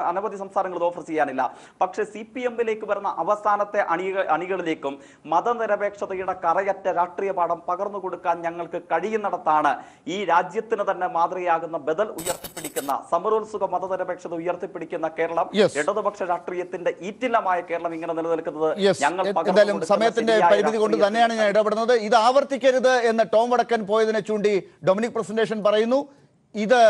അനവധി സംസ്ഥാനങ്ങളിൽ ഓഫർ ചെയ്യാനില്ല. പക്ഷേ CPM-ലേക്ക് വരുന്ന അവസാനത്തെ അണികളിലേക്കും മതനിരപേക്ഷതയുടെ കറയറ്റ രാഷ്ട്രീയ പാഠം പകർന്നു കൊടുക്കാൻ ഞങ്ങൾക്ക് കഴിയുന്നിടത്താണ് ഈ രാജ്യത്തിന് തന്നെ മാതൃകയാകുന്ന ബദൽ ഉയർത്തിപ്പിടിക്കുന്ന സമരോത്സുക മതനിരപേക്ഷത ഉയർത്തിപ്പിടിക്കുന്ന കേരളം, ഇടതുപക്ഷ രാഷ്ട്രീയത്തിന്റെ ഈറ്റില്ലമായ കേരളം ഇങ്ങനെ നിലനിൽക്കുന്നത്. എന്തായാലും സമയത്തിന്റെ പരിമിതി കൊണ്ട് തന്നെയാണ് ഞാൻ ഇടപെടുന്നത്. ഇത് ആവർത്തിക്കരുത് എന്ന് ടോം വടക്കൻ പോയതിനെ ചൂണ്ടി ഡൊമിനിക് പ്രസന്റേഷൻ പറയുന്നു. ഇത്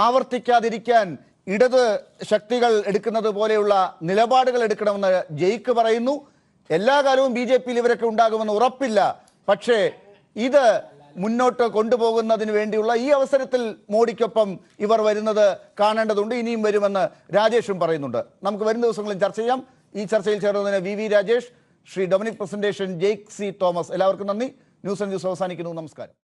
ആവർത്തിക്കാതിരിക്കാൻ ഇടത് ശക്തികൾ എടുക്കുന്നത് പോലെയുള്ള നിലപാടുകൾ എടുക്കണമെന്ന് ജയിക്ക് പറയുന്നു. എല്ലാ കാലവും BJP-യിൽ ഇവരൊക്കെ ഉണ്ടാകുമെന്ന് ഉറപ്പില്ല. പക്ഷേ ഇത് മുന്നോട്ട് കൊണ്ടുപോകുന്നതിന് വേണ്ടിയുള്ള ഈ അവസരത്തിൽ മോഡിക്കൊപ്പം ഇവർ വരുന്നത് കാണേണ്ടതുണ്ട്. ഇനിയും വരുമെന്ന് രാജേഷും പറയുന്നുണ്ട്. നമുക്ക് വരും ദിവസങ്ങളിൽ ചർച്ച ചെയ്യാം. ഈ ചർച്ചയിൽ ചേർന്നതിന് VV Rajesh, Shri Dominic presentation, Jake C. Thomas, എല്ലാവർക്കും നന്ദി. ന്യൂസ് ആൻഡ് വ്യൂസ് അവസാനിക്കുന്നു. നമസ്കാരം.